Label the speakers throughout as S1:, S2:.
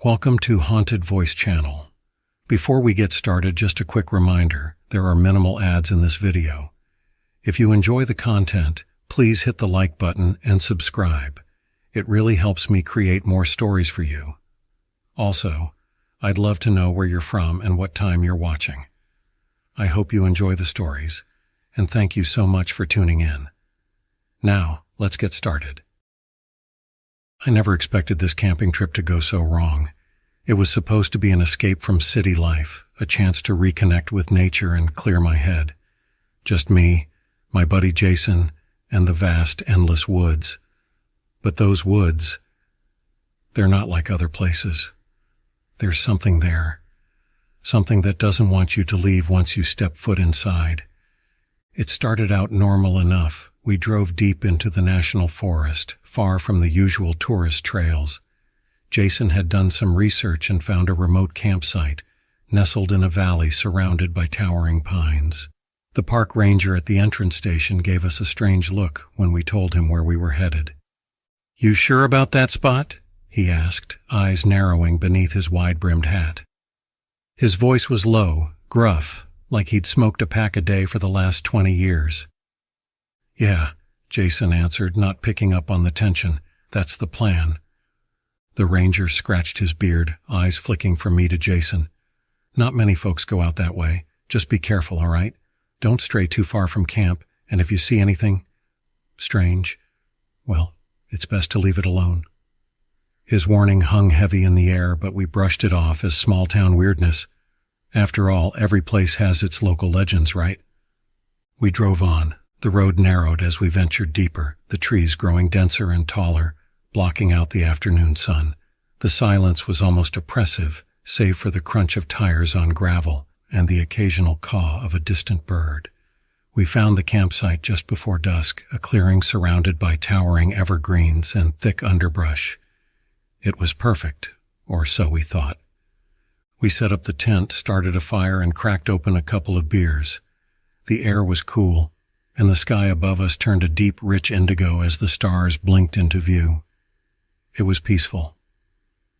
S1: Welcome to Haunted Voice Channel. Before we get started, just a quick reminder, there are minimal ads in this video. If you enjoy the content, please hit the like button and subscribe. It really helps me create more stories for you. Also, I'd love to know where you're from and what time you're watching. I hope you enjoy the stories, and thank you so much for tuning in. Now, let's get started. I never expected this camping trip to go so wrong. It was supposed to be an escape from city life, a chance to reconnect with nature and clear my head. Just me, my buddy Jason, and the vast, endless woods. But those woods, they're not like other places. There's something there. Something that doesn't want you to leave once you step foot inside. It started out normal enough. We drove deep into the national forest, far from the usual tourist trails. Jason had done some research and found a remote campsite, nestled in a valley surrounded by towering pines. The park ranger at the entrance station gave us a strange look when we told him where we were headed. "You sure about that spot?" he asked, eyes narrowing beneath his wide-brimmed hat. His voice was low, gruff, like he'd smoked a pack a day for the last 20 years. "Yeah," Jason answered, not picking up on the tension. "That's the plan." The ranger scratched his beard, eyes flicking from me to Jason. "Not many folks go out that way. Just be careful, all right? Don't stray too far from camp, and if you see anything strange, well, it's best to leave it alone." His warning hung heavy in the air, but we brushed it off as small-town weirdness. After all, every place has its local legends, right? We drove on. The road narrowed as we ventured deeper, the trees growing denser and taller, blocking out the afternoon sun. The silence was almost oppressive, save for the crunch of tires on gravel and the occasional caw of a distant bird. We found the campsite just before dusk, a clearing surrounded by towering evergreens and thick underbrush. It was perfect, or so we thought. We set up the tent, started a fire, and cracked open a couple of beers. The air was cool, and the sky above us turned a deep, rich indigo as the stars blinked into view. It was peaceful.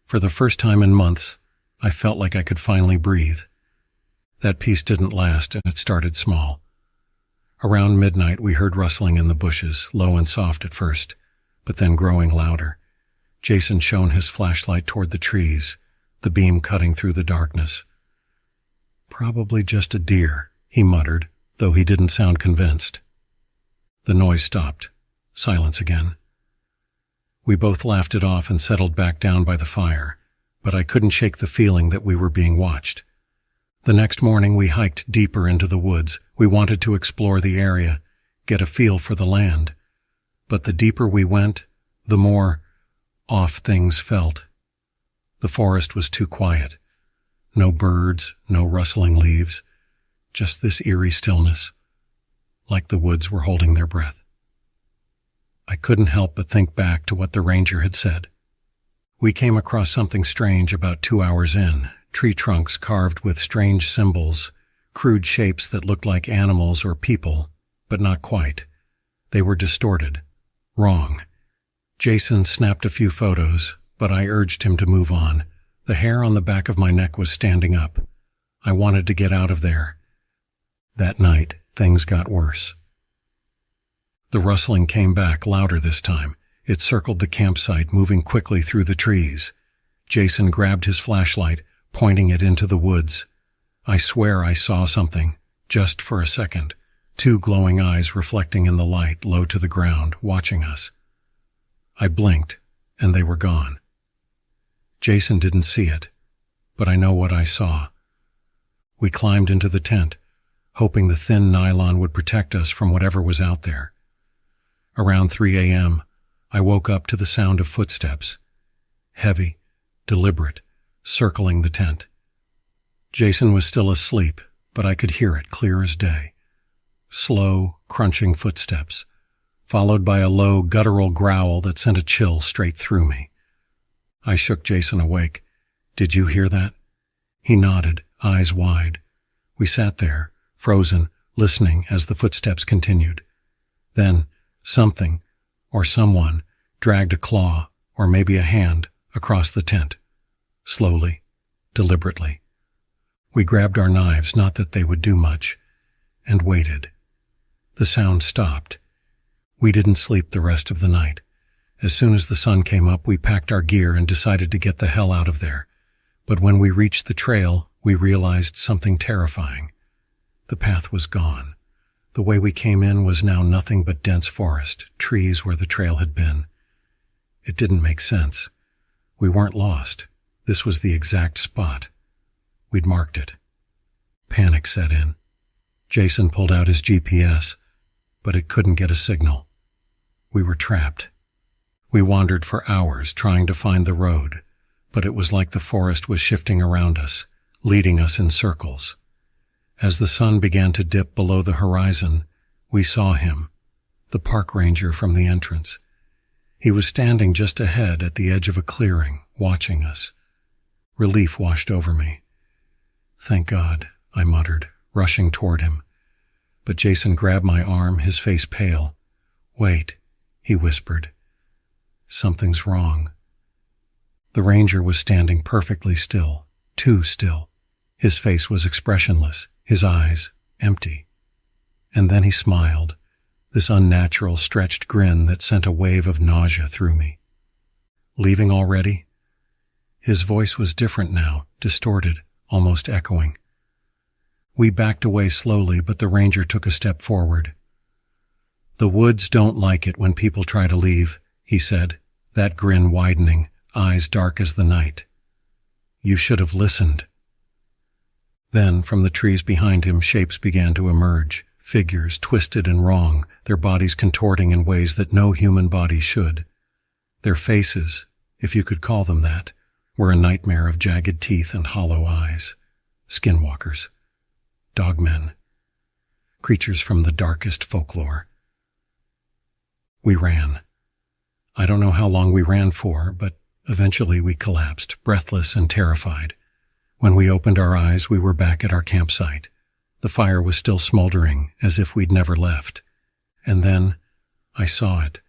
S1: For the first time in months, I felt like I could finally breathe. That peace didn't last, and it started small. Around midnight, we heard rustling in the bushes, low and soft at first, but then growing louder. Jason shone his flashlight toward the trees, the beam cutting through the darkness. "Probably just a deer," he muttered, though he didn't sound convinced. The noise stopped. Silence again. We both laughed it off and settled back down by the fire, but I couldn't shake the feeling that we were being watched. The next morning we hiked deeper into the woods. We wanted to explore the area, get a feel for the land. But the deeper we went, the more off things felt. The forest was too quiet. No birds, no rustling leaves, just this eerie stillness, like the woods were holding their breath. I couldn't help but think back to what the ranger had said. We came across something strange about 2 hours in, tree trunks carved with strange symbols, crude shapes that looked like animals or people, but not quite. They were distorted, wrong. Jason snapped a few photos, but I urged him to move on. The hair on the back of my neck was standing up. I wanted to get out of there. That night, things got worse. The rustling came back, louder this time. It circled the campsite, moving quickly through the trees. Jason grabbed his flashlight, pointing it into the woods. I swear I saw something, just for a second. 2 glowing eyes reflecting in the light, low to the ground, watching us. I blinked, and they were gone. Jason didn't see it, but I know what I saw. We climbed into the tent, hoping the thin nylon would protect us from whatever was out there. Around 3 a.m., I woke up to the sound of footsteps, heavy, deliberate, circling the tent. Jason was still asleep, but I could hear it clear as day. Slow, crunching footsteps, followed by a low, guttural growl that sent a chill straight through me. I shook Jason awake. "Did you hear that?" He nodded, eyes wide. We sat there, frozen, listening as the footsteps continued. Then, something, or someone, dragged a claw, or maybe a hand, across the tent. slowly, deliberately. We grabbed our knives, not that they would do much, and waited. The sound stopped. We didn't sleep the rest of the night. As soon as the sun came up, we packed our gear and decided to get the hell out of there. But when we reached the trail, we realized something terrifying. The path was gone. The way we came in was now nothing but dense forest, trees where the trail had been. It didn't make sense. We weren't lost. This was the exact spot. We'd marked it. Panic set in. Jason pulled out his GPS, but it couldn't get a signal. We were trapped. We wandered for hours trying to find the road, but it was like the forest was shifting around us, leading us in circles. As the sun began to dip below the horizon, we saw him, the park ranger from the entrance. He was standing just ahead at the edge of a clearing, watching us. Relief washed over me. "Thank God," I muttered, rushing toward him. But Jason grabbed my arm, his face pale. "Wait," he whispered. "Something's wrong." The ranger was standing perfectly still, too still. His face was expressionless, his eyes empty. And then he smiled, this unnatural, stretched grin that sent a wave of nausea through me. "Leaving already?" His voice was different now, distorted, almost echoing. We backed away slowly, but the ranger took a step forward. "The woods don't like it when people try to leave," he said, that grin widening, eyes dark as the night. "You should have listened." Then, from the trees behind him, shapes began to emerge, figures twisted and wrong, their bodies contorting in ways that no human body should. Their faces, if you could call them that, were a nightmare of jagged teeth and hollow eyes. Skinwalkers. Dogmen. Creatures from the darkest folklore. We ran. I don't know how long we ran for, but eventually we collapsed, breathless and terrified. When we opened our eyes, we were back at our campsite. The fire was still smoldering, as if we'd never left. And then, I saw it.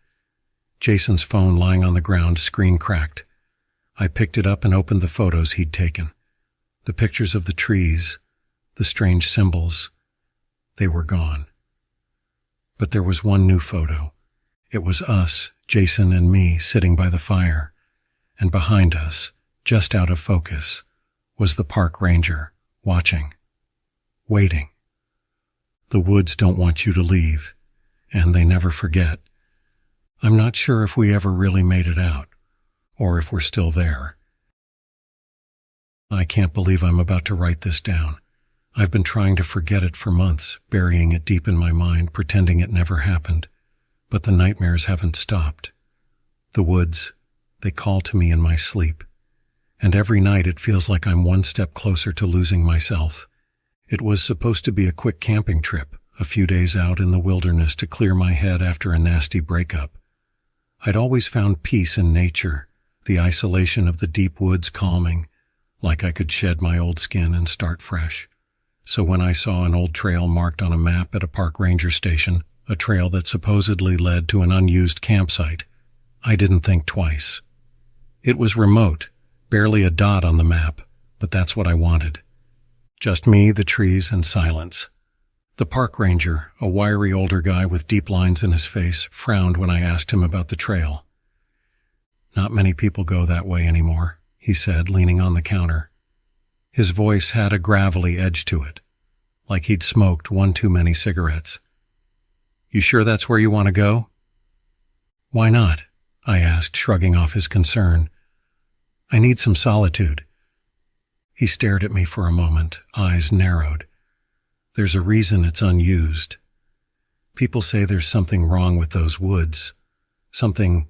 S1: Jason's phone lying on the ground, screen cracked. I picked it up and opened the photos he'd taken. The pictures of the trees, the strange symbols, they were gone. But there was one new photo. It was us, Jason and me, sitting by the fire. And behind us, just out of focus, was the park ranger, watching, waiting. The woods don't want you to leave, and they never forget. I'm not sure if we ever really made it out, or if we're still there. I can't believe I'm about to write this down. I've been trying to forget it for months, burying it deep in my mind, pretending it never happened. But the nightmares haven't stopped. The woods, they call to me in my sleep. And every night it feels like I'm one step closer to losing myself. It was supposed to be a quick camping trip, a few days out in the wilderness to clear my head after a nasty breakup. I'd always found peace in nature, the isolation of the deep woods calming, like I could shed my old skin and start fresh. So when I saw an old trail marked on a map at a park ranger station, a trail that supposedly led to an unused campsite, I didn't think twice. It was remote, barely a dot on the map, but that's what I wanted. Just me, the trees, and silence. The park ranger, a wiry older guy with deep lines in his face, frowned when I asked him about the trail. "Not many people go that way anymore," he said, leaning on the counter. His voice had a gravelly edge to it, like he'd smoked one too many cigarettes. "You sure that's where you want to go?" "Why not?" I asked, shrugging off his concern. "I need some solitude." He stared at me for a moment, eyes narrowed. "There's a reason it's unused. People say there's something wrong with those woods. Something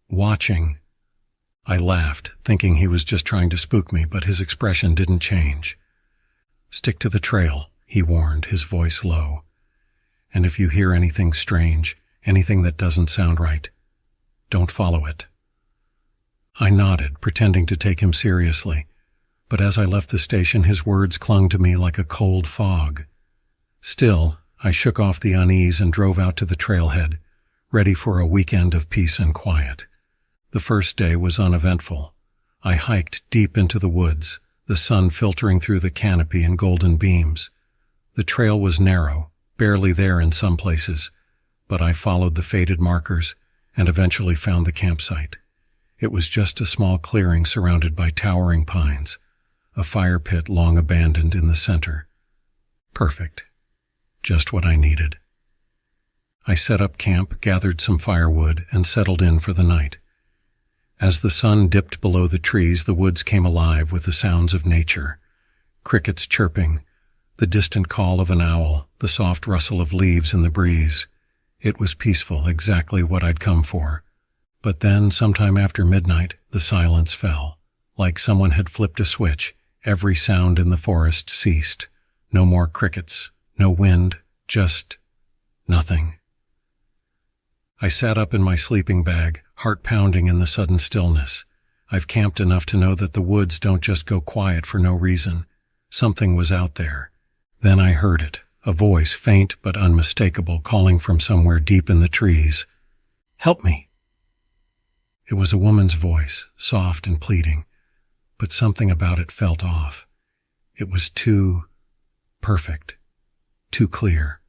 S1: watching." I laughed, thinking he was just trying to spook me, but his expression didn't change. "Stick to the trail," he warned, his voice low. "And if you hear anything strange, anything that doesn't sound right, don't follow it." I nodded, pretending to take him seriously, but as I left the station, his words clung to me like a cold fog. Still, I shook off the unease and drove out to the trailhead, ready for a weekend of peace and quiet. The first day was uneventful. I hiked deep into the woods, the sun filtering through the canopy in golden beams. The trail was narrow, barely there in some places, but I followed the faded markers and eventually found the campsite. It was just a small clearing surrounded by towering pines, a fire pit long abandoned in the center. Perfect. Just what I needed. I set up camp, gathered some firewood, and settled in for the night. As the sun dipped below the trees, the woods came alive with the sounds of nature. Crickets chirping, the distant call of an owl, the soft rustle of leaves in the breeze. It was peaceful, exactly what I'd come for. But then, sometime after midnight, the silence fell. Like someone had flipped a switch, every sound in the forest ceased. No more crickets, no wind, just nothing. I sat up in my sleeping bag, heart pounding in the sudden stillness. I've camped enough to know that the woods don't just go quiet for no reason. Something was out there. Then I heard it, a voice, faint but unmistakable, calling from somewhere deep in the trees. "Help me!" It was a woman's voice, soft and pleading, but something about it felt off. It was too perfect, too clear,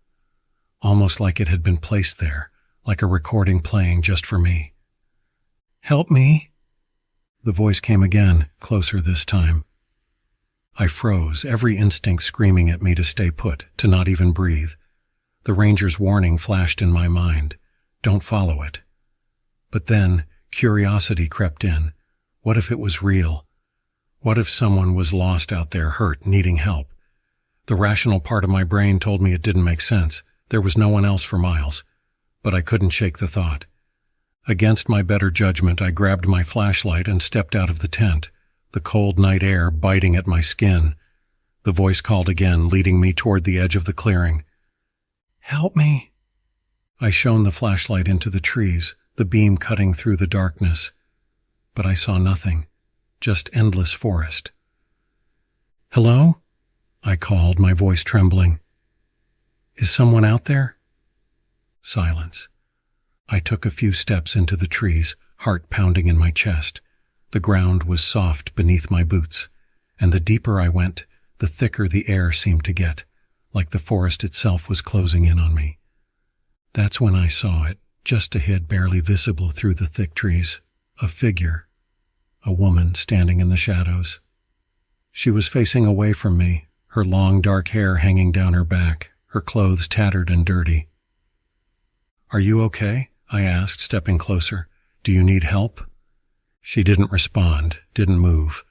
S1: almost like it had been placed there, like a recording playing just for me. "Help me!" The voice came again, closer this time. I froze, every instinct screaming at me to stay put, to not even breathe. The ranger's warning flashed in my mind. Don't follow it. But then, curiosity crept in. What if it was real? What if someone was lost out there, hurt, needing help? The rational part of my brain told me it didn't make sense. There was no one else for miles. But I couldn't shake the thought. Against my better judgment, I grabbed my flashlight and stepped out of the tent, the cold night air biting at my skin. The voice called again, leading me toward the edge of the clearing. "Help me!" I shone the flashlight into the trees, the beam cutting through the darkness. But I saw nothing, just endless forest. "Hello?" I called, my voice trembling. "Is someone out there?" Silence. I took a few steps into the trees, heart pounding in my chest. The ground was soft beneath my boots, and the deeper I went, the thicker the air seemed to get, like the forest itself was closing in on me. That's when I saw it, just ahead, barely visible through the thick trees. A figure. A woman standing in the shadows. She was facing away from me, her long dark hair hanging down her back, her clothes tattered and dirty. "Are you okay?" I asked, stepping closer. "Do you need help?" She didn't respond, didn't move.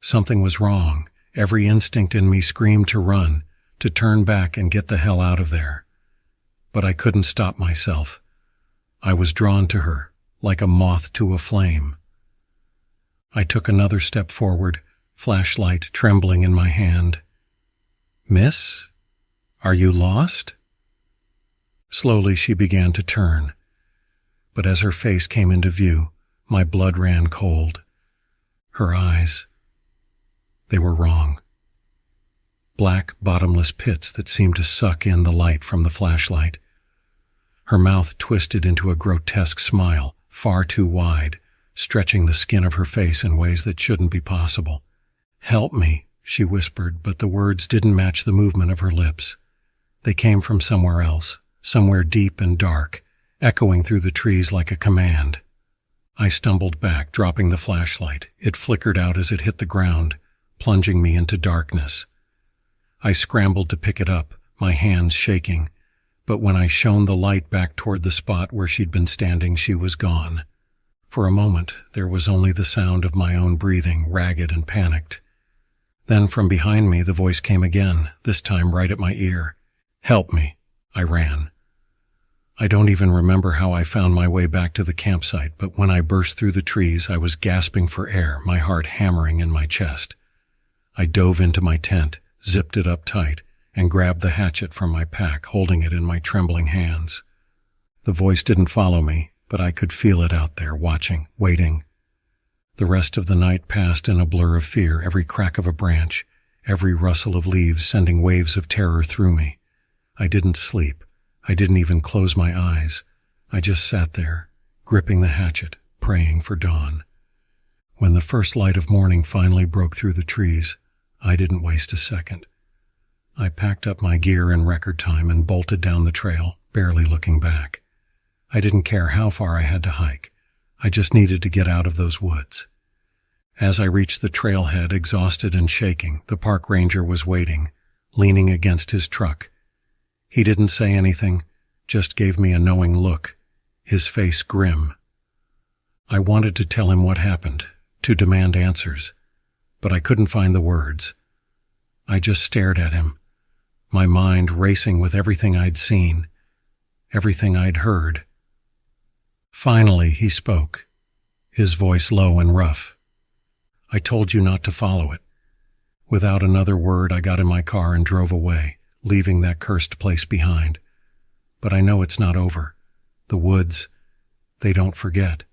S1: Something was wrong. Every instinct in me screamed to run, to turn back and get the hell out of there. But I couldn't stop myself. I was drawn to her, like a moth to a flame. I took another step forward, flashlight trembling in my hand. "Miss? Are you lost?" Slowly she began to turn. But as her face came into view, my blood ran cold. Her eyes, they were wrong. Black, bottomless pits that seemed to suck in the light from the flashlight. Her mouth twisted into a grotesque smile, far too wide, stretching the skin of her face in ways that shouldn't be possible. "Help me," she whispered, but the words didn't match the movement of her lips. They came from somewhere else, somewhere deep and dark, echoing through the trees like a command. I stumbled back, dropping the flashlight. It flickered out as it hit the ground, plunging me into darkness. I scrambled to pick it up, my hands shaking, but when I shone the light back toward the spot where she'd been standing, she was gone. For a moment, there was only the sound of my own breathing, ragged and panicked. Then from behind me, the voice came again, this time right at my ear. "Help me." I ran. I don't even remember how I found my way back to the campsite, but when I burst through the trees, I was gasping for air, my heart hammering in my chest. I dove into my tent, zipped it up tight, and grabbed the hatchet from my pack, holding it in my trembling hands. The voice didn't follow me, but I could feel it out there, watching, waiting. The rest of the night passed in a blur of fear, every crack of a branch, every rustle of leaves sending waves of terror through me. I didn't sleep. I didn't even close my eyes. I just sat there, gripping the hatchet, praying for dawn. When the first light of morning finally broke through the trees, I didn't waste a second. I packed up my gear in record time and bolted down the trail, barely looking back. I didn't care how far I had to hike. I just needed to get out of those woods. As I reached the trailhead, exhausted and shaking, the park ranger was waiting, leaning against his truck. He didn't say anything, just gave me a knowing look, his face grim. I wanted to tell him what happened, to demand answers, but I couldn't find the words. I just stared at him, my mind racing with everything I'd seen, everything I'd heard. Finally, he spoke, his voice low and rough. "I told you not to follow it." Without another word, I got in my car and drove away, leaving that cursed place behind. But I know it's not over. The woods, they don't forget.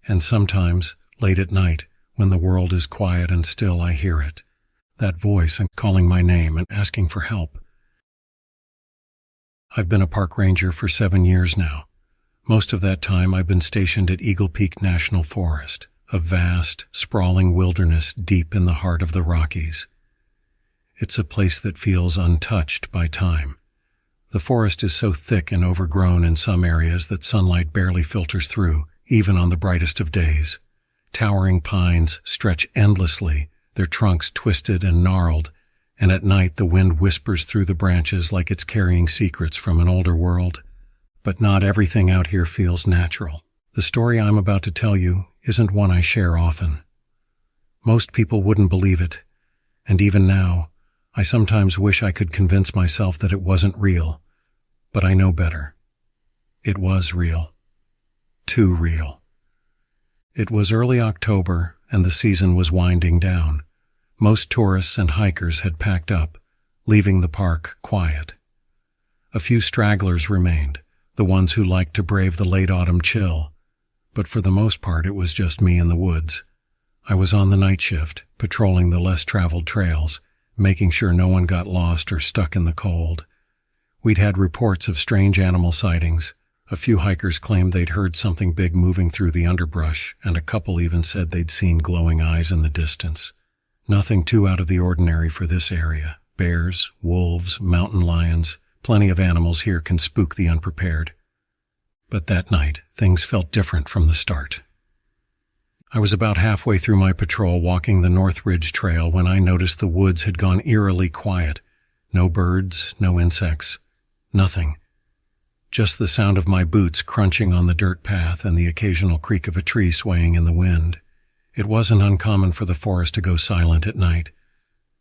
S1: And sometimes, late at night, when the world is quiet and still, I hear it. That voice and calling my name and asking for help. I've been a park ranger for 7 years now. Most of that time I've been stationed at Eagle Peak National Forest, a vast, sprawling wilderness deep in the heart of the Rockies. It's a place that feels untouched by time. The forest is so thick and overgrown in some areas that sunlight barely filters through, even on the brightest of days. Towering pines stretch endlessly, their trunks twisted and gnarled, and at night the wind whispers through the branches like it's carrying secrets from an older world. But not everything out here feels natural. The story I'm about to tell you isn't one I share often. Most people wouldn't believe it, and even now, I sometimes wish I could convince myself that it wasn't real, but I know better. It was real. Too real. It was early October, and the season was winding down. Most tourists and hikers had packed up, leaving the park quiet. A few stragglers remained, the ones who liked to brave the late autumn chill, but for the most part it was just me in the woods. I was on the night shift, patrolling the less traveled trails, making sure no one got lost or stuck in the cold. We'd had reports of strange animal sightings. A few hikers claimed they'd heard something big moving through the underbrush, and a couple even said they'd seen glowing eyes in the distance. Nothing too out of the ordinary for this area. Bears, wolves, mountain lions, plenty of animals here can spook the unprepared. But that night, things felt different from the start. I was about halfway through my patrol walking the North Ridge Trail when I noticed the woods had gone eerily quiet. No birds, no insects, nothing. Just the sound of my boots crunching on the dirt path and the occasional creak of a tree swaying in the wind. It wasn't uncommon for the forest to go silent at night,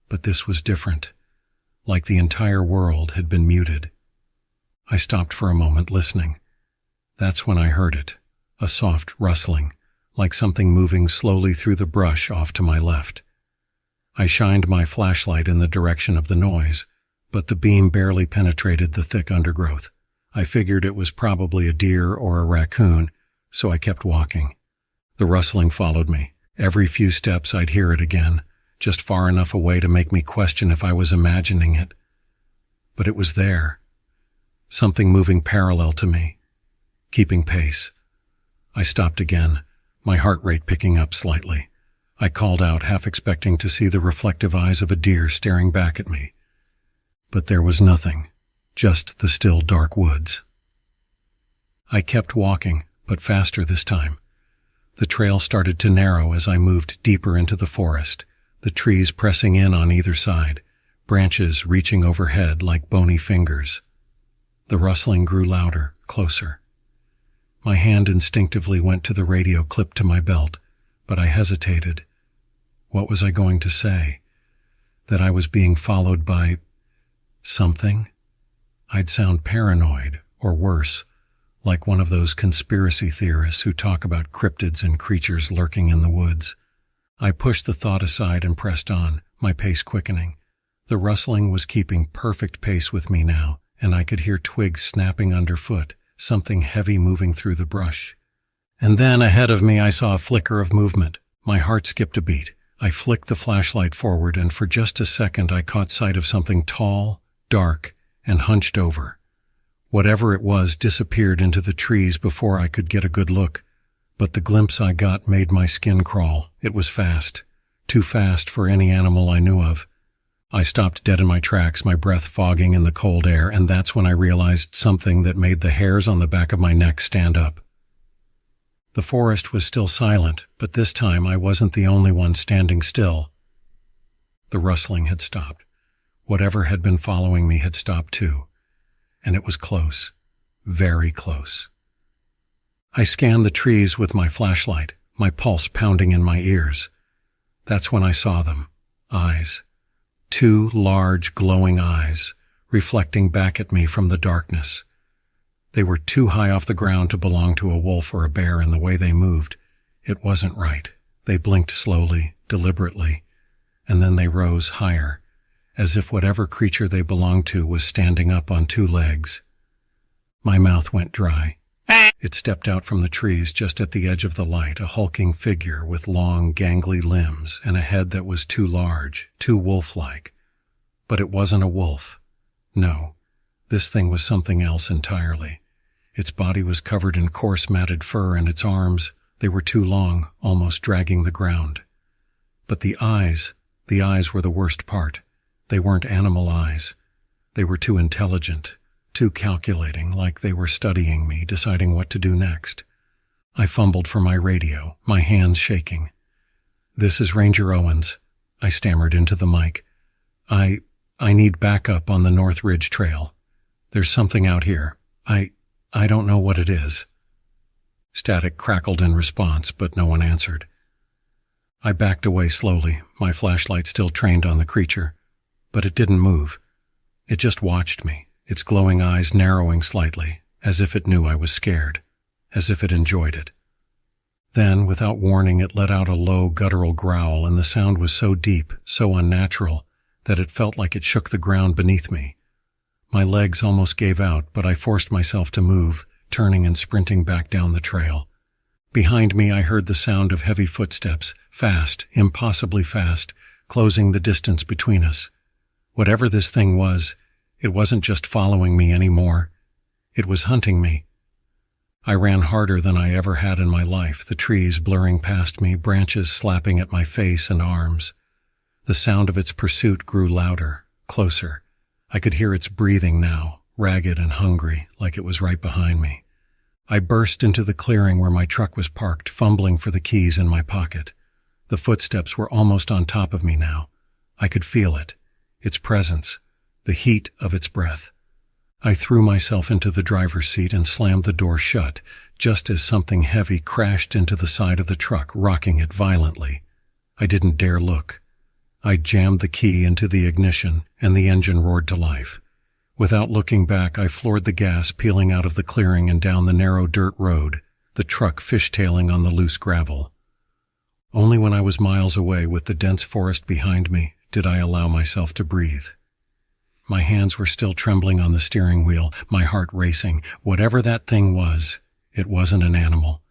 S1: but this was different, like the entire world had been muted. I stopped for a moment, listening. That's when I heard it, a soft rustling, like something moving slowly through the brush off to my left. I shined my flashlight in the direction of the noise, but the beam barely penetrated the thick undergrowth. I figured it was probably a deer or a raccoon, so I kept walking. The rustling followed me. Every few steps I'd hear it again, just far enough away to make me question if I was imagining it. But it was there. Something moving parallel to me, keeping pace. I stopped again, my heart rate picking up slightly. I called out, half expecting to see the reflective eyes of a deer staring back at me. But there was nothing, just the still dark woods. I kept walking, but faster this time. The trail started to narrow as I moved deeper into the forest, the trees pressing in on either side, branches reaching overhead like bony fingers. The rustling grew louder, closer. My hand instinctively went to the radio clipped to my belt, but I hesitated. What was I going to say? That I was being followed by something? I'd sound paranoid, or worse, like one of those conspiracy theorists who talk about cryptids and creatures lurking in the woods. I pushed the thought aside and pressed on, my pace quickening. The rustling was keeping perfect pace with me now, and I could hear twigs snapping underfoot, something heavy moving through the brush. And then, ahead of me, I saw a flicker of movement. My heart skipped a beat. I flicked the flashlight forward, and for just a second I caught sight of something tall, dark, and hunched over. Whatever it was disappeared into the trees before I could get a good look, But the glimpse I got made my skin crawl. It was fast. Too fast for any animal I knew of. I stopped dead in my tracks, my breath fogging in the cold air, and that's when I realized something that made the hairs on the back of my neck stand up. The forest was still silent, but this time I wasn't the only one standing still. The rustling had stopped. Whatever had been following me had stopped too. And it was close. Very close. I scanned the trees with my flashlight, my pulse pounding in my ears. That's when I saw them. Eyes. 2 large, glowing eyes, reflecting back at me from the darkness. They were too high off the ground to belong to a wolf or a bear, and the way they moved, it wasn't right. They blinked slowly, deliberately, and then they rose higher, as if whatever creature they belonged to was standing up on 2 legs. My mouth went dry. It stepped out from the trees just at the edge of the light, a hulking figure with long, gangly limbs and a head that was too large, too wolf-like. But it wasn't a wolf. No, this thing was something else entirely. Its body was covered in coarse matted fur, and its arms, they were too long, almost dragging the ground. But the eyes were the worst part. They weren't animal eyes. They were too intelligent, too calculating, like they were studying me, deciding what to do next. I fumbled for my radio, my hands shaking. "This is Ranger Owens," I stammered into the mic. I need backup on the North Ridge Trail. There's something out here. I don't know what it is." Static crackled in response, but no one answered. I backed away slowly, my flashlight still trained on the creature. But it didn't move. It just watched me, its glowing eyes narrowing slightly, as if it knew I was scared, as if it enjoyed it. Then, without warning, it let out a low, guttural growl, and the sound was so deep, so unnatural, that it felt like it shook the ground beneath me. My legs almost gave out, but I forced myself to move, turning and sprinting back down the trail. Behind me I heard the sound of heavy footsteps, fast, impossibly fast, closing the distance between us. Whatever this thing was, it wasn't just following me anymore. It was hunting me. I ran harder than I ever had in my life, the trees blurring past me, branches slapping at my face and arms. The sound of its pursuit grew louder, closer. I could hear its breathing now, ragged and hungry, like it was right behind me. I burst into the clearing where my truck was parked, fumbling for the keys in my pocket. The footsteps were almost on top of me now. I could feel it, its presence, the heat of its breath. I threw myself into the driver's seat and slammed the door shut, just as something heavy crashed into the side of the truck, rocking it violently. I didn't dare look. I jammed the key into the ignition, and the engine roared to life. Without looking back, I floored the gas, peeling out of the clearing and down the narrow dirt road, the truck fishtailing on the loose gravel. Only when I was miles away, with the dense forest behind me, did I allow myself to breathe. My hands were still trembling on the steering wheel, my heart racing. Whatever that thing was, it wasn't an animal.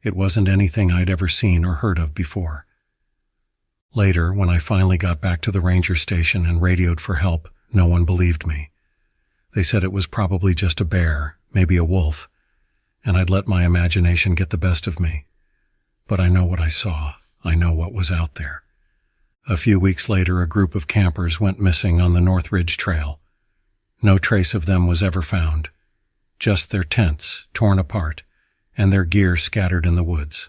S1: It wasn't anything I'd ever seen or heard of before. Later, when I finally got back to the ranger station and radioed for help, no one believed me. They said it was probably just a bear, maybe a wolf, and I'd let my imagination get the best of me. But I know what I saw. I know what was out there. A few weeks later, a group of campers went missing on the North Ridge Trail. No trace of them was ever found. Just their tents, torn apart, and their gear scattered in the woods.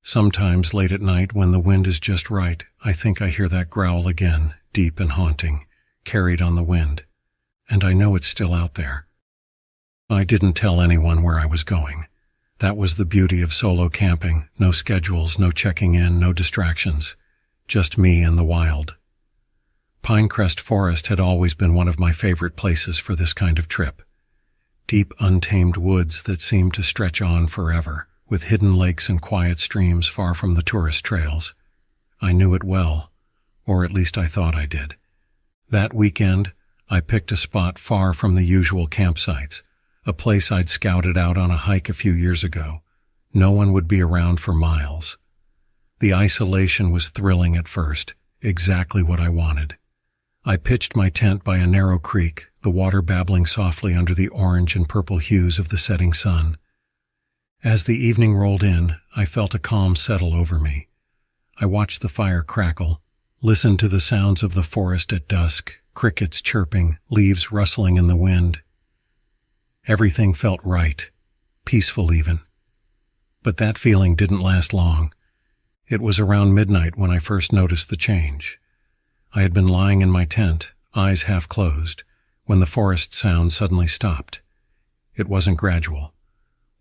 S1: Sometimes late at night, when the wind is just right, I think I hear that growl again, deep and haunting, carried on the wind. And I know it's still out there. I didn't tell anyone where I was going. That was the beauty of solo camping. No schedules, no checking in, no distractions. Just me and the wild. Pinecrest Forest had always been one of my favorite places for this kind of trip. Deep, untamed woods that seemed to stretch on forever, with hidden lakes and quiet streams far from the tourist trails. I knew it well, or at least I thought I did. That weekend, I picked a spot far from the usual campsites, a place I'd scouted out on a hike a few years ago. No one would be around for miles. The isolation was thrilling at first, exactly what I wanted. I pitched my tent by a narrow creek, the water babbling softly under the orange and purple hues of the setting sun. As the evening rolled in, I felt a calm settle over me. I watched the fire crackle, listened to the sounds of the forest at dusk, crickets chirping, leaves rustling in the wind. Everything felt right, peaceful even. But that feeling didn't last long. It was around midnight when I first noticed the change. I had been lying in my tent, eyes half closed, when the forest sound suddenly stopped. It wasn't gradual.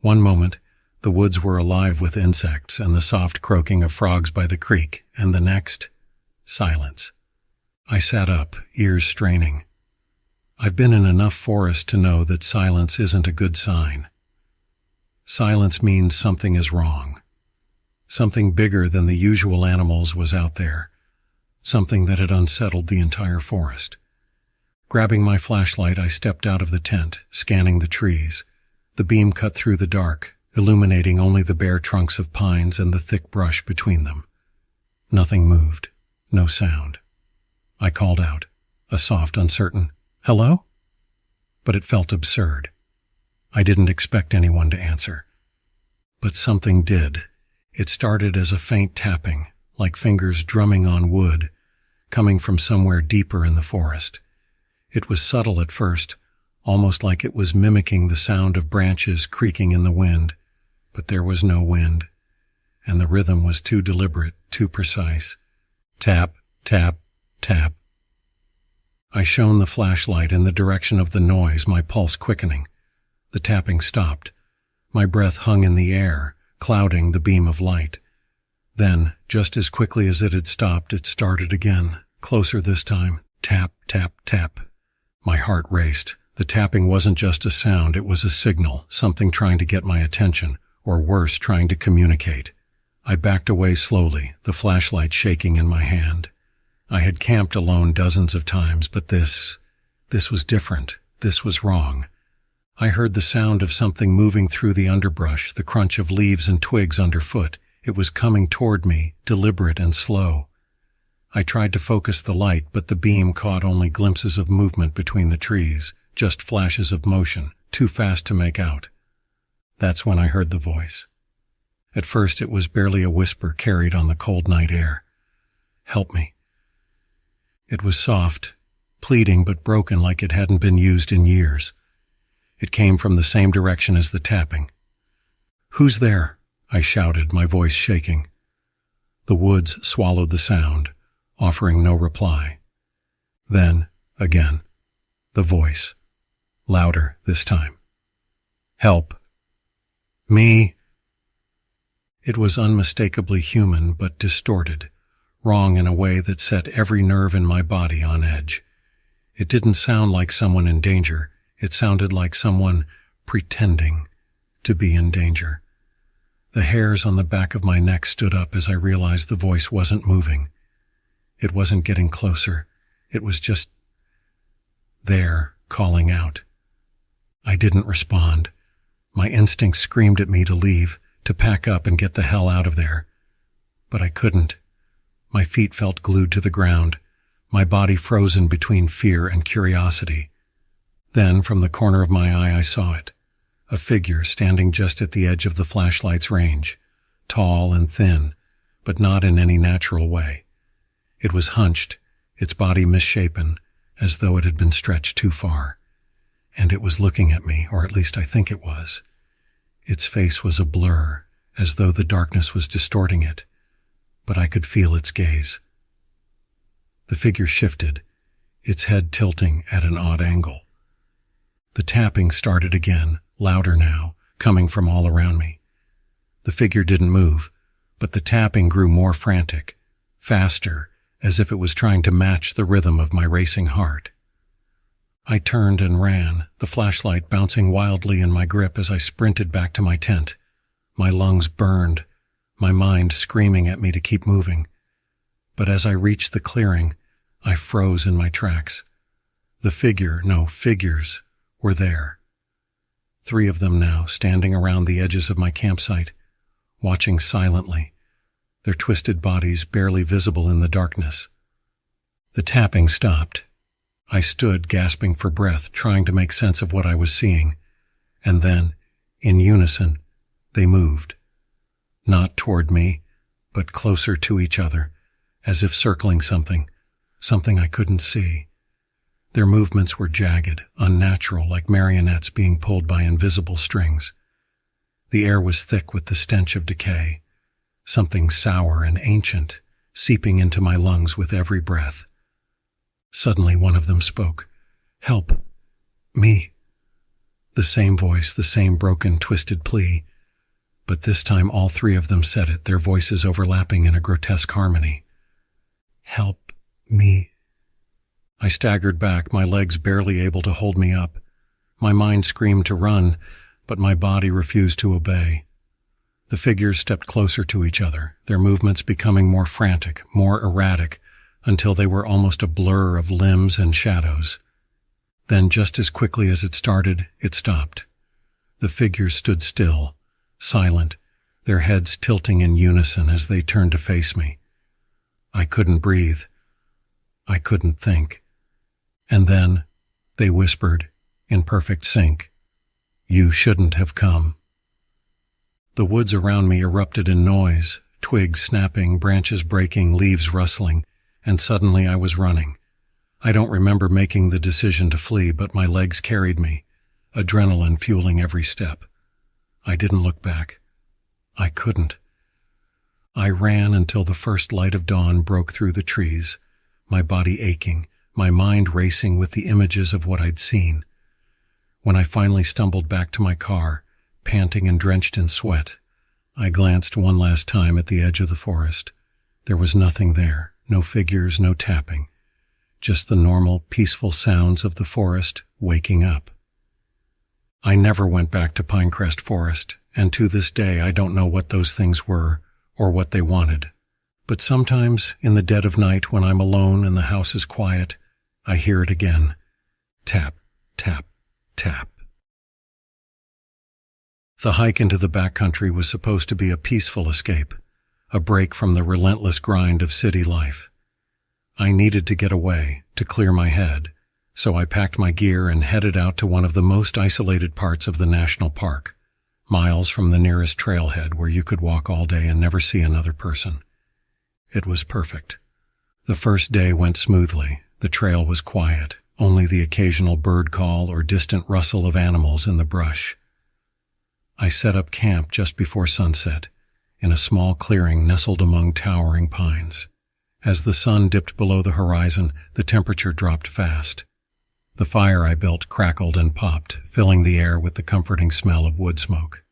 S1: One moment, the woods were alive with insects and the soft croaking of frogs by the creek, and the next, silence. I sat up, ears straining. I've been in enough forest to know that silence isn't a good sign. Silence means something is wrong. Something bigger than the usual animals was out there. Something that had unsettled the entire forest. Grabbing my flashlight, I stepped out of the tent, scanning the trees. The beam cut through the dark, illuminating only the bare trunks of pines and the thick brush between them. Nothing moved, no sound. I called out, a soft, uncertain, "Hello?" But it felt absurd. I didn't expect anyone to answer. But something did. It started as a faint tapping, like fingers drumming on wood, coming from somewhere deeper in the forest. It was subtle at first, almost like it was mimicking the sound of branches creaking in the wind, but there was no wind, and the rhythm was too deliberate, too precise. Tap, tap, tap. I shone the flashlight in the direction of the noise, my pulse quickening. The tapping stopped. My breath hung in the air, clouding the beam of light. Then, just as quickly as it had stopped, it started again, closer this time. Tap, tap, tap. My heart raced. The tapping wasn't just a sound, it was a signal, something trying to get my attention, or worse, trying to communicate. I backed away slowly, the flashlight shaking in my hand. I had camped alone dozens of times, but this was different. This was wrong. I heard the sound of something moving through the underbrush, the crunch of leaves and twigs underfoot. It was coming toward me, deliberate and slow. I tried to focus the light, but the beam caught only glimpses of movement between the trees, just flashes of motion, too fast to make out. That's when I heard the voice. At first it was barely a whisper carried on the cold night air. "Help me." It was soft, pleading but broken like it hadn't been used in years. It came from the same direction as the tapping. "Who's there?" I shouted, my voice shaking. The woods swallowed the sound, offering no reply. Then, again, the voice, louder this time. "Help. Me." It was unmistakably human but distorted, wrong in a way that set every nerve in my body on edge. It didn't sound like someone in danger. It sounded like someone pretending to be in danger. The hairs on the back of my neck stood up as I realized the voice wasn't moving. It wasn't getting closer. It was just there, calling out. I didn't respond. My instinct screamed at me to leave, to pack up and get the hell out of there. But I couldn't. My feet felt glued to the ground, my body frozen between fear and curiosity. Then, from the corner of my eye, I saw it. A figure standing just at the edge of the flashlight's range, tall and thin, but not in any natural way. It was hunched, its body misshapen, as though it had been stretched too far. And it was looking at me, or at least I think it was. Its face was a blur, as though the darkness was distorting it, but I could feel its gaze. The figure shifted, its head tilting at an odd angle. The tapping started again, louder now, coming from all around me. The figure didn't move, but the tapping grew more frantic, faster, as if it was trying to match the rhythm of my racing heart. I turned and ran, the flashlight bouncing wildly in my grip as I sprinted back to my tent. My lungs burned, my mind screaming at me to keep moving. But as I reached the clearing, I froze in my tracks. The figures, were there. 3 of them now, standing around the edges of my campsite, watching silently, their twisted bodies barely visible in the darkness. The tapping stopped. I stood, gasping for breath, trying to make sense of what I was seeing. And then, in unison, They moved. Not toward me, but closer to each other, as if circling something I couldn't see. Their movements were jagged, unnatural, like marionettes being pulled by invisible strings. The air was thick with the stench of decay, something sour and ancient, seeping into my lungs with every breath. Suddenly one of them spoke. "Help! Me!" The same voice, the same broken, twisted plea. But this time all three of them said it, their voices overlapping in a grotesque harmony. "Help me!" I staggered back, my legs barely able to hold me up. My mind screamed to run, but my body refused to obey. The figures stepped closer to each other, their movements becoming more frantic, more erratic, until they were almost a blur of limbs and shadows. Then, just as quickly as it started, it stopped. The figures stood still, silent, their heads tilting in unison as they turned to face me. I couldn't breathe. I couldn't think. And then, they whispered, in perfect sync, "You shouldn't have come." The woods around me erupted in noise, twigs snapping, branches breaking, leaves rustling, and suddenly I was running. I don't remember making the decision to flee, but my legs carried me, adrenaline fueling every step. I didn't look back. I couldn't. I ran until the first light of dawn broke through the trees, my body aching, my mind racing with the images of what I'd seen. When I finally stumbled back to my car, panting and drenched in sweat, I glanced one last time at the edge of the forest. There was nothing there, no figures, no tapping, just the normal, peaceful sounds of the forest waking up. I never went back to Pinecrest Forest, and to this day I don't know what those things were or what they wanted. But sometimes, in the dead of night when I'm alone and the house is quiet, I hear it again. Tap, tap, tap. The hike into the backcountry was supposed to be a peaceful escape, a break from the relentless grind of city life. I needed to get away, to clear my head, so I packed my gear and headed out to one of the most isolated parts of the national park, miles from the nearest trailhead where you could walk all day and never see another person. It was perfect. The first day went smoothly. The trail was quiet, only the occasional bird call or distant rustle of animals in the brush. I set up camp just before sunset, in a small clearing nestled among towering pines. As the sun dipped below the horizon, the temperature dropped fast. The fire I built crackled and popped, filling the air with the comforting smell of wood smoke.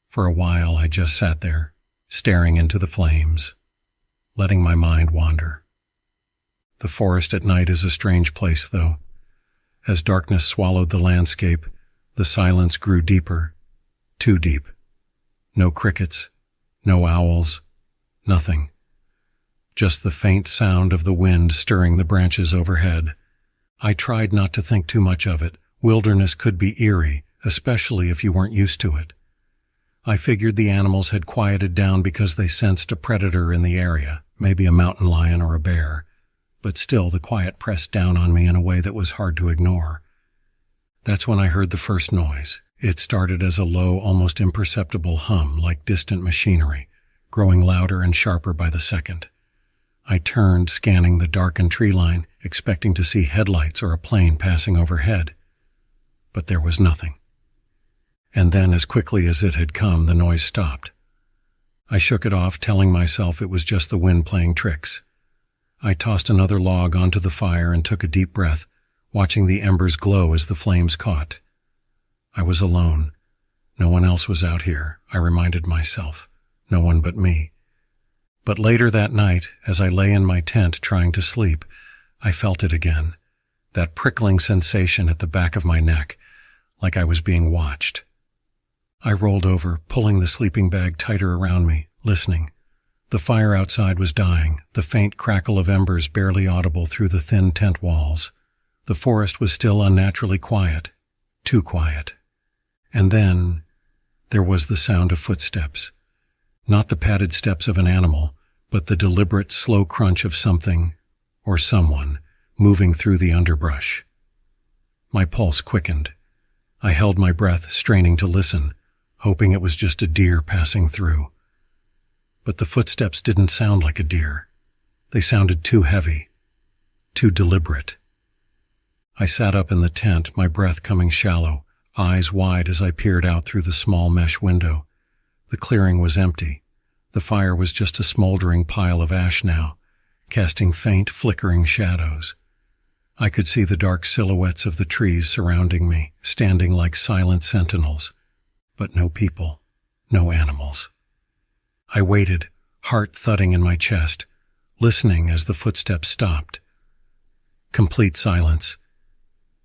S1: For a while I just sat there, staring into the flames, letting my mind wander. The forest at night is a strange place, though. As darkness swallowed the landscape, the silence grew deeper, too deep. No crickets, no owls, nothing. Just the faint sound of the wind stirring the branches overhead. I tried not to think too much of it. Wilderness could be eerie, especially if you weren't used to it. I figured the animals had quieted down because they sensed a predator in the area, maybe a mountain lion or a bear. But still, the quiet pressed down on me in a way that was hard to ignore. That's when I heard the first noise. It started as a low, almost imperceptible hum, like distant machinery, growing louder and sharper by the second. I turned, scanning the darkened tree line, expecting to see headlights or a plane passing overhead. But there was nothing. And then, as quickly as it had come, the noise stopped. I shook it off, telling myself it was just the wind playing tricks. I tossed another log onto the fire and took a deep breath, watching the embers glow as the flames caught. I was alone. No one else was out here, I reminded myself. No one but me. But later that night, as I lay in my tent trying to sleep, I felt it again. That prickling sensation at the back of my neck, like I was being watched. I rolled over, pulling the sleeping bag tighter around me, listening. The fire outside was dying, the faint crackle of embers barely audible through the thin tent walls. The forest was still unnaturally quiet, too quiet. And then there was the sound of footsteps. Not the padded steps of an animal, but the deliberate, slow crunch of something, or someone, moving through the underbrush. My pulse quickened. I held my breath, straining to listen, hoping it was just a deer passing through. But the footsteps didn't sound like a deer. They sounded too heavy, too deliberate. I sat up in the tent, my breath coming shallow, eyes wide as I peered out through the small mesh window. The clearing was empty. The fire was just a smoldering pile of ash now, casting faint, flickering shadows. I could see the dark silhouettes of the trees surrounding me, standing like silent sentinels. But no people, no animals. I waited, heart thudding in my chest, listening as the footsteps stopped. Complete silence.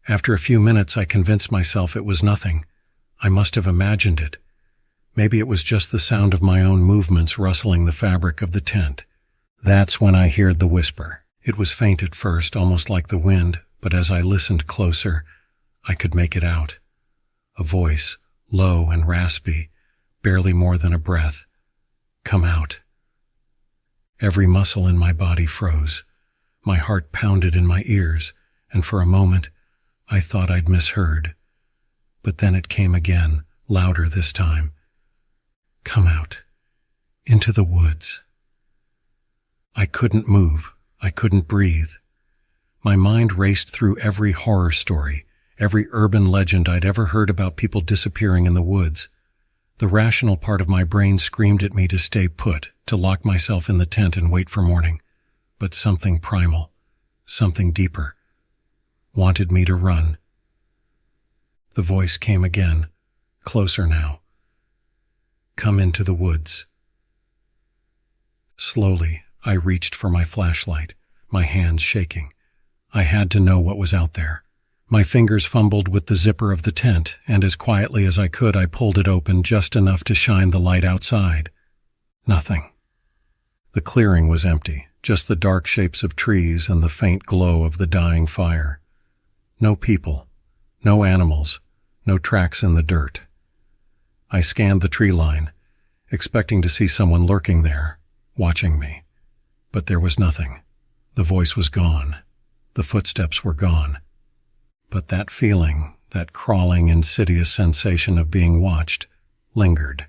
S1: After a few minutes, I convinced myself it was nothing. I must have imagined it. Maybe it was just the sound of my own movements rustling the fabric of the tent. That's when I heard the whisper. It was faint at first, almost like the wind, but as I listened closer, I could make it out. A voice, low and raspy, barely more than a breath. Come out. Every muscle in my body froze. My heart pounded in my ears, and for a moment, I thought I'd misheard. But then it came again, louder this time. Come out. Into the woods. I couldn't move. I couldn't breathe. My mind raced through every horror story, every urban legend I'd ever heard about people disappearing in the woods. The rational part of my brain screamed at me to stay put, to lock myself in the tent and wait for morning. But something primal, something deeper, wanted me to run. The voice came again, closer now. Come into the woods. Slowly, I reached for my flashlight, my hands shaking. I had to know what was out there. My fingers fumbled with the zipper of the tent, and as quietly as I could, I pulled it open just enough to shine the light outside. Nothing. The clearing was empty, just the dark shapes of trees and the faint glow of the dying fire. No people, no animals, no tracks in the dirt. I scanned the tree line, expecting to see someone lurking there, watching me. But there was nothing. The voice was gone. The footsteps were gone. But that feeling, that crawling, insidious sensation of being watched, lingered.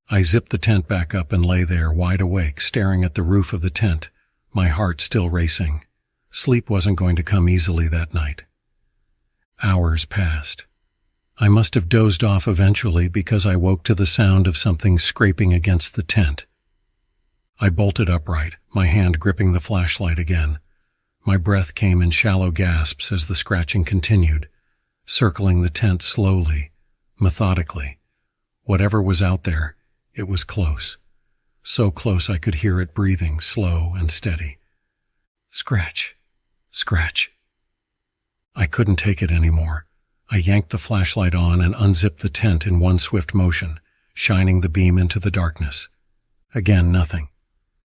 S1: I zipped the tent back up and lay there, wide awake, staring at the roof of the tent, my heart still racing. Sleep wasn't going to come easily that night. Hours passed. I must have dozed off eventually because I woke to the sound of something scraping against the tent. I bolted upright, my hand gripping the flashlight again. My breath came in shallow gasps as the scratching continued, circling the tent slowly, methodically. Whatever was out there, it was close. So close I could hear it breathing, slow and steady. Scratch, scratch. I couldn't take it anymore. I yanked the flashlight on and unzipped the tent in one swift motion, shining the beam into the darkness. Again, nothing.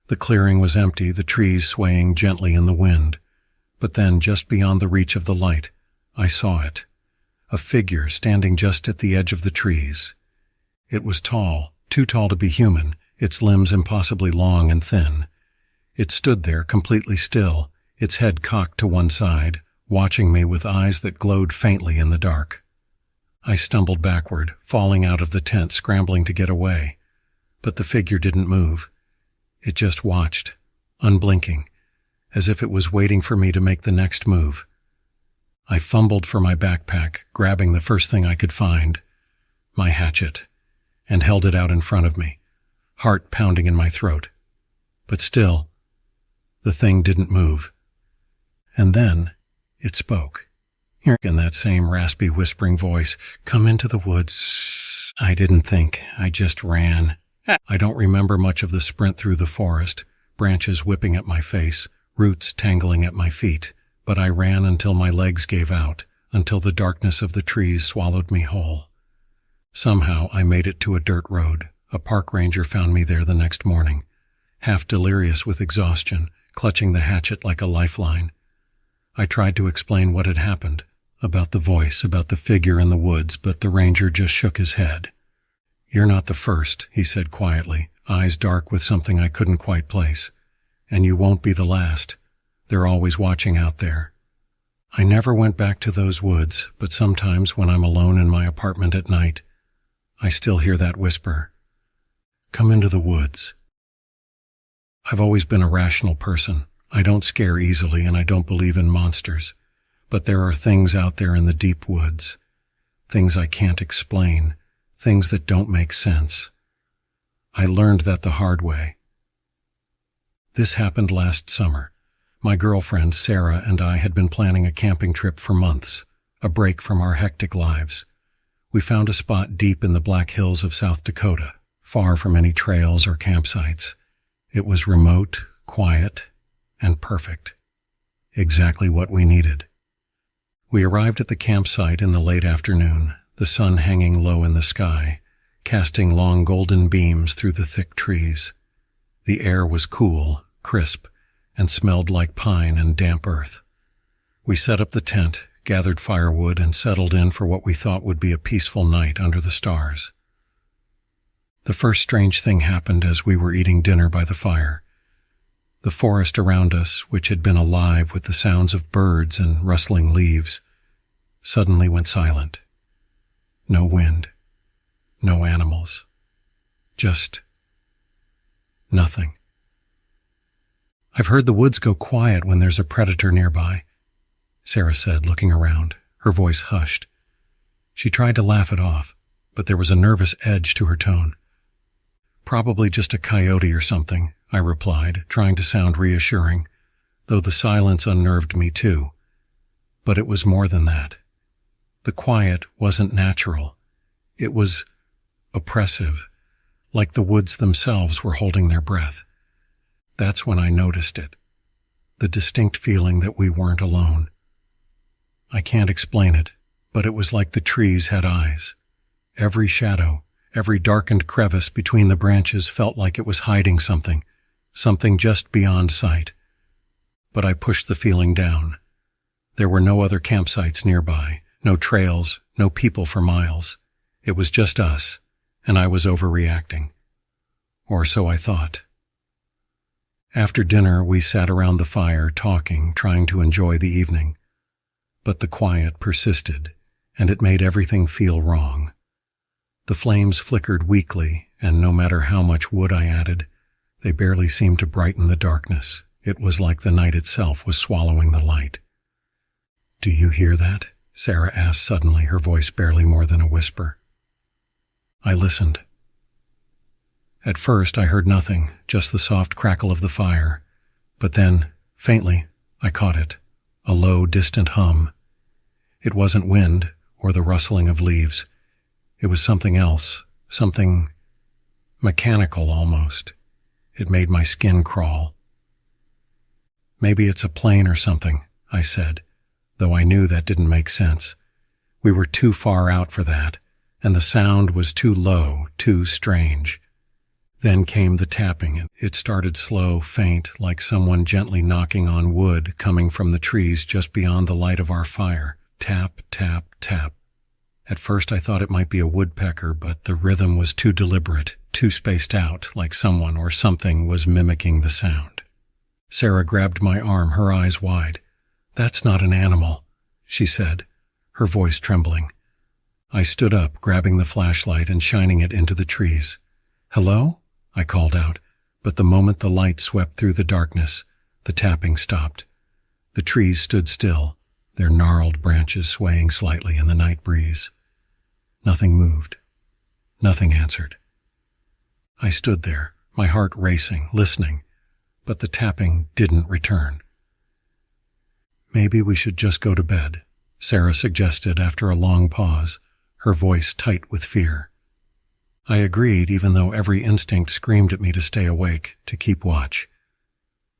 S1: The clearing was empty, the trees swaying gently in the wind. But then, just beyond the reach of the light, I saw it. A figure standing just at the edge of the trees. It was tall, too tall to be human, its limbs impossibly long and thin. It stood there, completely still, its head cocked to one side, watching me with eyes that glowed faintly in the dark. I stumbled backward, falling out of the tent, scrambling to get away. But the figure didn't move. It just watched, unblinking, as if it was waiting for me to make the next move. I fumbled for my backpack, grabbing the first thing I could find, my hatchet, and held it out in front of me, heart pounding in my throat. But still, the thing didn't move. And then it spoke. In that same raspy, whispering voice, "Come into the woods." I didn't think, I just ran. I don't remember much of the sprint through the forest, branches whipping at my face, roots tangling at my feet, but I ran until my legs gave out, until the darkness of the trees swallowed me whole. Somehow I made it to a dirt road. A park ranger found me there the next morning, half delirious with exhaustion, clutching the hatchet like a lifeline. I tried to explain what had happened, about the voice, about the figure in the woods, but the ranger just shook his head. "You're not the first," he said quietly, eyes dark with something I couldn't quite place. "And you won't be the last. They're always watching out there." I never went back to those woods, but sometimes when I'm alone in my apartment at night, I still hear that whisper. Come into the woods. I've always been a rational person. I don't scare easily and I don't believe in monsters. But there are things out there in the deep woods. Things I can't explain. Things that don't make sense. I learned that the hard way. This happened last summer. My girlfriend, Sarah, and I had been planning a camping trip for months, a break from our hectic lives. We found a spot deep in the Black Hills of South Dakota, far from any trails or campsites. It was remote, quiet, and perfect. Exactly what we needed. We arrived at the campsite in the late afternoon, the sun hanging low in the sky, casting long golden beams through the thick trees. The air was cool, crisp, and smelled like pine and damp earth. We set up the tent, gathered firewood, and settled in for what we thought would be a peaceful night under the stars. The first strange thing happened as we were eating dinner by the fire. The forest around us, which had been alive with the sounds of birds and rustling leaves, suddenly went silent. No wind, no animals, just nothing. I've heard the woods go quiet when there's a predator nearby, Sarah said, looking around, her voice hushed. She tried to laugh it off, but there was a nervous edge to her tone. Probably just a coyote or something, I replied, trying to sound reassuring, though the silence unnerved me too. But it was more than that. The quiet wasn't natural. It was oppressive, like the woods themselves were holding their breath. That's when I noticed it, the distinct feeling that we weren't alone. I can't explain it, but it was like the trees had eyes. Every shadow, every darkened crevice between the branches felt like it was hiding something just beyond sight. But I pushed the feeling down. There were no other campsites nearby, no trails, no people for miles. It was just us, and I was overreacting. Or so I thought. After dinner, we sat around the fire talking, trying to enjoy the evening. But the quiet persisted, and it made everything feel wrong. The flames flickered weakly, and no matter how much wood I added, they barely seemed to brighten the darkness. It was like the night itself was swallowing the light. "Do you hear that?" Sarah asked suddenly, her voice barely more than a whisper. I listened. At first I heard nothing, just the soft crackle of the fire. But then, faintly, I caught it, a low, distant hum. It wasn't wind or the rustling of leaves. It was something else, something mechanical almost. It made my skin crawl. "Maybe it's a plane or something," I said, though I knew that didn't make sense. We were too far out for that, and the sound was too low, too strange. Then came the tapping, and it started slow, faint, like someone gently knocking on wood coming from the trees just beyond the light of our fire. Tap, tap, tap. At first I thought it might be a woodpecker, but the rhythm was too deliberate, too spaced out, like someone or something was mimicking the sound. Sarah grabbed my arm, her eyes wide. "That's not an animal," she said, her voice trembling. I stood up, grabbing the flashlight and shining it into the trees. "Hello?" I called out, but the moment the light swept through the darkness, the tapping stopped. The trees stood still, their gnarled branches swaying slightly in the night breeze. Nothing moved. Nothing answered. I stood there, my heart racing, listening, but the tapping didn't return. "Maybe we should just go to bed," Sarah suggested after a long pause, her voice tight with fear. I agreed, even though every instinct screamed at me to stay awake, to keep watch.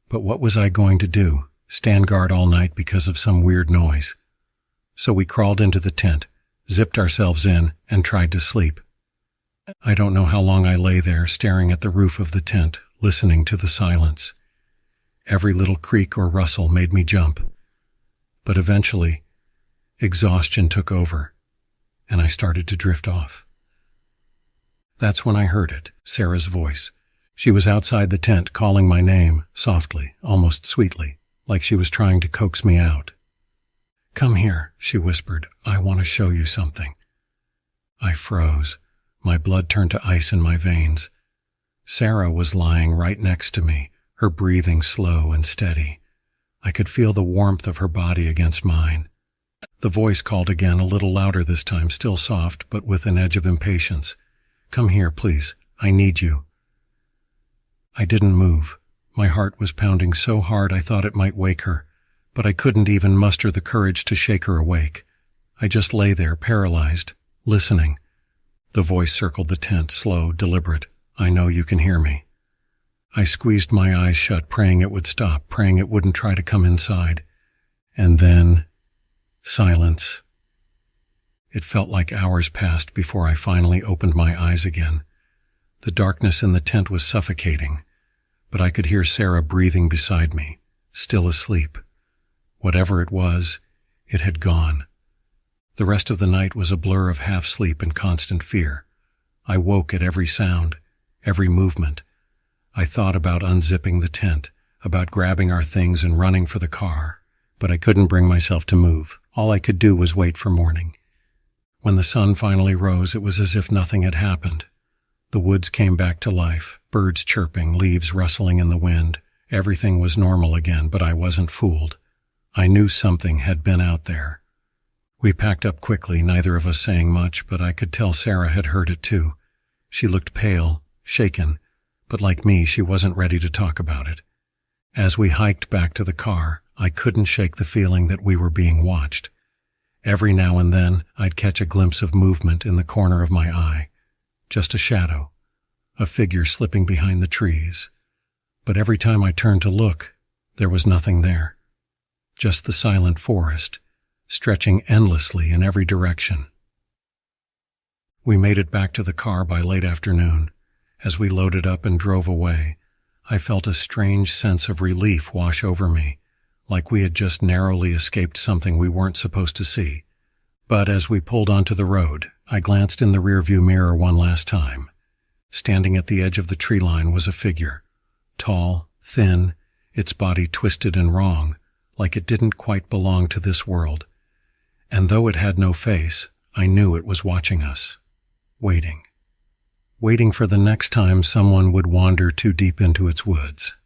S1: But what was I going to do? Stand guard all night because of some weird noise? So we crawled into the tent, zipped ourselves in, and tried to sleep. I don't know how long I lay there, staring at the roof of the tent, listening to the silence. Every little creak or rustle made me jump. But eventually, exhaustion took over, and I started to drift off. That's when I heard it, Sarah's voice. She was outside the tent, calling my name, softly, almost sweetly, like she was trying to coax me out. "Come here," she whispered. "I want to show you something." I froze, My blood turned to ice in my veins. Sarah was lying right next to me, her breathing slow and steady. I could feel the warmth of her body against mine. The voice called again, a little louder this time, still soft, but with an edge of impatience. "Come here, please. I need you." I didn't move. My heart was pounding so hard I thought it might wake her, but I couldn't even muster the courage to shake her awake. I just lay there, paralyzed, listening. The voice circled the tent, slow, deliberate. "I know you can hear me." I squeezed my eyes shut, praying it would stop, praying it wouldn't try to come inside. And then, silence. It felt like hours passed before I finally opened my eyes again. The darkness in the tent was suffocating, but I could hear Sarah breathing beside me, still asleep. Whatever it was, it had gone. The rest of the night was a blur of half-sleep and constant fear. I woke at every sound, every movement. I thought about unzipping the tent, about grabbing our things and running for the car, but I couldn't bring myself to move. All I could do was wait for morning. When the sun finally rose, it was as if nothing had happened. The woods came back to life, birds chirping, leaves rustling in the wind. Everything was normal again, but I wasn't fooled. I knew something had been out there. We packed up quickly, neither of us saying much, but I could tell Sarah had heard it too. She looked pale, shaken, but like me, she wasn't ready to talk about it. As we hiked back to the car, I couldn't shake the feeling that we were being watched. Every now and then, I'd catch a glimpse of movement in the corner of my eye. Just a shadow, a figure slipping behind the trees. But every time I turned to look, there was nothing there. Just the silent forest, stretching endlessly in every direction. We made it back to the car by late afternoon. As we loaded up and drove away, I felt a strange sense of relief wash over me, like we had just narrowly escaped something we weren't supposed to see. But as we pulled onto the road, I glanced in the rearview mirror one last time. Standing at the edge of the tree line was a figure, tall, thin, its body twisted and wrong, like it didn't quite belong to this world. And though it had no face, I knew it was watching us, waiting for the next time someone would wander too deep into its woods.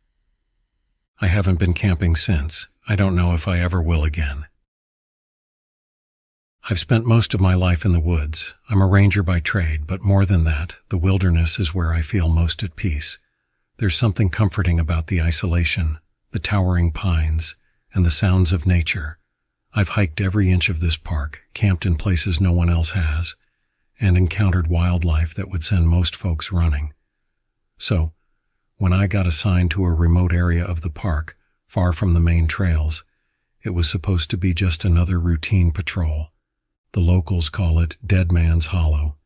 S1: I haven't been camping since. I don't know if I ever will again. I've spent most of my life in the woods. I'm a ranger by trade, but more than that, the wilderness is where I feel most at peace. There's something comforting about the isolation, the towering pines, and the sounds of nature. I've hiked every inch of this park, camped in places no one else has, and encountered wildlife that would send most folks running. So, when I got assigned to a remote area of the park, far from the main trails, it was supposed to be just another routine patrol. The locals call it Dead Man's Hollow.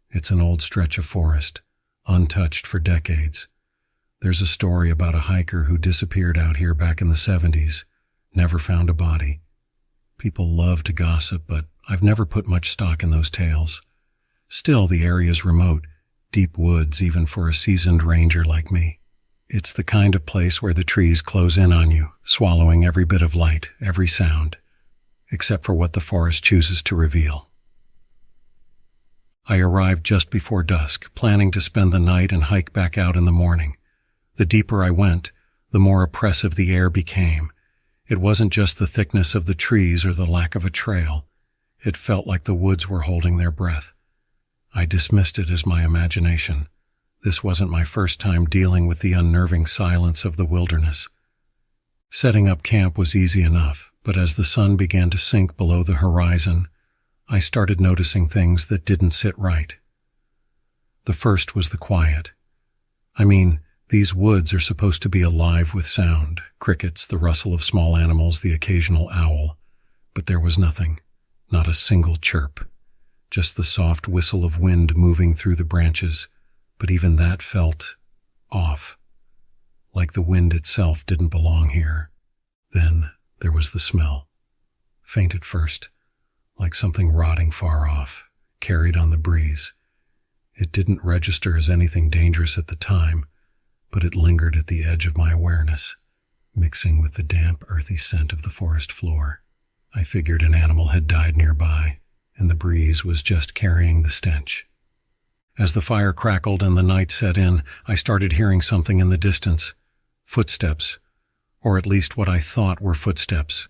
S1: It's an old stretch of forest, untouched for decades. There's a story about a hiker who disappeared out here back in the 70s, never found a body. People love to gossip, but I've never put much stock in those tales. Still, the area's remote, deep woods even for a seasoned ranger like me. It's the kind of place where the trees close in on you, swallowing every bit of light, every sound, except for what the forest chooses to reveal. I arrived just before dusk, planning to spend the night and hike back out in the morning. The deeper I went, the more oppressive the air became. It wasn't just the thickness of the trees or the lack of a trail. It felt like the woods were holding their breath. I dismissed it as my imagination. This wasn't my first time dealing with the unnerving silence of the wilderness. Setting up camp was easy enough, but as the sun began to sink below the horizon, I started noticing things that didn't sit right. The first was the quiet. These woods are supposed to be alive with sound, crickets, the rustle of small animals, the occasional owl. But there was nothing, not a single chirp, just the soft whistle of wind moving through the branches, but even that felt off, like the wind itself didn't belong here. Then there was the smell, faint at first, like something rotting far off, carried on the breeze. It didn't register as anything dangerous at the time, but it lingered at the edge of my awareness, mixing with the damp, earthy scent of the forest floor. I figured an animal had died nearby, and the breeze was just carrying the stench. As the fire crackled and the night set in, I started hearing something in the distance. Footsteps, or at least what I thought were footsteps.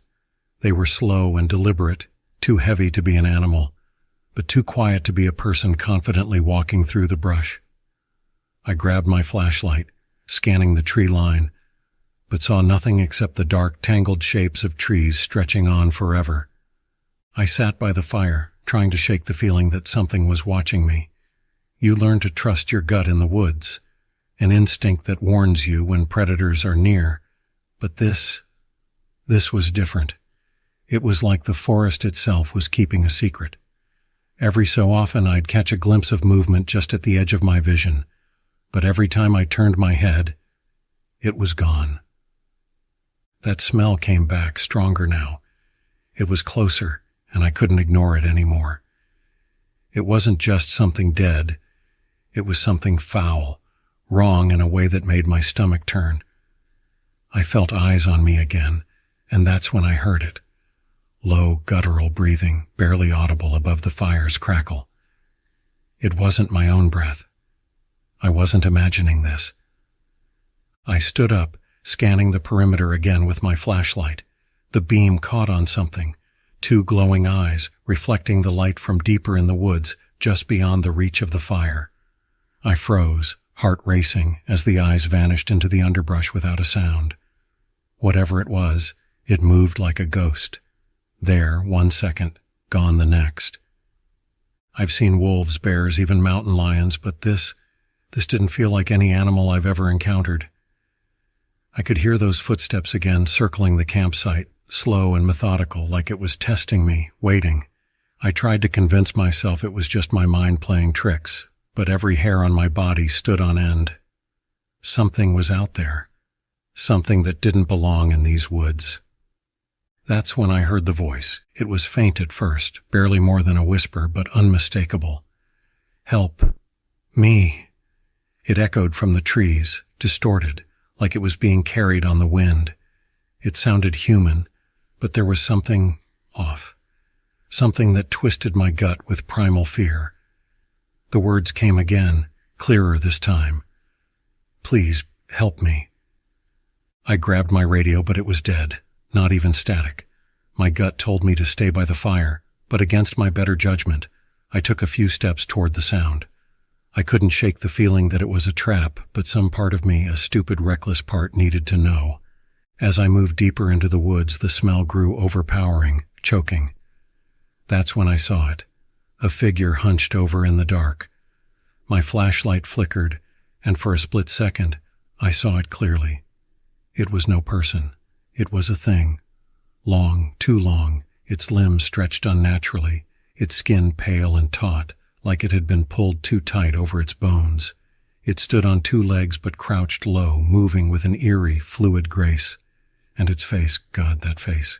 S1: They were slow and deliberate, too heavy to be an animal, but too quiet to be a person confidently walking through the brush. I grabbed my flashlight, scanning the tree line, but saw nothing except the dark, tangled shapes of trees stretching on forever. I sat by the fire, trying to shake the feeling that something was watching me. You learn to trust your gut in the woods, an instinct that warns you when predators are near. But this was different. It was like the forest itself was keeping a secret. Every so often I'd catch a glimpse of movement just at the edge of my vision, but every time I turned my head, it was gone. That smell came back, stronger now. It was closer, and I couldn't ignore it anymore. It wasn't just something dead. It was something foul, wrong in a way that made my stomach turn. I felt eyes on me again, and that's when I heard it. Low, guttural breathing, barely audible above the fire's crackle. It wasn't my own breath. I wasn't imagining this. I stood up, scanning the perimeter again with my flashlight. The beam caught on something. 2 glowing eyes, reflecting the light from deeper in the woods, just beyond the reach of the fire. I froze, heart racing, as the eyes vanished into the underbrush without a sound. Whatever it was, it moved like a ghost. There, 1 second, gone the next. I've seen wolves, bears, even mountain lions, but this didn't feel like any animal I've ever encountered. I could hear those footsteps again, circling the campsite, slow and methodical, like it was testing me, waiting. I tried to convince myself it was just my mind playing tricks, but every hair on my body stood on end. Something was out there. Something that didn't belong in these woods. That's when I heard the voice. It was faint at first, barely more than a whisper, but unmistakable. Help. Me. It echoed from the trees, distorted, like it was being carried on the wind. It sounded human, but there was something off. Something that twisted my gut with primal fear. The words came again, clearer this time. Please, help me. I grabbed my radio, but it was dead, not even static. My gut told me to stay by the fire, but against my better judgment, I took a few steps toward the sound. I couldn't shake the feeling that it was a trap, but some part of me, a stupid, reckless part, needed to know. As I moved deeper into the woods, the smell grew overpowering, choking. That's when I saw it. A figure hunched over in the dark. My flashlight flickered, and for a split second, I saw it clearly. It was no person. It was a thing. Long, too long, its limbs stretched unnaturally, its skin pale and taut, like it had been pulled too tight over its bones. It stood on 2 legs but crouched low, moving with an eerie, fluid grace. And its face, God, that face.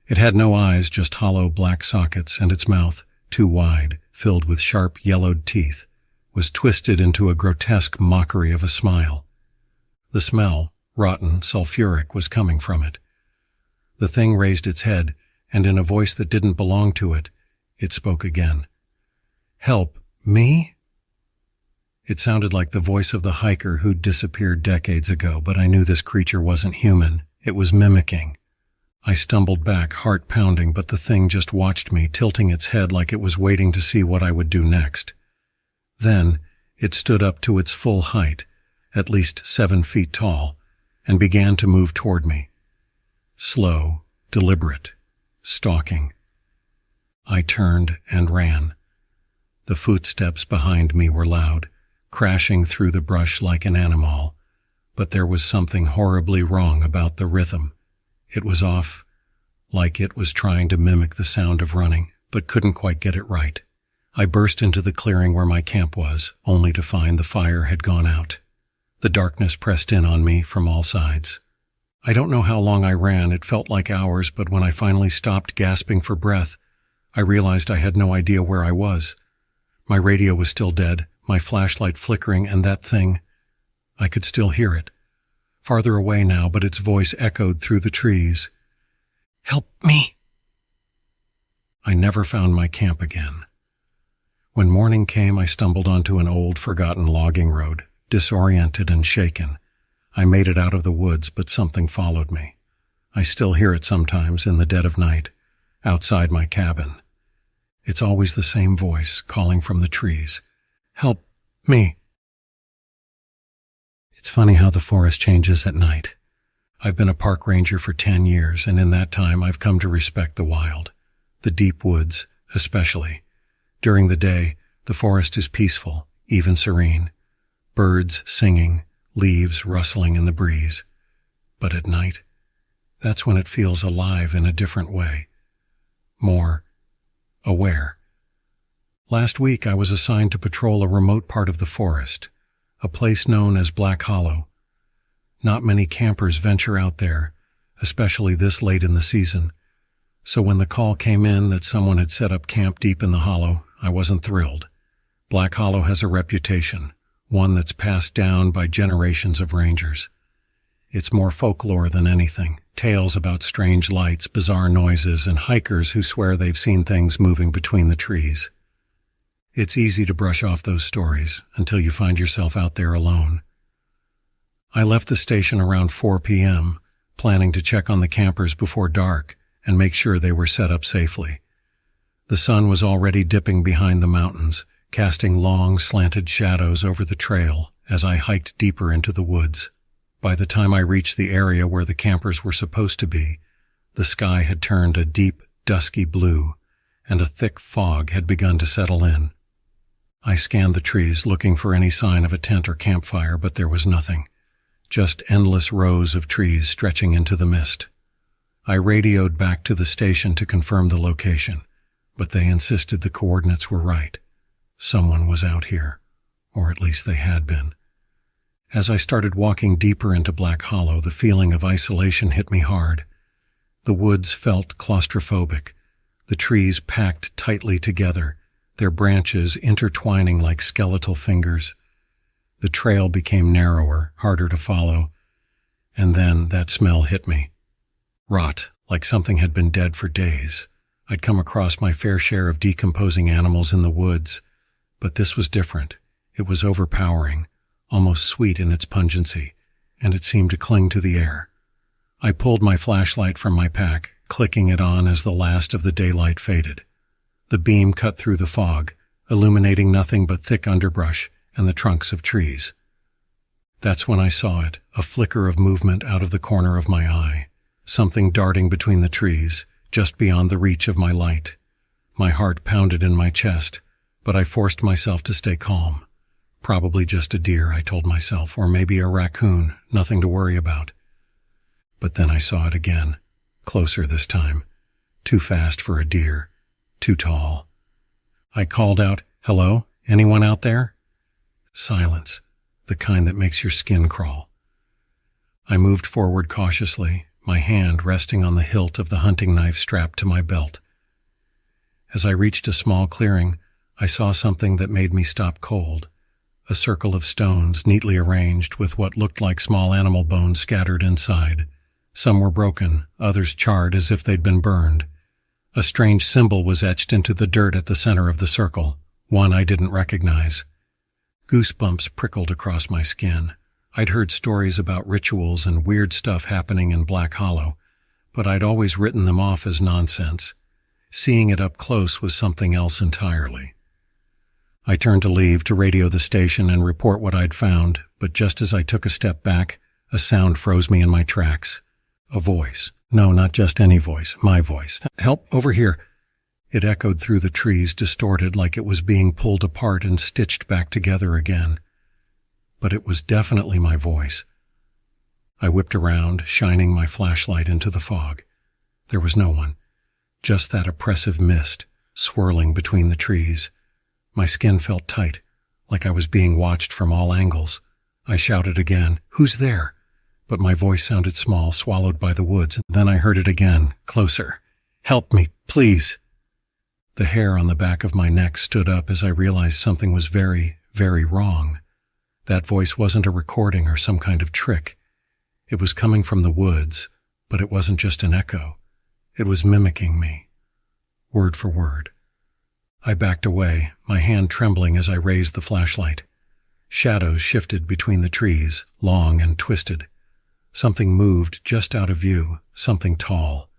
S1: It had no eyes, just hollow black sockets, and its mouth, too wide, filled with sharp, yellowed teeth, was twisted into a grotesque mockery of a smile. The smell, rotten, sulfuric, was coming from it. The thing raised its head, and in a voice that didn't belong to it, it spoke again. Help, me? It sounded like the voice of the hiker who'd disappeared decades ago, but I knew this creature wasn't human. It was mimicking. I stumbled back, heart pounding, but the thing just watched me, tilting its head like it was waiting to see what I would do next. Then, it stood up to its full height, at least 7 feet tall, and began to move toward me. Slow, deliberate, stalking. I turned and ran. The footsteps behind me were loud, crashing through the brush like an animal, but there was something horribly wrong about the rhythm. It was off, like it was trying to mimic the sound of running, but couldn't quite get it right. I burst into the clearing where my camp was, only to find the fire had gone out. The darkness pressed in on me from all sides. I don't know how long I ran. It felt like hours, but when I finally stopped, gasping for breath, I realized I had no idea where I was. My radio was still dead, my flashlight flickering, and that thing, I could still hear it. Farther away now, but its voice echoed through the trees. Help me! I never found my camp again. When morning came, I stumbled onto an old, forgotten logging road, disoriented and shaken. I made it out of the woods, but something followed me. I still hear it sometimes in the dead of night, outside my cabin. It's always the same voice calling from the trees. Help me. It's funny how the forest changes at night. I've been a park ranger for 10 years, and in that time I've come to respect the wild, the deep woods especially. During the day, the forest is peaceful, even serene. Birds singing, leaves rustling in the breeze. But at night, that's when it feels alive in a different way. More aware. Last week I was assigned to patrol a remote part of the forest, a place known as Black Hollow. Not many campers venture out there, especially this late in the season. So when the call came in that someone had set up camp deep in the hollow, I wasn't thrilled. Black Hollow has a reputation, one that's passed down by generations of rangers. It's more folklore than anything, tales about strange lights, bizarre noises, and hikers who swear they've seen things moving between the trees. It's easy to brush off those stories until you find yourself out there alone. I left the station around 4 p.m., planning to check on the campers before dark and make sure they were set up safely. The sun was already dipping behind the mountains, casting long, slanted shadows over the trail as I hiked deeper into the woods. By the time I reached the area where the campers were supposed to be, the sky had turned a deep, dusky blue, and a thick fog had begun to settle in. I scanned the trees, looking for any sign of a tent or campfire, but there was nothing. Just endless rows of trees stretching into the mist. I radioed back to the station to confirm the location, but they insisted the coordinates were right. Someone was out here, or at least they had been. As I started walking deeper into Black Hollow, the feeling of isolation hit me hard. The woods felt claustrophobic, the trees packed tightly together, their branches intertwining like skeletal fingers. The trail became narrower, harder to follow, and then that smell hit me. Rot, like something had been dead for days. I'd come across my fair share of decomposing animals in the woods, but this was different. It was overpowering, almost sweet in its pungency, and it seemed to cling to the air. I pulled my flashlight from my pack, clicking it on as the last of the daylight faded. The beam cut through the fog, illuminating nothing but thick underbrush and the trunks of trees. That's when I saw it, a flicker of movement out of the corner of my eye, something darting between the trees, just beyond the reach of my light. My heart pounded in my chest, but I forced myself to stay calm. Probably just a deer, I told myself, or maybe a raccoon, nothing to worry about. But then I saw it again, closer this time. Too fast for a deer, too tall. I called out, "Hello? Anyone out there?" Silence, the kind that makes your skin crawl. I moved forward cautiously, my hand resting on the hilt of the hunting knife strapped to my belt. As I reached a small clearing, I saw something that made me stop cold. A circle of stones neatly arranged with what looked like small animal bones scattered inside. Some were broken, others charred as if they'd been burned. A strange symbol was etched into the dirt at the center of the circle, one I didn't recognize. Goosebumps prickled across my skin. I'd heard stories about rituals and weird stuff happening in Black Hollow, but I'd always written them off as nonsense. Seeing it up close was something else entirely. I turned to leave to radio the station and report what I'd found, but just as I took a step back, a sound froze me in my tracks. A voice. No, not just any voice, my voice. "Help, over here." It echoed through the trees, distorted like it was being pulled apart and stitched back together again. But it was definitely my voice. I whipped around, shining my flashlight into the fog. There was no one, just that oppressive mist swirling between the trees. My skin felt tight, like I was being watched from all angles. I shouted again, "Who's there?" But my voice sounded small, swallowed by the woods. Then I heard it again, closer. "Help me, please." The hair on the back of my neck stood up as I realized something was very, very wrong. That voice wasn't a recording or some kind of trick. It was coming from the woods, but it wasn't just an echo. It was mimicking me, word for word. I backed away, my hand trembling as I raised the flashlight. Shadows shifted between the trees, long and twisted. Something moved just out of view, something tall.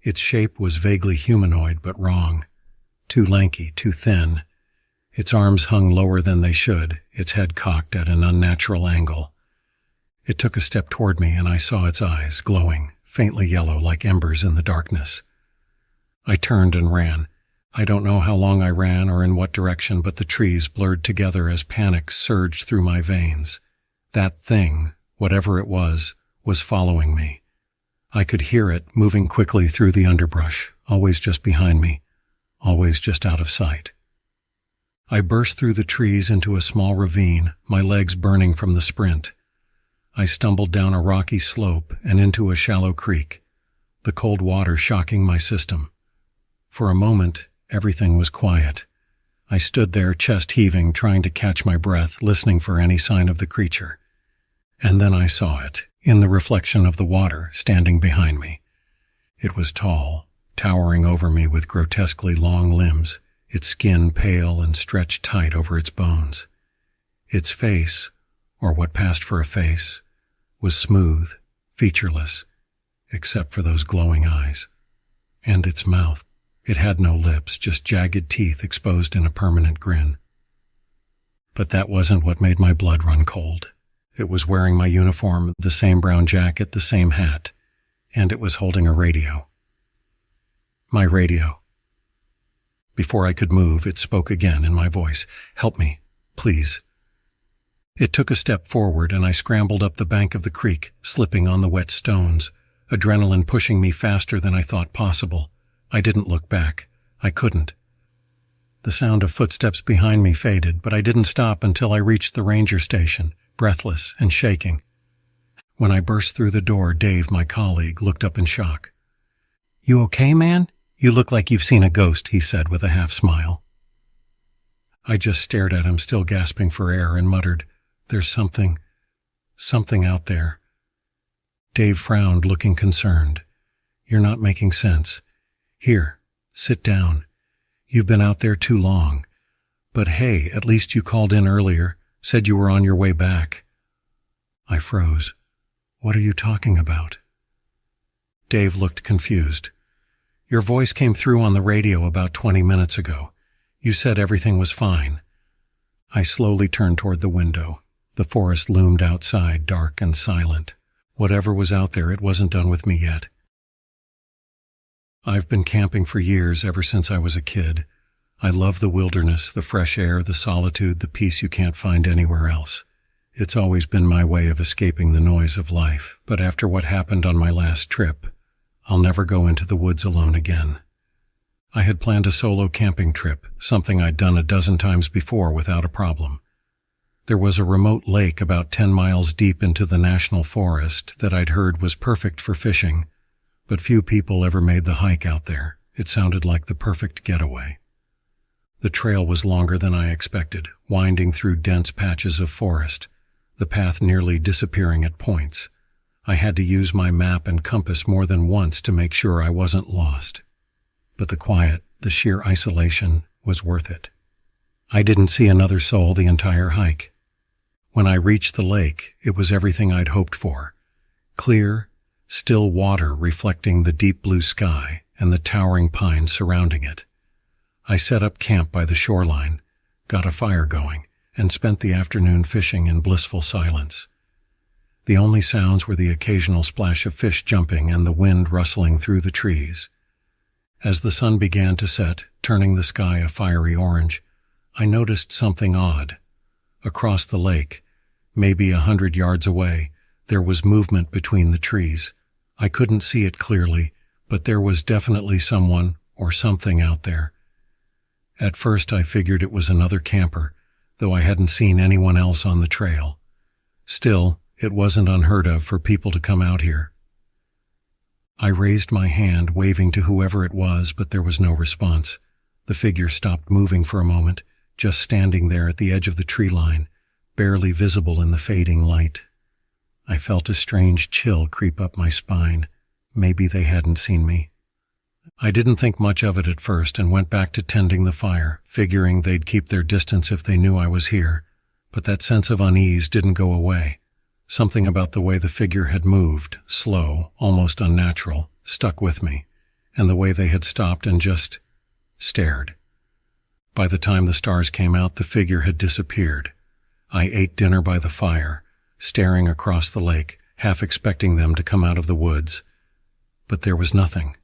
S1: Its shape was vaguely humanoid but wrong. Too lanky, too thin. Its arms hung lower than they should, its head cocked at an unnatural angle. It took a step toward me and I saw its eyes, glowing, faintly yellow like embers in the darkness. I turned and ran. I don't know how long I ran or in what direction, but the trees blurred together as panic surged through my veins. That thing, whatever it was following me. I could hear it moving quickly through the underbrush, always just behind me, always just out of sight. I burst through the trees into a small ravine, my legs burning from the sprint. I stumbled down a rocky slope and into a shallow creek, the cold water shocking my system. For a moment, everything was quiet. I stood there, chest heaving, trying to catch my breath, listening for any sign of the creature. And then I saw it, in the reflection of the water, standing behind me. It was tall, towering over me with grotesquely long limbs, its skin pale and stretched tight over its bones. Its face, or what passed for a face, was smooth, featureless, except for those glowing eyes. And its mouth. It had no lips, just jagged teeth exposed in a permanent grin. But that wasn't what made my blood run cold. It was wearing my uniform, the same brown jacket, the same hat, and it was holding a radio. My radio. Before I could move, it spoke again in my voice. "Help me, please." It took a step forward and I scrambled up the bank of the creek, slipping on the wet stones, adrenaline pushing me faster than I thought possible. I didn't look back. I couldn't. The sound of footsteps behind me faded, but I didn't stop until I reached the ranger station, breathless and shaking. When I burst through the door, Dave, my colleague, looked up in shock. "You okay, man? You look like you've seen a ghost," he said with a half smile. I just stared at him, still gasping for air, and muttered, "There's something out there." Dave frowned, looking concerned. "You're not making sense. Here, sit down. You've been out there too long. But hey, at least you called in earlier, said you were on your way back." I froze. "What are you talking about?" Dave looked confused. "Your voice came through on the radio about 20 minutes ago. You said everything was fine." I slowly turned toward the window. The forest loomed outside, dark and silent. Whatever was out there, it wasn't done with me yet. I've been camping for years, ever since I was a kid. I love the wilderness, the fresh air, the solitude, the peace you can't find anywhere else. It's always been my way of escaping the noise of life, but after what happened on my last trip, I'll never go into the woods alone again. I had planned a solo camping trip, something I'd done a dozen times before without a problem. There was a remote lake about 10 miles deep into the national forest that I'd heard was perfect for fishing, but few people ever made the hike out there. It sounded like the perfect getaway. The trail was longer than I expected, winding through dense patches of forest, the path nearly disappearing at points. I had to use my map and compass more than once to make sure I wasn't lost. But the quiet, the sheer isolation, was worth it. I didn't see another soul the entire hike. When I reached the lake, it was everything I'd hoped for. Clear, still water reflecting the deep blue sky and the towering pines surrounding it. I set up camp by the shoreline, got a fire going, and spent the afternoon fishing in blissful silence. The only sounds were the occasional splash of fish jumping and the wind rustling through the trees. As the sun began to set, turning the sky a fiery orange, I noticed something odd. Across the lake, maybe 100 yards away, there was movement between the trees. I couldn't see it clearly, but there was definitely someone or something out there. At first I figured it was another camper, though I hadn't seen anyone else on the trail. Still, it wasn't unheard of for people to come out here. I raised my hand, waving to whoever it was, but there was no response. The figure stopped moving for a moment, just standing there at the edge of the tree line, barely visible in the fading light. I felt a strange chill creep up my spine. Maybe they hadn't seen me. I didn't think much of it at first and went back to tending the fire, figuring they'd keep their distance if they knew I was here. But that sense of unease didn't go away. Something about the way the figure had moved, slow, almost unnatural, stuck with me, and the way they had stopped and just stared. By the time the stars came out, the figure had disappeared. I ate dinner by the fire, staring across the lake, half expecting them to come out of the woods. But there was nothing.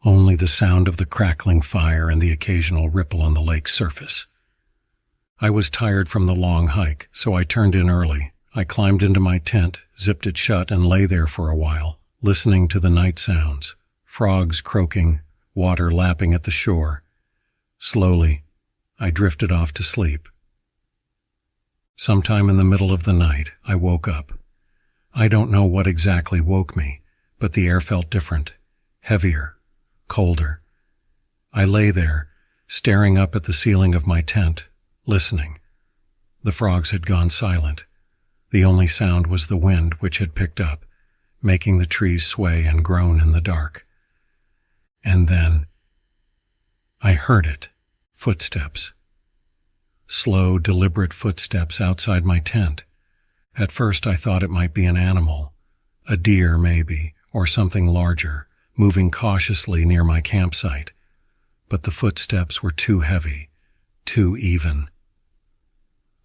S1: Only the sound of the crackling fire and the occasional ripple on the lake's surface. I was tired from the long hike, so I turned in early. I climbed into my tent, zipped it shut, and lay there for a while, listening to the night sounds, frogs croaking, water lapping at the shore. Slowly, I drifted off to sleep. Sometime in the middle of the night, I woke up. I don't know what exactly woke me, but the air felt different, heavier, colder. I lay there, staring up at the ceiling of my tent, listening. The frogs had gone silent. The only sound was the wind, which had picked up, making the trees sway and groan in the dark. And then I heard it. Footsteps. Slow, deliberate footsteps outside my tent. At first I thought it might be an animal, a deer maybe, or something larger, moving cautiously near my campsite. But the footsteps were too heavy, too even.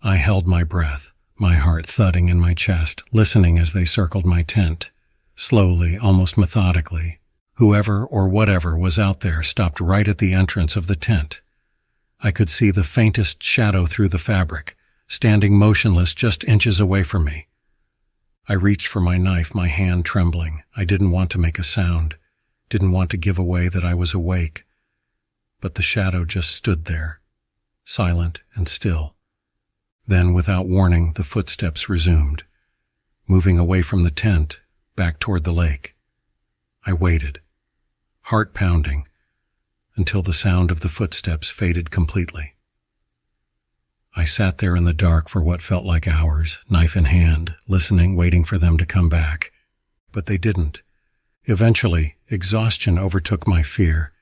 S1: I held my breath, my heart thudding in my chest, listening as they circled my tent. Slowly, almost methodically, whoever or whatever was out there stopped right at the entrance of the tent. I could see the faintest shadow through the fabric, standing motionless just inches away from me. I reached for my knife, my hand trembling. I didn't want to make a sound, didn't want to give away that I was awake. But the shadow just stood there, silent and still. Then, without warning, the footsteps resumed, moving away from the tent, back toward the lake. I waited, heart pounding, until the sound of the footsteps faded completely. I sat there in the dark for what felt like hours, knife in hand, listening, waiting for them to come back. But they didn't. Eventually, exhaustion overtook my fear,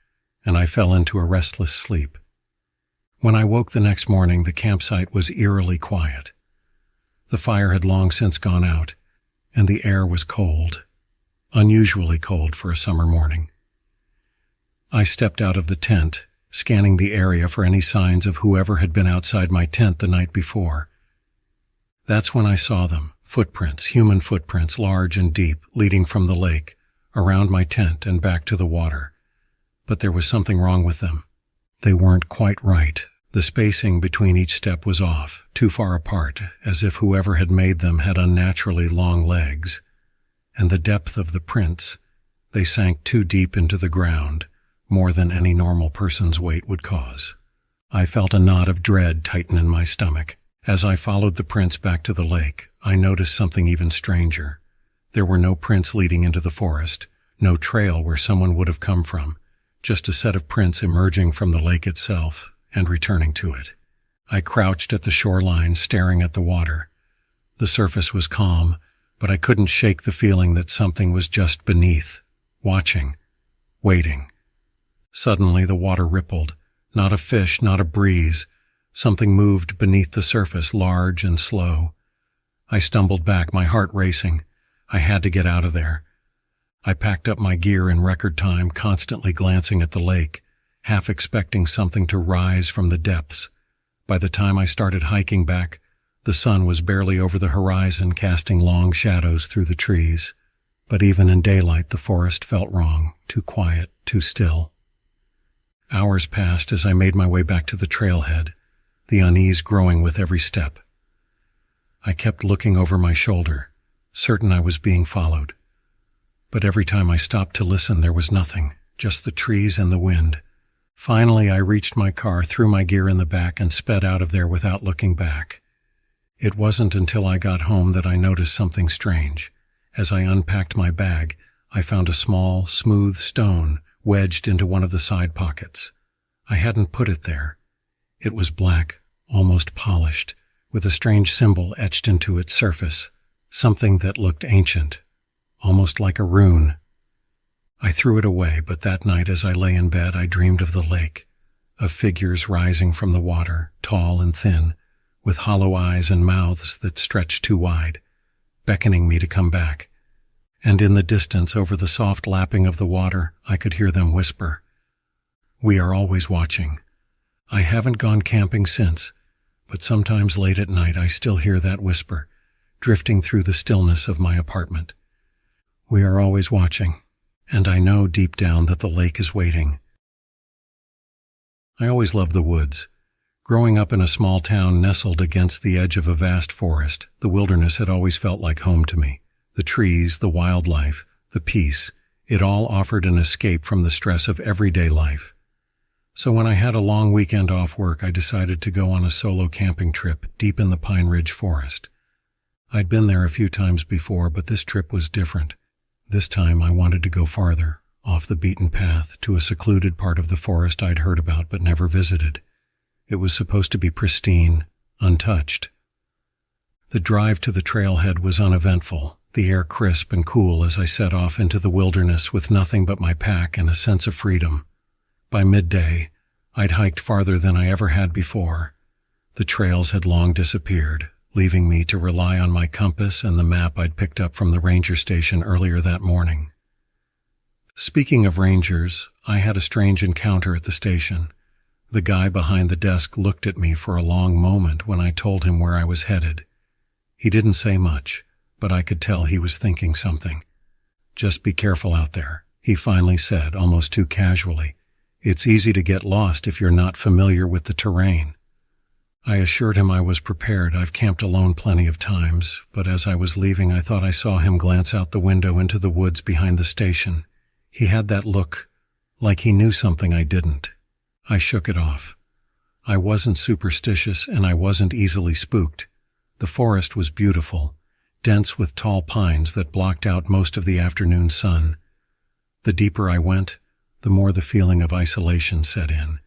S1: and I fell into a restless sleep. When I woke the next morning, the campsite was eerily quiet. The fire had long since gone out, and the air was cold, unusually cold for a summer morning. I stepped out of the tent, scanning the area for any signs of whoever had been outside my tent the night before. That's when I saw them, footprints, human footprints, large and deep, leading from the lake, around my tent and back to the water. But there was something wrong with them. They weren't quite right. The spacing between each step was off, too far apart, as if whoever had made them had unnaturally long legs. And the depth of the prints, they sank too deep into the ground, more than any normal person's weight would cause. I felt a knot of dread tighten in my stomach. As I followed the prints back to the lake, I noticed something even stranger. There were no prints leading into the forest, no trail where someone would have come from, just a set of prints emerging from the lake itself and returning to it. I crouched at the shoreline, staring at the water. The surface was calm, but I couldn't shake the feeling that something was just beneath, watching, waiting. Suddenly the water rippled. Not a fish, not a breeze. Something moved beneath the surface, large and slow. I stumbled back, my heart racing. I had to get out of there. I packed up my gear in record time, constantly glancing at the lake, half expecting something to rise from the depths. By the time I started hiking back, the sun was barely over the horizon, casting long shadows through the trees. But even in daylight, the forest felt wrong, too quiet, too still. Hours passed as I made my way back to the trailhead, the unease growing with every step. I kept looking over my shoulder, certain I was being followed. But every time I stopped to listen, there was nothing, just the trees and the wind. Finally, I reached my car, threw my gear in the back, and sped out of there without looking back. It wasn't until I got home that I noticed something strange. As I unpacked my bag, I found a small, smooth stone wedged into one of the side pockets. I hadn't put it there. It was black, almost polished, with a strange symbol etched into its surface, something that looked ancient, almost like a rune. I threw it away, but that night as I lay in bed, I dreamed of the lake, of figures rising from the water, tall and thin, with hollow eyes and mouths that stretched too wide, beckoning me to come back. And in the distance, over the soft lapping of the water, I could hear them whisper, "We are always watching." I haven't gone camping since, but sometimes late at night I still hear that whisper, drifting through the stillness of my apartment. We are always watching, and I know deep down that the lake is waiting. I always loved the woods. Growing up in a small town nestled against the edge of a vast forest, the wilderness had always felt like home to me. The trees, the wildlife, the peace, it all offered an escape from the stress of everyday life. So when I had a long weekend off work, I decided to go on a solo camping trip deep in the Pine Ridge Forest. I'd been there a few times before, but this trip was different. This time I wanted to go farther, off the beaten path, to a secluded part of the forest I'd heard about but never visited. It was supposed to be pristine, untouched. The drive to the trailhead was uneventful, the air crisp and cool as I set off into the wilderness with nothing but my pack and a sense of freedom. By midday, I'd hiked farther than I ever had before. The trails had long disappeared, leaving me to rely on my compass and the map I'd picked up from the ranger station earlier that morning. Speaking of rangers, I had a strange encounter at the station. The guy behind the desk looked at me for a long moment when I told him where I was headed. He didn't say much, but I could tell he was thinking something. "Just be careful out there," he finally said, almost too casually. "It's easy to get lost if you're not familiar with the terrain." I assured him I was prepared. I've camped alone plenty of times, but as I was leaving, I thought I saw him glance out the window into the woods behind the station. He had that look, like he knew something I didn't. I shook it off. I wasn't superstitious, and I wasn't easily spooked. The forest was beautiful, dense with tall pines that blocked out most of the afternoon sun. The deeper I went, the more the feeling of isolation set in.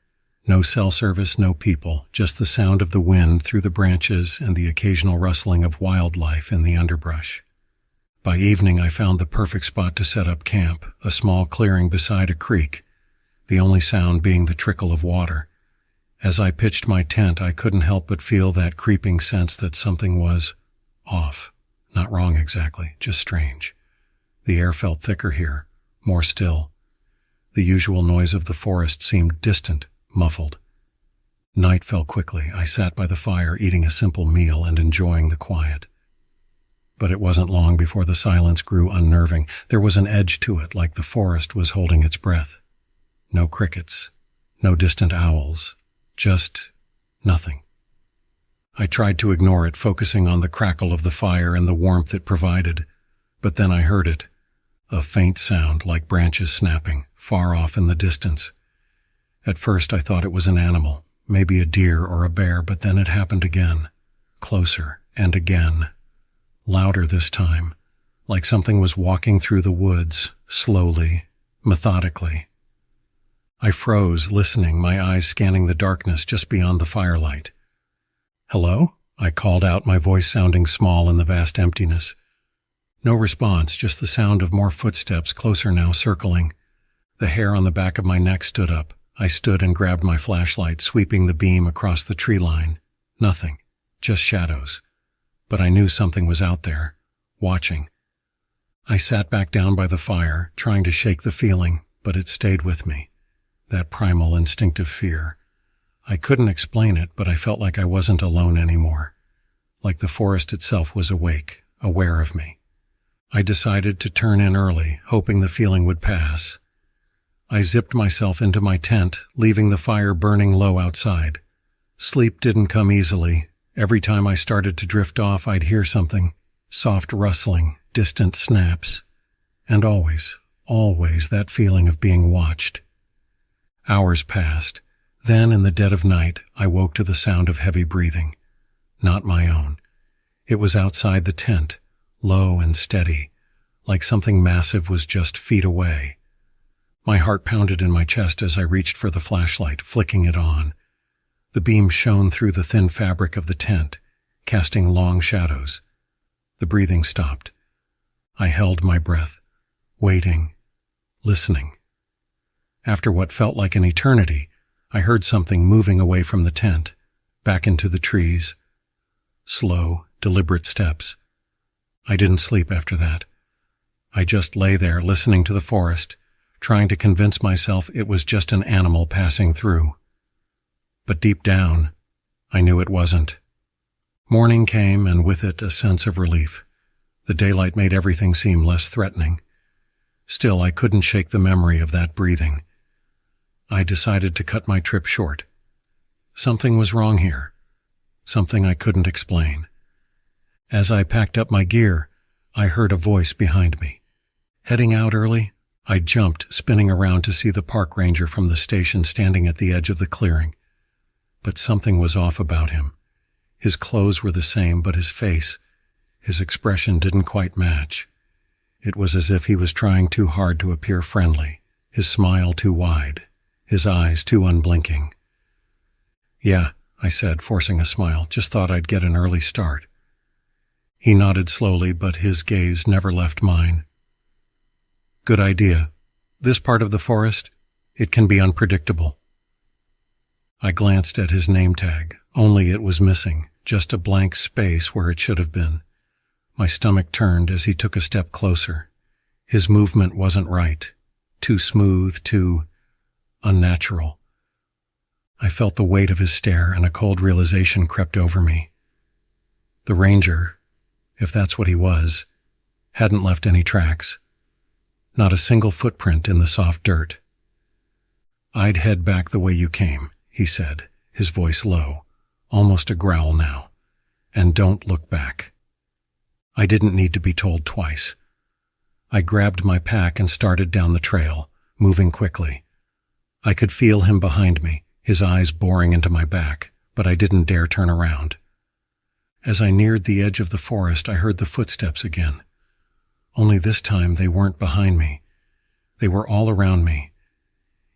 S1: No cell service, no people, just the sound of the wind through the branches and the occasional rustling of wildlife in the underbrush. By evening, I found the perfect spot to set up camp, a small clearing beside a creek, the only sound being the trickle of water. As I pitched my tent, I couldn't help but feel that creeping sense that something was off. Not wrong exactly, just strange. The air felt thicker here, more still. The usual noise of the forest seemed distant, muffled. Night fell quickly. I sat by the fire eating a simple meal and enjoying the quiet. But it wasn't long before the silence grew unnerving. There was an edge to it, like the forest was holding its breath. No crickets, no distant owls, just nothing. I tried to ignore it, focusing on the crackle of the fire and the warmth it provided. But then I heard it, a faint sound like branches snapping, far off in the distance. At first I thought it was an animal, maybe a deer or a bear, but then it happened again, closer and again, louder this time, like something was walking through the woods, slowly, methodically. I froze, listening, my eyes scanning the darkness just beyond the firelight. "Hello?" I called out, my voice sounding small in the vast emptiness. No response, just the sound of more footsteps, closer now, circling. The hair on the back of my neck stood up. I stood and grabbed my flashlight, sweeping the beam across the tree line. Nothing, just shadows. But I knew something was out there, watching. I sat back down by the fire, trying to shake the feeling, but it stayed with me. That primal, instinctive fear. I couldn't explain it, but I felt like I wasn't alone anymore. Like the forest itself was awake, aware of me. I decided to turn in early, hoping the feeling would pass. I zipped myself into my tent, leaving the fire burning low outside. Sleep didn't come easily. Every time I started to drift off, I'd hear something, soft rustling, distant snaps, and always that feeling of being watched. Hours passed. Then, in the dead of night, I woke to the sound of heavy breathing. Not my own. It was outside the tent, low and steady, like something massive was just feet away. My heart pounded in my chest as I reached for the flashlight, flicking it on. The beam shone through the thin fabric of the tent, casting long shadows. The breathing stopped. I held my breath, waiting, listening. After what felt like an eternity, I heard something moving away from the tent, back into the trees. Slow, deliberate steps. I didn't sleep after that. I just lay there listening to the forest, trying to convince myself it was just an animal passing through. But deep down, I knew it wasn't. Morning came, and with it a sense of relief. The daylight made everything seem less threatening. Still, I couldn't shake the memory of that breathing. I decided to cut my trip short. Something was wrong here. Something I couldn't explain. As I packed up my gear, I heard a voice behind me. Heading out early, I jumped, spinning around to see the park ranger from the station standing at the edge of the clearing. But something was off about him. His clothes were the same, but his face, his expression didn't quite match. It was as if he was trying too hard to appear friendly, his smile too wide, his eyes too unblinking. "Yeah," I said, forcing a smile. "Just thought I'd get an early start." He nodded slowly, but his gaze never left mine. "Good idea. This part of the forest, it can be unpredictable." I glanced at his name tag, only it was missing, just a blank space where it should have been. My stomach turned as he took a step closer. His movement wasn't right. Too smooth, too unnatural. I felt the weight of his stare, and a cold realization crept over me. The ranger, if that's what he was, hadn't left any tracks. Not a single footprint in the soft dirt. "I'd head back the way you came," he said, his voice low, almost a growl now. "And don't look back." I didn't need to be told twice. I grabbed my pack and started down the trail, moving quickly. I could feel him behind me, his eyes boring into my back, but I didn't dare turn around. As I neared the edge of the forest, I heard the footsteps again. Only this time they weren't behind me. They were all around me,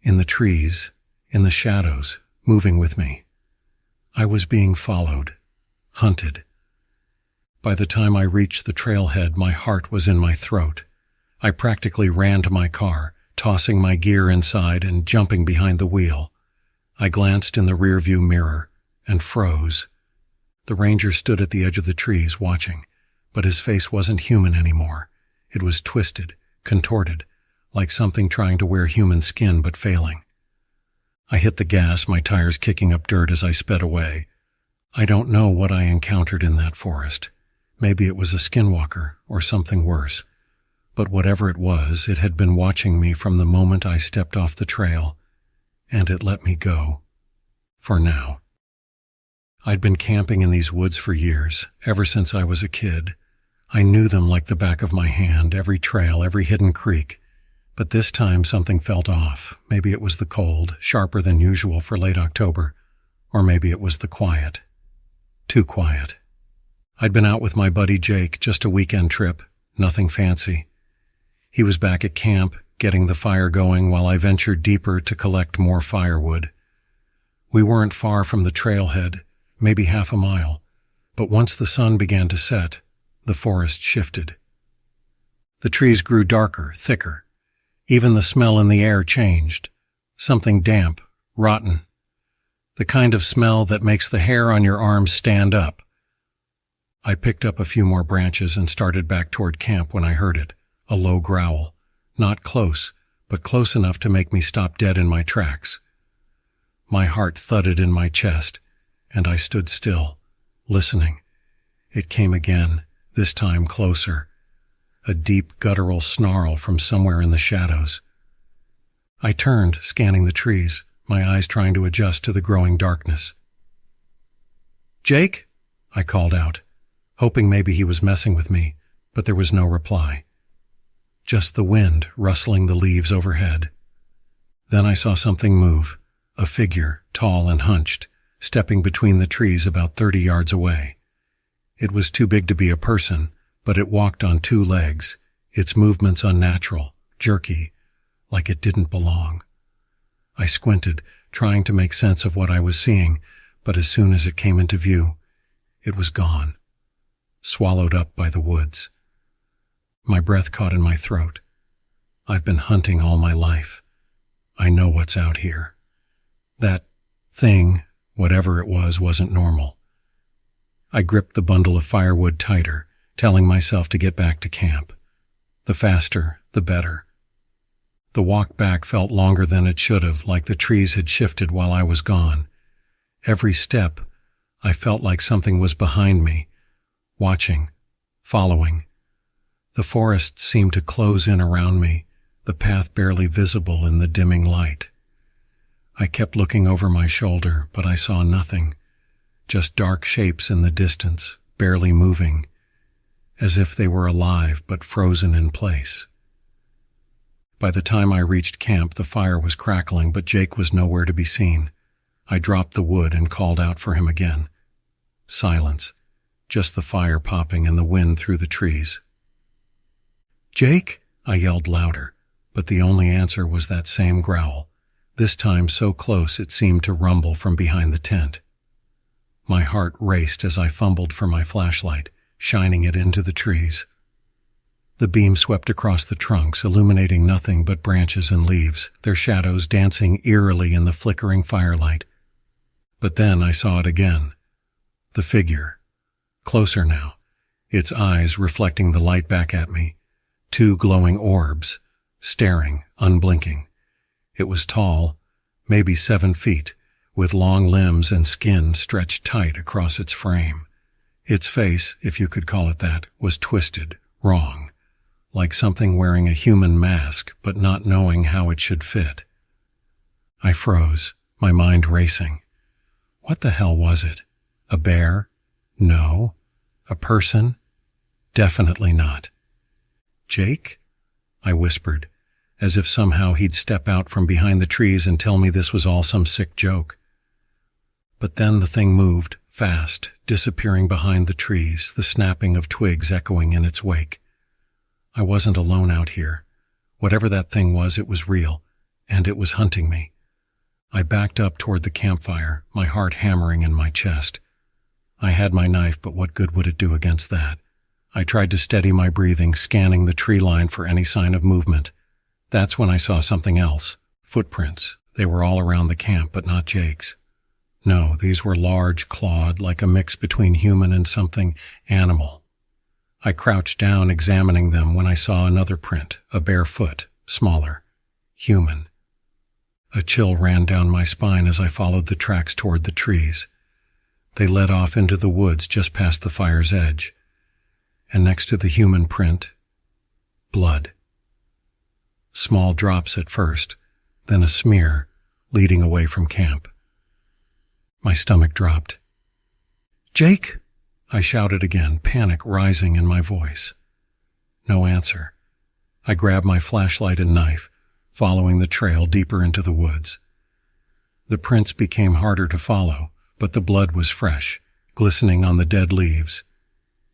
S1: in the trees, in the shadows, moving with me. I was being followed, hunted. By the time I reached the trailhead, my heart was in my throat. I practically ran to my car, tossing my gear inside and jumping behind the wheel. I glanced in the rearview mirror and froze. The ranger stood at the edge of the trees watching, but his face wasn't human anymore. It was twisted, contorted, like something trying to wear human skin but failing. I hit the gas, my tires kicking up dirt as I sped away. I don't know what I encountered in that forest. Maybe it was a skinwalker or something worse. But whatever it was, it had been watching me from the moment I stepped off the trail, and it let me go. For now. I'd been camping in these woods for years, ever since I was a kid. I knew them like the back of my hand, every trail, every hidden creek. But this time something felt off. Maybe it was the cold, sharper than usual for late October, or maybe it was the quiet. Too quiet. I'd been out with my buddy Jake, just a weekend trip, nothing fancy. He was back at camp, getting the fire going while I ventured deeper to collect more firewood. We weren't far from the trailhead, maybe half a mile, but once the sun began to set, the forest shifted. The trees grew darker, thicker. Even the smell in the air changed. Something damp, rotten. The kind of smell that makes the hair on your arms stand up. I picked up a few more branches and started back toward camp when I heard it, a low growl. Not close, but close enough to make me stop dead in my tracks. My heart thudded in my chest, and I stood still, listening. It came again, this time closer. A deep guttural snarl from somewhere in the shadows. I turned, scanning the trees, my eyes trying to adjust to the growing darkness. "Jake?" I called out, hoping maybe he was messing with me, but there was no reply. Just the wind rustling the leaves overhead. Then I saw something move, a figure, tall and hunched, stepping between the trees about 30 yards away. It was too big to be a person, but it walked on 2 legs, its movements unnatural, jerky, like it didn't belong. I squinted, trying to make sense of what I was seeing, but as soon as it came into view, it was gone, swallowed up by the woods. My breath caught in my throat. I've been hunting all my life. I know what's out here. That thing, whatever it was, wasn't normal. I gripped the bundle of firewood tighter, telling myself to get back to camp. The faster, the better. The walk back felt longer than it should have, like the trees had shifted while I was gone. Every step, I felt like something was behind me, watching, following. The forest seemed to close in around me, the path barely visible in the dimming light. I kept looking over my shoulder, but I saw nothing, just dark shapes in the distance, barely moving, as if they were alive but frozen in place. By the time I reached camp, the fire was crackling, but Jake was nowhere to be seen. I dropped the wood and called out for him again. Silence, just the fire popping and the wind through the trees. "Jake?" I yelled louder, but the only answer was that same growl, this time so close it seemed to rumble from behind the tent. My heart raced as I fumbled for my flashlight, shining it into the trees. The beam swept across the trunks, illuminating nothing but branches and leaves, their shadows dancing eerily in the flickering firelight. But then I saw it again. The figure. Closer now, its eyes reflecting the light back at me. 2 glowing orbs, staring, unblinking. It was tall, maybe 7 feet, with long limbs and skin stretched tight across its frame. Its face, if you could call it that, was twisted, wrong, like something wearing a human mask but not knowing how it should fit. I froze, my mind racing. What the hell was it? A bear? No. A person? Definitely not. "Jake?" I whispered, as if somehow he'd step out from behind the trees and tell me this was all some sick joke. But then the thing moved, fast, disappearing behind the trees, the snapping of twigs echoing in its wake. I wasn't alone out here. Whatever that thing was, it was real, and it was hunting me. I backed up toward the campfire, my heart hammering in my chest. I had my knife, but what good would it do against that? I tried to steady my breathing, scanning the tree line for any sign of movement. That's when I saw something else. Footprints. They were all around the camp, but not Jake's. No, these were large, clawed, like a mix between human and something animal. I crouched down, examining them, when I saw another print, a bare foot, smaller. Human. A chill ran down my spine as I followed the tracks toward the trees. They led off into the woods just past the fire's edge. And next to the human print, blood. Small drops at first, then a smear leading away from camp. My stomach dropped. "Jake?" I shouted again, panic rising in my voice. No answer. I grabbed my flashlight and knife, following the trail deeper into the woods. The prints became harder to follow, but the blood was fresh, glistening on the dead leaves.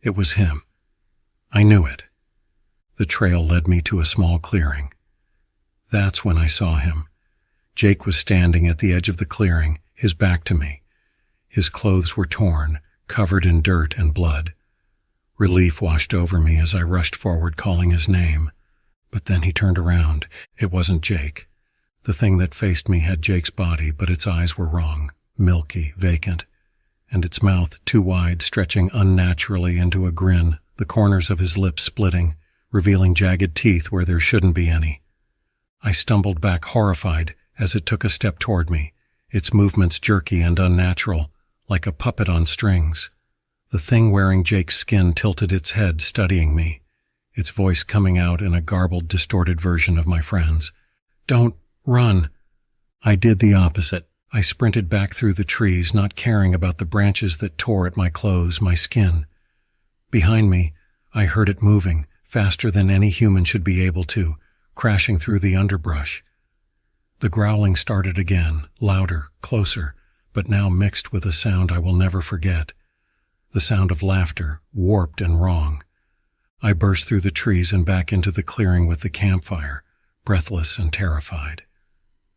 S1: It was him. I knew it. The trail led me to a small clearing. That's when I saw him. Jake was standing at the edge of the clearing, his back to me. His clothes were torn, covered in dirt and blood. Relief washed over me as I rushed forward, calling his name. But then he turned around. It wasn't Jake. The thing that faced me had Jake's body, but its eyes were wrong, milky, vacant, and its mouth too wide, stretching unnaturally into a grin, the corners of his lips splitting, revealing jagged teeth where there shouldn't be any. I stumbled back, horrified, as it took a step toward me, its movements jerky and unnatural, like a puppet on strings. The thing wearing Jake's skin tilted its head, studying me, its voice coming out in a garbled, distorted version of my friend's. "Don't run." I did the opposite. I sprinted back through the trees, not caring about the branches that tore at my clothes, my skin. Behind me, I heard it moving, faster than any human should be able to, crashing through the underbrush. The growling started again, louder, closer, but now mixed with a sound I will never forget. The sound of laughter, warped and wrong. I burst through the trees and back into the clearing with the campfire, breathless and terrified.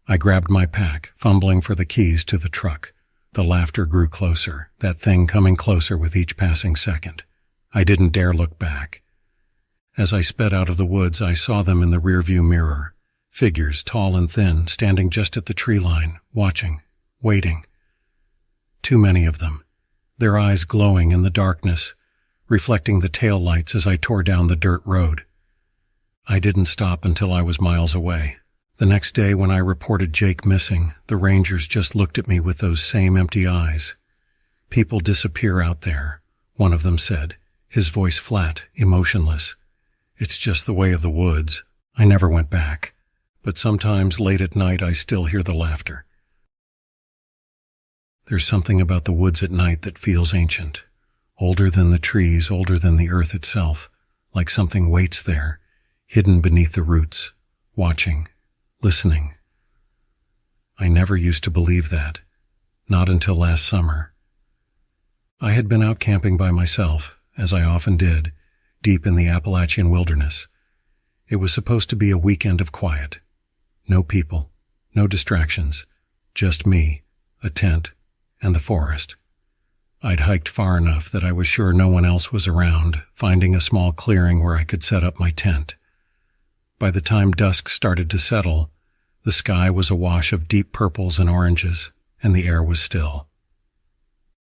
S1: I grabbed my pack, fumbling for the keys to the truck. The laughter grew closer, that thing coming closer with each passing second. I didn't dare look back. As I sped out of the woods, I saw them in the rearview mirror. Figures, tall and thin, standing just at the tree line, watching, waiting. Too many of them, their eyes glowing in the darkness, reflecting the tail lights as I tore down the dirt road. I didn't stop until I was miles away. The next day when I reported Jake missing, the rangers just looked at me with those same empty eyes. People disappear out there, one of them said, his voice flat, emotionless. It's just the way of the woods. I never went back. But sometimes late at night I still hear the laughter. There's something about the woods at night that feels ancient. Older than the trees, older than the earth itself. Like something waits there, hidden beneath the roots, watching, listening. I never used to believe that. Not until last summer. I had been out camping by myself, as I often did, deep in the Appalachian wilderness. It was supposed to be a weekend of quiet. No people, no distractions, just me, a tent, and the forest. I'd hiked far enough that I was sure no one else was around, finding a small clearing where I could set up my tent. By the time dusk started to settle, the sky was awash of deep purples and oranges, and the air was still.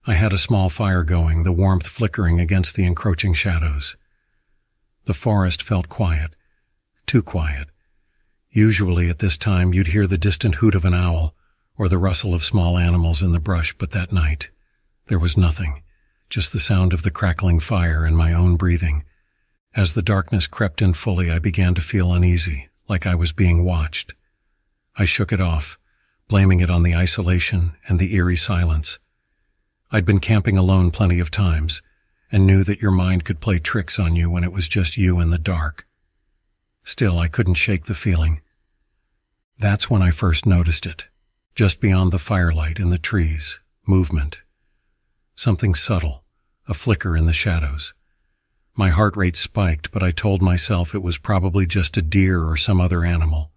S1: I had a small fire going, the warmth flickering against the encroaching shadows. The forest felt quiet, too quiet. Usually at this time you'd hear the distant hoot of an owl or the rustle of small animals in the brush, but that night there was nothing, just the sound of the crackling fire and my own breathing. As the darkness crept in fully, I began to feel uneasy, like I was being watched. I shook it off, blaming it on the isolation and the eerie silence. I'd been camping alone plenty of times, and knew that your mind could play tricks on you when it was just you in the dark. Still, I couldn't shake the feeling. That's when I first noticed it, just beyond the firelight in the trees, movement. Something subtle, a flicker in the shadows. My heart rate spiked, but I told myself it was probably just a deer or some other animal.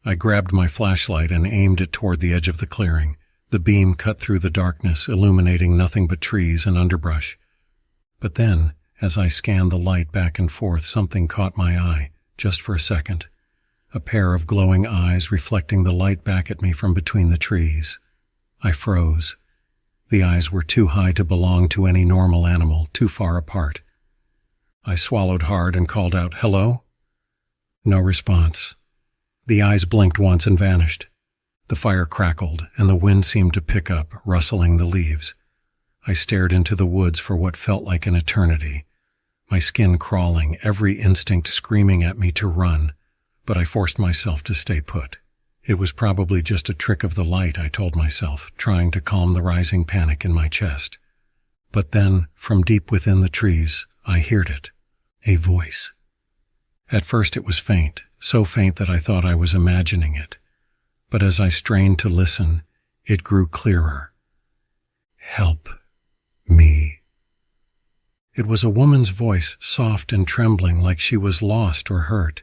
S1: I grabbed my flashlight and aimed it toward the edge of the clearing. The beam cut through the darkness, illuminating nothing but trees and underbrush. But then, as I scanned the light back and forth, something caught my eye, just for a second. A pair of glowing eyes reflecting the light back at me from between the trees. I froze. The eyes were too high to belong to any normal animal, too far apart. I swallowed hard and called out, "Hello?" No response. The eyes blinked once and vanished. The fire crackled, and the wind seemed to pick up, rustling the leaves. I stared into the woods for what felt like an eternity, my skin crawling, every instinct screaming at me to run, but I forced myself to stay put. It was probably just a trick of the light, I told myself, trying to calm the rising panic in my chest. But then, from deep within the trees, I heard it, a voice. At first it was faint, so faint that I thought I was imagining it. But as I strained to listen, it grew clearer. Help me. It was a woman's voice, soft and trembling like she was lost or hurt.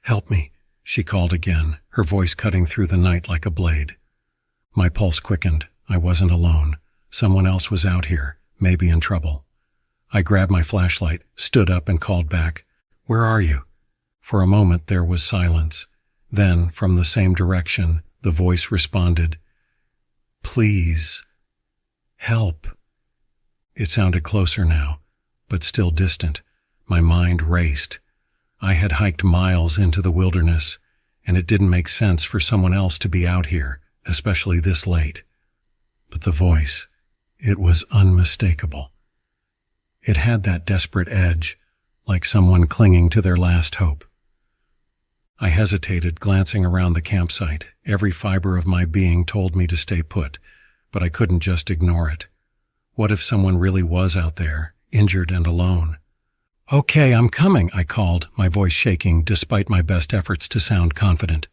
S1: "Help me," she called again, her voice cutting through the night like a blade. My pulse quickened. I wasn't alone. Someone else was out here, maybe in trouble. I grabbed my flashlight, stood up and called back, "Where are you?" For a moment there was silence. Then, from the same direction, the voice responded, "Please, help." It sounded closer now, but still distant. My mind raced. I had hiked miles into the wilderness, and it didn't make sense for someone else to be out here, especially this late. But the voice, it was unmistakable. It had that desperate edge, like someone clinging to their last hope. I hesitated, glancing around the campsite. Every fiber of my being told me to stay put, but I couldn't just ignore it. What if someone really was out there, injured and alone? "Okay, I'm coming," I called, my voice shaking despite my best efforts to sound confident.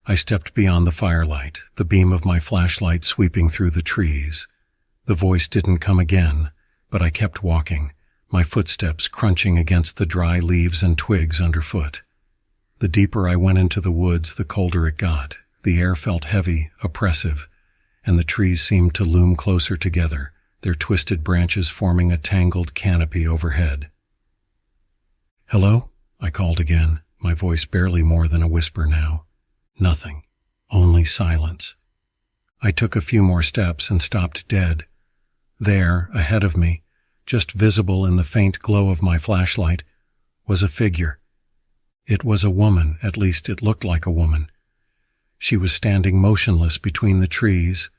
S1: I stepped beyond the firelight, the beam of my flashlight sweeping through the trees. The voice didn't come again, but I kept walking, my footsteps crunching against the dry leaves and twigs underfoot. The deeper I went into the woods, the colder it got. The air felt heavy, oppressive, and the trees seemed to loom closer together, their twisted branches forming a tangled canopy overhead. "Hello?" I called again, my voice barely more than a whisper now. Nothing. Only silence. I took a few more steps and stopped dead. There, ahead of me, just visible in the faint glow of my flashlight, was a figure. It was a woman, at least it looked like a woman. She was standing motionless between the trees,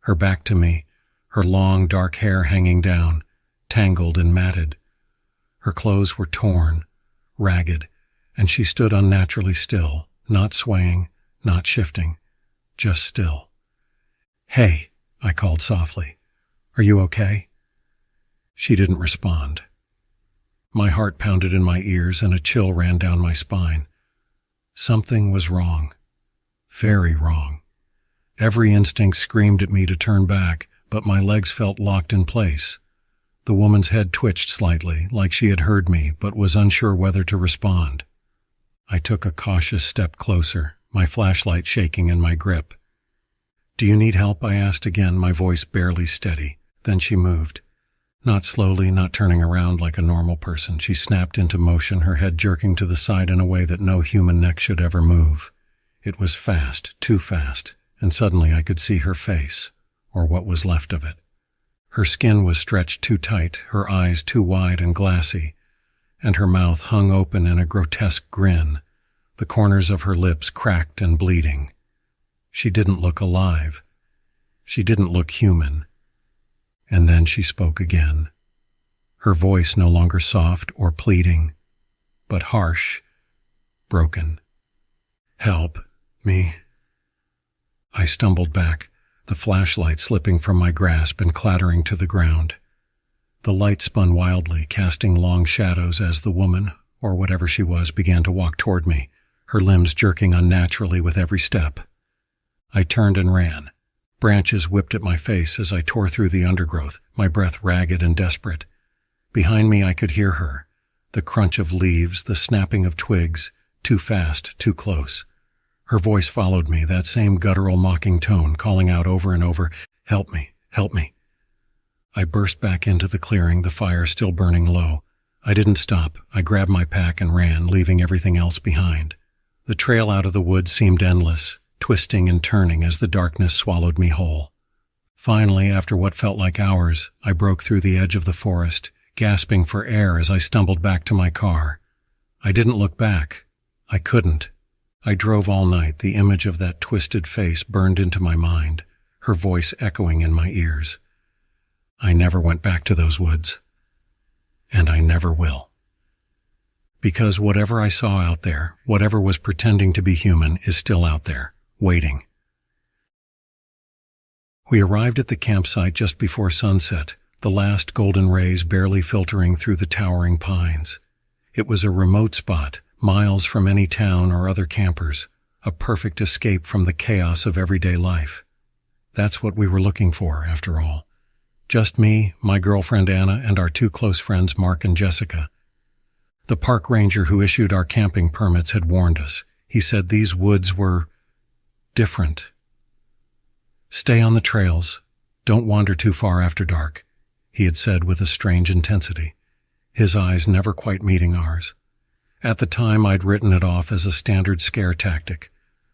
S1: her back to me, her long dark hair hanging down, tangled and matted. Her clothes were torn, ragged, and she stood unnaturally still, not swaying, not shifting, just still. "Hey," I called softly. "Are you okay?" She didn't respond. My heart pounded in my ears and a chill ran down my spine. Something was wrong. Very wrong. Every instinct screamed at me to turn back, but my legs felt locked in place. The woman's head twitched slightly, like she had heard me, but was unsure whether to respond. I took a cautious step closer, my flashlight shaking in my grip. "Do you need help?" I asked again, my voice barely steady. Then she moved. Not slowly, not turning around like a normal person. She snapped into motion, her head jerking to the side in a way that no human neck should ever move. It was fast, too fast, and suddenly I could see her face, or what was left of it. Her skin was stretched too tight, her eyes too wide and glassy, and her mouth hung open in a grotesque grin, the corners of her lips cracked and bleeding. She didn't look alive. She didn't look human. And then she spoke again. Her voice no longer soft or pleading, but harsh, broken. "Help me." I stumbled back, the flashlight slipping from my grasp and clattering to the ground. The light spun wildly, casting long shadows as the woman, or whatever she was, began to walk toward me, her limbs jerking unnaturally with every step. I turned and ran. Branches whipped at my face as I tore through the undergrowth, my breath ragged and desperate. Behind me I could hear her, the crunch of leaves, the snapping of twigs, too fast, too close. Her voice followed me, that same guttural mocking tone, calling out over and over, "Help me, help me." I burst back into the clearing, the fire still burning low. I didn't stop. I grabbed my pack and ran, leaving everything else behind. The trail out of the woods seemed endless, twisting and turning as the darkness swallowed me whole. Finally, after what felt like hours, I broke through the edge of the forest, gasping for air as I stumbled back to my car. I didn't look back. I couldn't. I drove all night, the image of that twisted face burned into my mind, her voice echoing in my ears. I never went back to those woods. And I never will. Because whatever I saw out there, whatever was pretending to be human, is still out there, waiting. We arrived at the campsite just before sunset, the last golden rays barely filtering through the towering pines. It was a remote spot, miles from any town or other campers, a perfect escape from the chaos of everyday life. That's what we were looking for, after all. Just me, my girlfriend Anna, and our two close friends Mark and Jessica. The park ranger who issued our camping permits had warned us. He said these woods were different. "Stay on the trails. Don't wander too far after dark," he had said with a strange intensity, his eyes never quite meeting ours. At the time, I'd written it off as a standard scare tactic,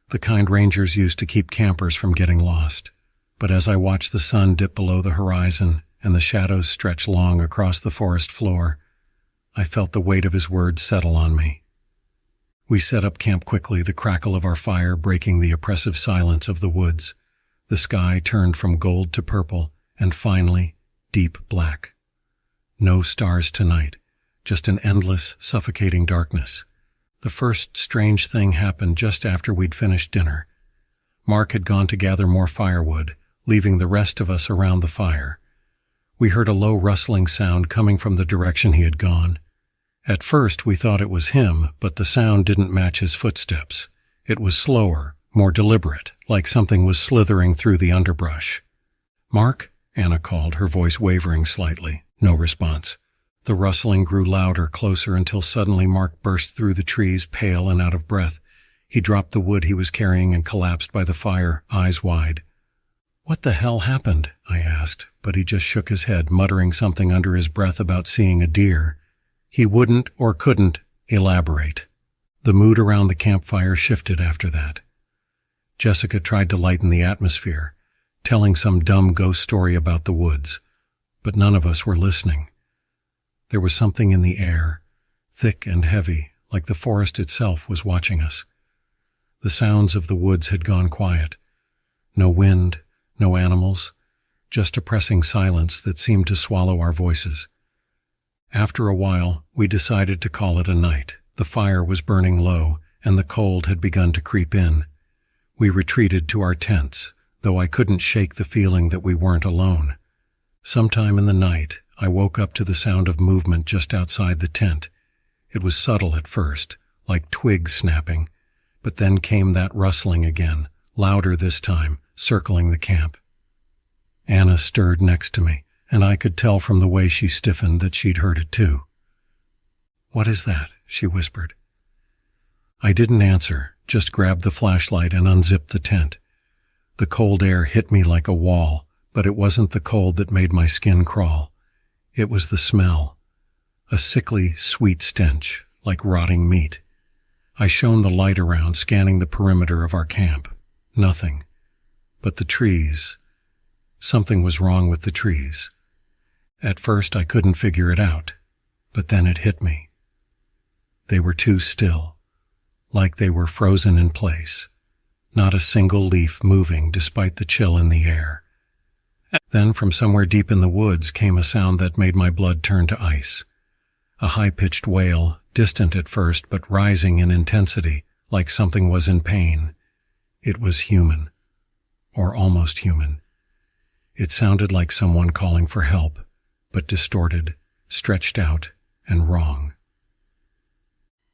S1: the kind rangers used to keep campers from getting lost. But as I watched the sun dip below the horizon and the shadows stretch long across the forest floor, I felt the weight of his words settle on me. We set up camp quickly, the crackle of our fire breaking the oppressive silence of the woods. The sky turned from gold to purple, and finally, deep black. No stars tonight, just an endless, suffocating darkness. The first strange thing happened just after we'd finished dinner. Mark had gone to gather more firewood, leaving the rest of us around the fire. We heard a low rustling sound coming from the direction he had gone. At first we thought it was him, but the sound didn't match his footsteps. It was slower, more deliberate, like something was slithering through the underbrush. "Mark?" Anna called, her voice wavering slightly. No response. The rustling grew louder, closer, until suddenly Mark burst through the trees, pale and out of breath. He dropped the wood he was carrying and collapsed by the fire, eyes wide. "What the hell happened?" I asked, but he just shook his head, muttering something under his breath about seeing a deer. He wouldn't or couldn't Elaborate. The mood around the campfire shifted after that. Jessica tried to lighten the atmosphere, telling some dumb ghost story about the woods, but none of us were listening. There was something in the air, thick and heavy, like the forest itself was watching us. The sounds of the woods had gone quiet. No wind, no animals, just a pressing silence that seemed to swallow our voices. After a while, we decided to call it a night. The fire was burning low, and the cold had begun to creep in. We retreated to our tents, though I couldn't shake the feeling that we weren't alone. Sometime in the night, I woke up to the sound of movement just outside the tent. It was subtle at first, like twigs snapping, but then came that rustling again, louder this time, circling the camp. Anna stirred next to me, and I could tell from the way she stiffened that she'd heard it too. "What is that?" she whispered. I didn't answer, just grabbed the flashlight and unzipped the tent. The cold air hit me like a wall, but it wasn't the cold that made my skin crawl. It was the smell. A sickly, sweet stench, like rotting meat. I shone the light around, scanning the perimeter of our camp. Nothing. But the trees. Something was wrong with the trees. At first I couldn't figure it out, but then it hit me. They were too still, like they were frozen in place. Not a single leaf moving despite the chill in the air. Then from somewhere deep in the woods came a sound that made my blood turn to ice. A high-pitched wail, distant at first but rising in intensity, like something was in pain. It was human, or almost human. It sounded like someone calling for help, but distorted, stretched out, and wrong.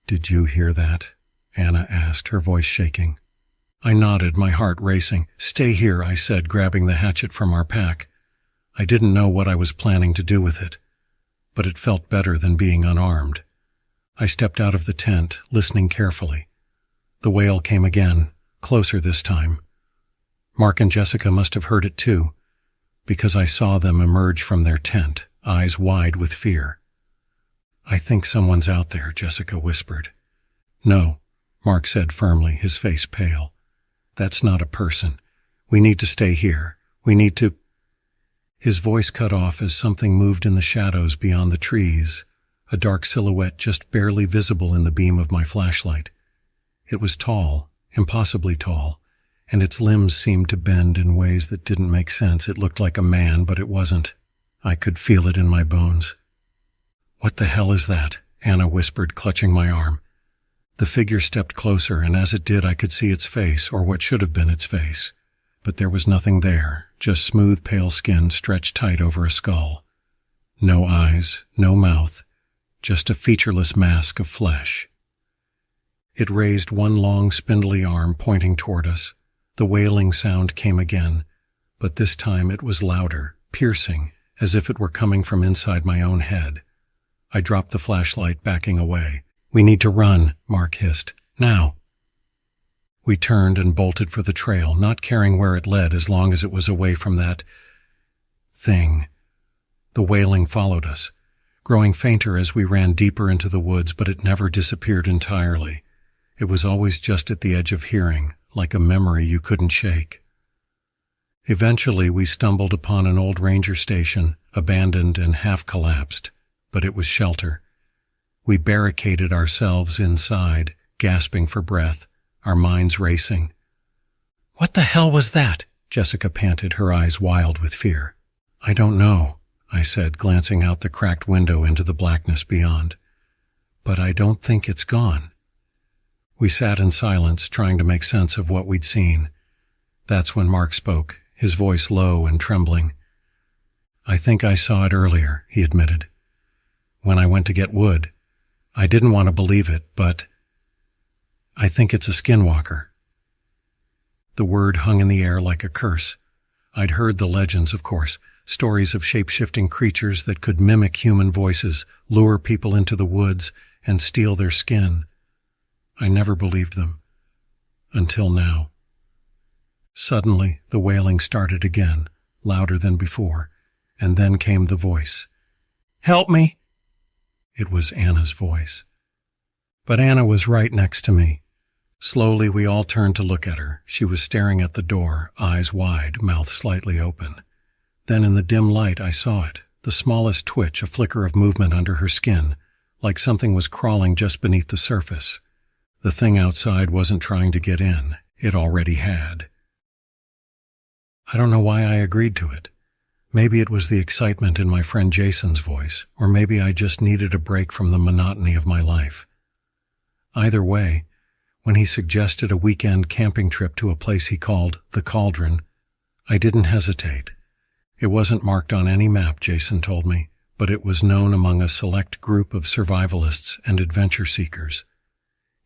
S1: "Did you hear that?" Anna asked, her voice shaking. I nodded, my heart racing. "Stay here," I said, grabbing the hatchet from our pack. I didn't know what I was planning to do with it, but it felt better than being unarmed. I stepped out of the tent, listening carefully. The wail came again, closer this time. Mark and Jessica must have heard it too, because I saw them emerge from their tent, eyes wide with fear. "I think someone's out there," Jessica whispered. "No," Mark said firmly, his face pale. "That's not a person. We need to stay here. We need to—" His voice cut off as something moved in the shadows beyond the trees, a dark silhouette just barely visible in the beam of my flashlight. It was tall, impossibly tall, and its limbs seemed to bend in ways that didn't make sense. It looked like a man, but it wasn't. I could feel it in my bones. "What the hell is that?" Anna whispered, clutching my arm. The figure stepped closer, and as it did I could see its face, or what should have been its face. But there was nothing there, just smooth pale skin stretched tight over a skull. No eyes, no mouth, just a featureless mask of flesh. It raised one long spindly arm pointing toward us. The wailing sound came again, but this time it was louder, piercing, as if it were coming from inside my own head. I dropped the flashlight, backing away. "We need to run," Mark hissed. "Now." We turned and bolted for the trail, not caring where it led as long as it was away from that thing. The wailing followed us, growing fainter as we ran deeper into the woods, but it never disappeared entirely. It was always just at the edge of hearing, like a memory you couldn't shake. Eventually we stumbled upon an old ranger station, abandoned and half-collapsed, but it was shelter. We barricaded ourselves inside, gasping for breath, our minds racing. "What the hell was that?" Jessica panted, her eyes wild with fear. "I don't know," I said, glancing out the cracked window into the blackness beyond. "But I don't think it's gone." We sat in silence, trying to make sense of what we'd seen. That's when Mark spoke, his voice low and trembling. "I think I saw it earlier," he admitted. "When I went to get wood. I didn't want to believe it, but I think it's a skinwalker." The word hung in the air like a curse. I'd heard the legends, of course, stories of shape-shifting creatures that could mimic human voices, lure people into the woods, and steal their skin. I never believed them. Until now. Suddenly, the wailing started again, louder than before, and then came the voice. "Help me!" It was Anna's voice. But Anna was right next to me. Slowly, we all turned to look at her. She was staring at the door, eyes wide, mouth slightly open. Then in the dim light, I saw it, the smallest twitch, a flicker of movement under her skin, like something was crawling just beneath the surface. The thing outside wasn't trying to get in. It already had. I don't know why I agreed to it. Maybe it was the excitement in my friend Jason's voice, or maybe I just needed a break from the monotony of my life. Either way, when he suggested a weekend camping trip to a place he called the Cauldron, I didn't hesitate. It wasn't marked on any map, Jason told me, but it was known among a select group of survivalists and adventure seekers.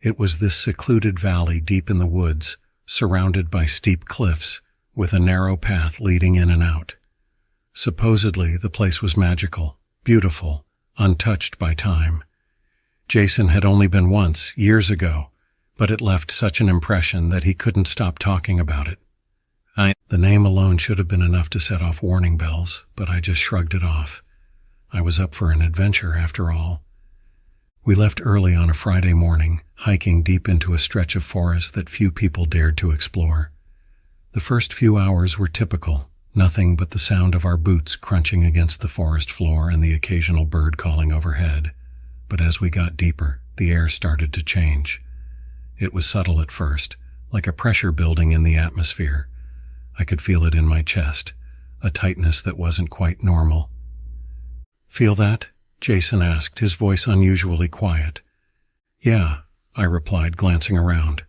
S1: It was this secluded valley deep in the woods, surrounded by steep cliffs, with a narrow path leading in and out. Supposedly, the place was magical, beautiful, untouched by time. Jason had only been once, years ago, but it left such an impression that he couldn't stop talking about it. The name alone should have been enough to set off warning bells, but I just shrugged it off. I was up for an adventure, after all. We left early on a Friday morning, hiking deep into a stretch of forest that few people dared to explore. The first few hours were typical, nothing but the sound of our boots crunching against the forest floor and the occasional bird calling overhead. But as we got deeper, the air started to change. It was subtle at first, like a pressure building in the atmosphere. I could feel it in my chest, a tightness that wasn't quite normal. "Feel that?" Jason asked, his voice unusually quiet. "Yeah," I replied, glancing around.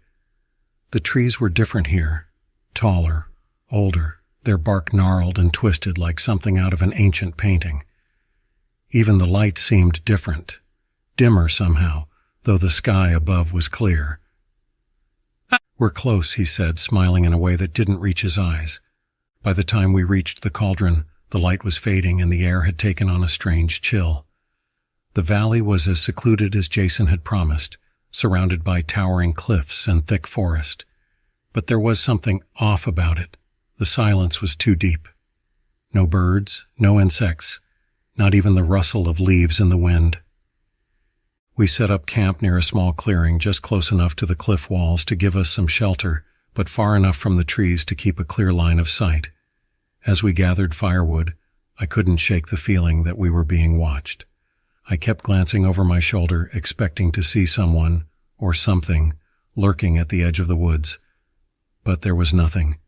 S1: The trees were different here, taller, older, their bark gnarled and twisted like something out of an ancient painting. Even the light seemed different, dimmer somehow, though the sky above was clear. "We're close," he said, smiling in a way that didn't reach his eyes. By the time we reached the cauldron, the light was fading and the air had taken on a strange chill. The valley was as secluded as Jason had promised, surrounded by towering cliffs and thick forest. But there was something off about it. The silence was too deep. No birds, no insects, not even the rustle of leaves in the wind. We set up camp near a small clearing just close enough to the cliff walls to give us some shelter, but far enough from the trees to keep a clear line of sight. As we gathered firewood, I couldn't shake the feeling that we were being watched. I kept glancing over my shoulder, expecting to see someone, or something, lurking at the edge of the woods. But there was nothing.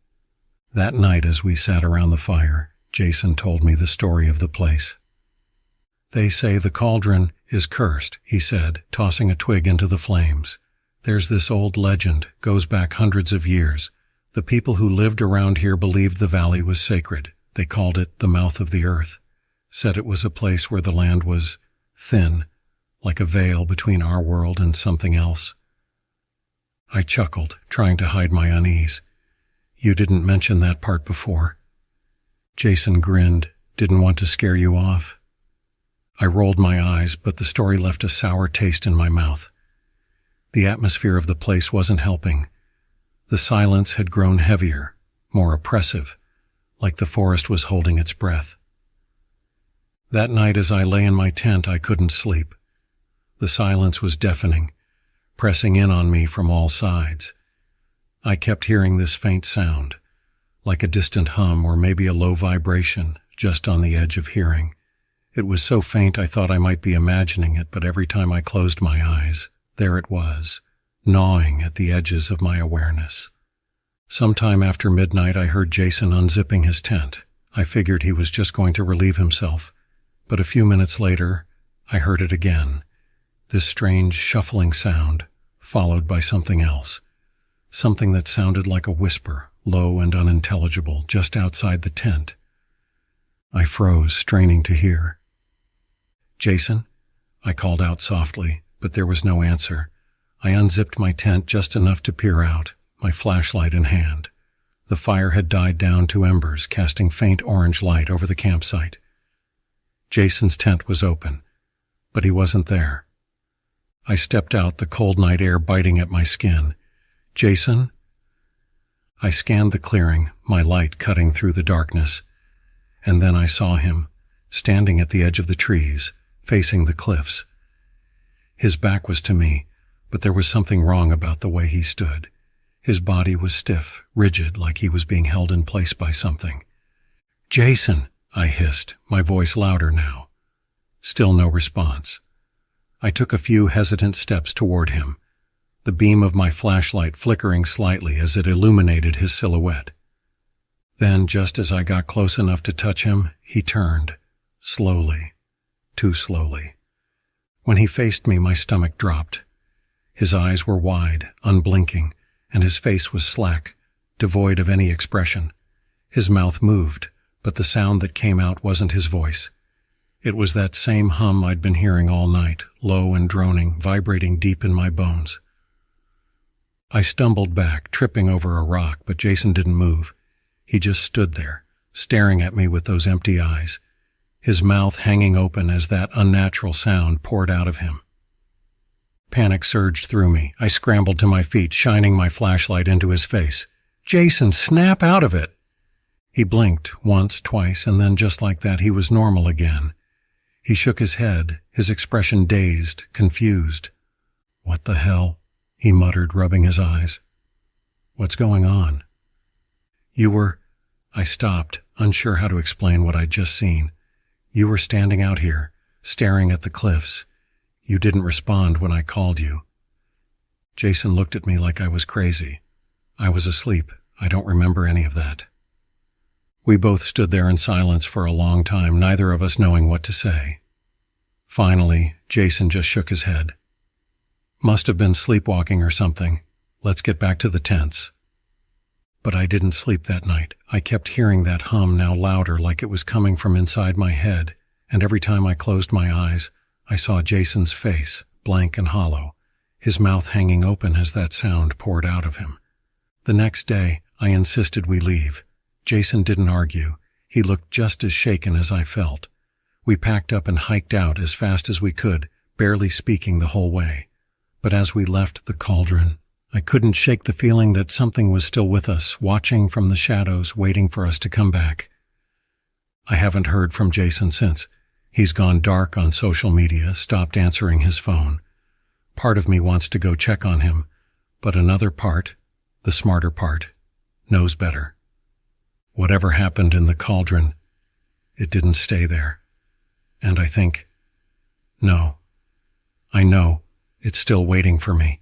S1: That night, as we sat around the fire, Jason told me the story of the place. "They say the cauldron is cursed," he said, tossing a twig into the flames. "There's this old legend, goes back hundreds of years. The people who lived around here believed the valley was sacred. They called it the mouth of the earth. Said it was a place where the land was thin, like a veil between our world and something else." I chuckled, trying to hide my unease. "You didn't mention that part before." Jason grinned. "Didn't want to scare you off?" I rolled my eyes, but the story left a sour taste in my mouth. The atmosphere of the place wasn't helping. The silence had grown heavier, more oppressive, like the forest was holding its breath. That night as I lay in my tent, I couldn't sleep. The silence was deafening, pressing in on me from all sides. I kept hearing this faint sound, like a distant hum or maybe a low vibration, just on the edge of hearing. It was so faint I thought I might be imagining it, but every time I closed my eyes, there it was, gnawing at the edges of my awareness. Sometime after midnight, I heard Jason unzipping his tent. I figured he was just going to relieve himself, but a few minutes later, I heard it again. This strange shuffling sound, followed by something else. Something that sounded like a whisper, low and unintelligible, just outside the tent. I froze, straining to hear. "Jason?" I called out softly, but there was no answer. I unzipped my tent just enough to peer out, my flashlight in hand. The fire had died down to embers, casting faint orange light over the campsite. Jason's tent was open, but he wasn't there. I stepped out, the cold night air biting at my skin. "Jason?" I scanned the clearing, my light cutting through the darkness, and then I saw him, standing at the edge of the trees, facing the cliffs. His back was to me, but there was something wrong about the way he stood. His body was stiff, rigid, like he was being held in place by something. "Jason," I hissed, my voice louder now. Still no response. I took a few hesitant steps toward him, the beam of my flashlight flickering slightly as it illuminated his silhouette. Then, just as I got close enough to touch him, he turned, slowly, too slowly. When he faced me, my stomach dropped. His eyes were wide, unblinking, and his face was slack, devoid of any expression. His mouth moved, but the sound that came out wasn't his voice. It was that same hum I'd been hearing all night, low and droning, vibrating deep in my bones. I stumbled back, tripping over a rock, but Jason didn't move. He just stood there, staring at me with those empty eyes, his mouth hanging open as that unnatural sound poured out of him. Panic surged through me. I scrambled to my feet, shining my flashlight into his face. "Jason, snap out of it!" He blinked once, twice, and then just like that, he was normal again. He shook his head, his expression dazed, confused. "What the hell?" he muttered, rubbing his eyes. "What's going on?" "You were—" I stopped, unsure how to explain what I'd just seen. "You were standing out here, staring at the cliffs. You didn't respond when I called you." Jason looked at me like I was crazy. I was asleep. I don't remember any of that. We both stood there in silence for a long time, neither of us knowing what to say. Finally, Jason just shook his head. "Must have been sleepwalking or something. Let's get back to the tents." But I didn't sleep that night. I kept hearing that hum, now louder, like it was coming from inside my head, and every time I closed my eyes, I saw Jason's face, blank and hollow, his mouth hanging open as that sound poured out of him. The next day, I insisted we leave. Jason didn't argue. He looked just as shaken as I felt. We packed up and hiked out as fast as we could, barely speaking the whole way. But as we left the cauldron, I couldn't shake the feeling that something was still with us, watching from the shadows, waiting for us to come back. I haven't heard from Jason since. He's gone dark on social media, stopped answering his phone. Part of me wants to go check on him, but another part, the smarter part, knows better. Whatever happened in the cauldron, it didn't stay there. And I think, no, I know it's still waiting for me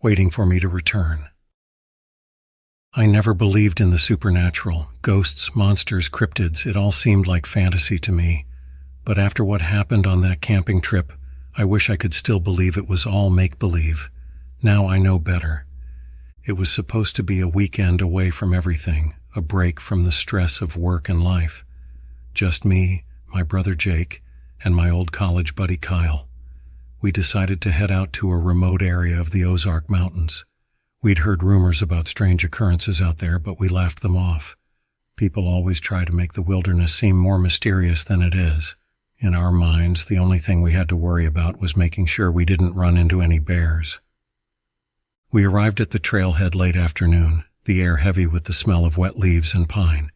S1: to return. I never believed in the supernatural, ghosts, monsters, cryptids. It all seemed like fantasy to me. But after what happened on that camping trip, I wish I could still believe it was all make-believe. Now I know better. It was supposed to be a weekend away from everything, a break from the stress of work and life. Just me, my brother Jake, and my old college buddy Kyle. We decided to head out to a remote area of the Ozark Mountains. We'd heard rumors about strange occurrences out there, but we laughed them off. People always try to make the wilderness seem more mysterious than it is. In our minds, the only thing we had to worry about was making sure we didn't run into any bears. We arrived at the trailhead late afternoon, the air heavy with the smell of wet leaves and pine.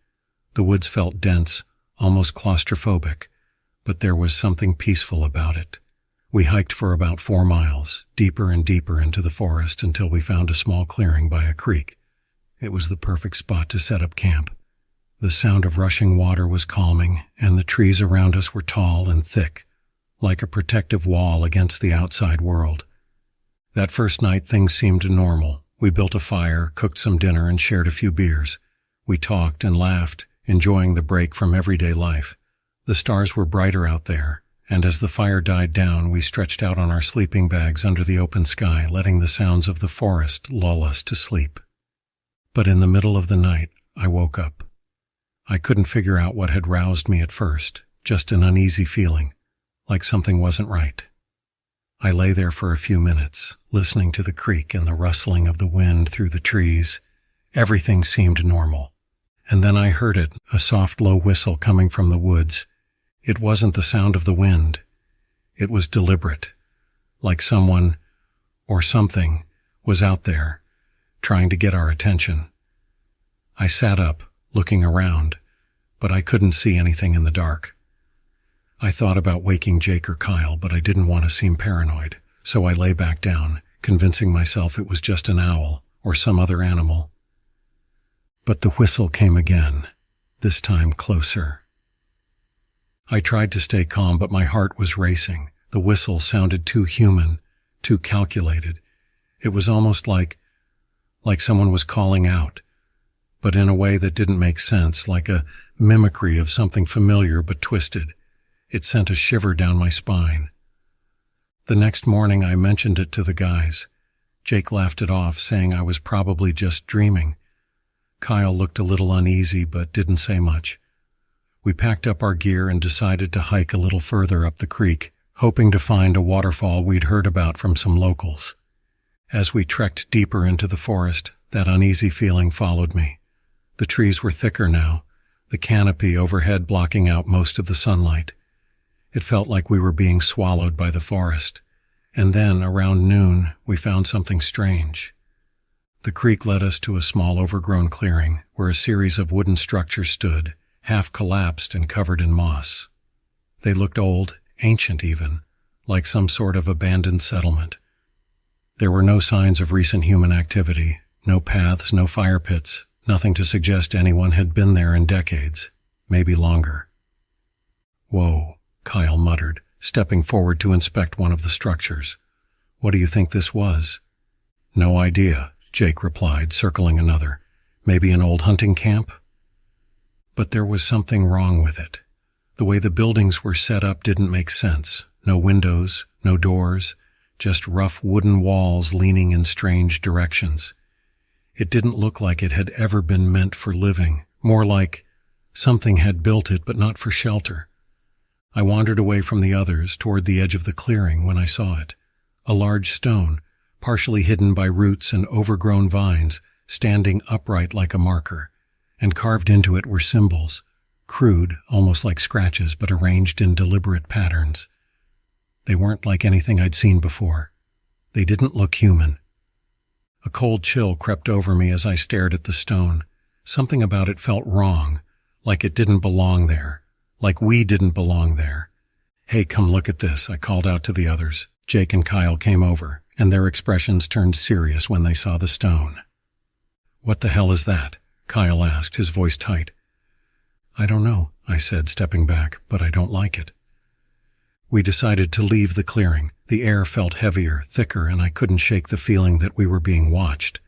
S1: The woods felt dense, almost claustrophobic, but there was something peaceful about it. We hiked for about 4 miles, deeper and deeper into the forest until we found a small clearing by a creek. It was the perfect spot to set up camp. The sound of rushing water was calming, and the trees around us were tall and thick, like a protective wall against the outside world. That first night things seemed normal. We built a fire, cooked some dinner, and shared a few beers. We talked and laughed, enjoying the break from everyday life. The stars were brighter out there, and as the fire died down, we stretched out on our sleeping bags under the open sky, letting the sounds of the forest lull us to sleep. But in the middle of the night, I woke up. I couldn't figure out what had roused me at first, just an uneasy feeling, like something wasn't right. I lay there for a few minutes, listening to the creek and the rustling of the wind through the trees. Everything seemed normal. And then I heard it, a soft, low whistle coming from the woods. It wasn't the sound of the wind. It was deliberate, like someone, or something, was out there, trying to get our attention. I sat up, looking around, but I couldn't see anything in the dark. I thought about waking Jake or Kyle, but I didn't want to seem paranoid, so I lay back down, convincing myself it was just an owl or some other animal. But the whistle came again, this time closer. I tried to stay calm, but my heart was racing. The whistle sounded too human, too calculated. It was almost like someone was calling out, but in a way that didn't make sense, like a mimicry of something familiar but twisted. It sent a shiver down my spine. The next morning I mentioned it to the guys. Jake laughed it off, saying I was probably just dreaming. Kyle looked a little uneasy but didn't say much. We packed up our gear and decided to hike a little further up the creek, hoping to find a waterfall we'd heard about from some locals. As we trekked deeper into the forest, that uneasy feeling followed me. The trees were thicker now, the canopy overhead blocking out most of the sunlight. It felt like we were being swallowed by the forest. And then, around noon, we found something strange. The creek led us to a small overgrown clearing where a series of wooden structures stood, half collapsed and covered in moss. They looked old, ancient even, like some sort of abandoned settlement. There were no signs of recent human activity, no paths, no fire pits, nothing to suggest anyone had been there in decades, maybe longer. "Whoa," Kyle muttered, stepping forward to inspect one of the structures. "What do you think this was?" "No idea," Jake replied, circling another. "Maybe an old hunting camp?" But there was something wrong with it. The way the buildings were set up didn't make sense. No windows, no doors, just rough wooden walls leaning in strange directions. It didn't look like it had ever been meant for living, more like something had built it but not for shelter. I wandered away from the others toward the edge of the clearing when I saw it. A large stone, partially hidden by roots and overgrown vines, standing upright like a marker, and carved into it were symbols, crude, almost like scratches, but arranged in deliberate patterns. They weren't like anything I'd seen before. They didn't look human. A cold chill crept over me as I stared at the stone. Something about it felt wrong, like it didn't belong there, like we didn't belong there. "Hey, come look at this," I called out to the others. Jake and Kyle came over, and their expressions turned serious when they saw the stone. "What the hell is that?" Kyle asked, his voice tight. "I don't know," I said, stepping back, "but I don't like it." We decided to leave the clearing. The air felt heavier, thicker, and I couldn't shake the feeling that we were being watched.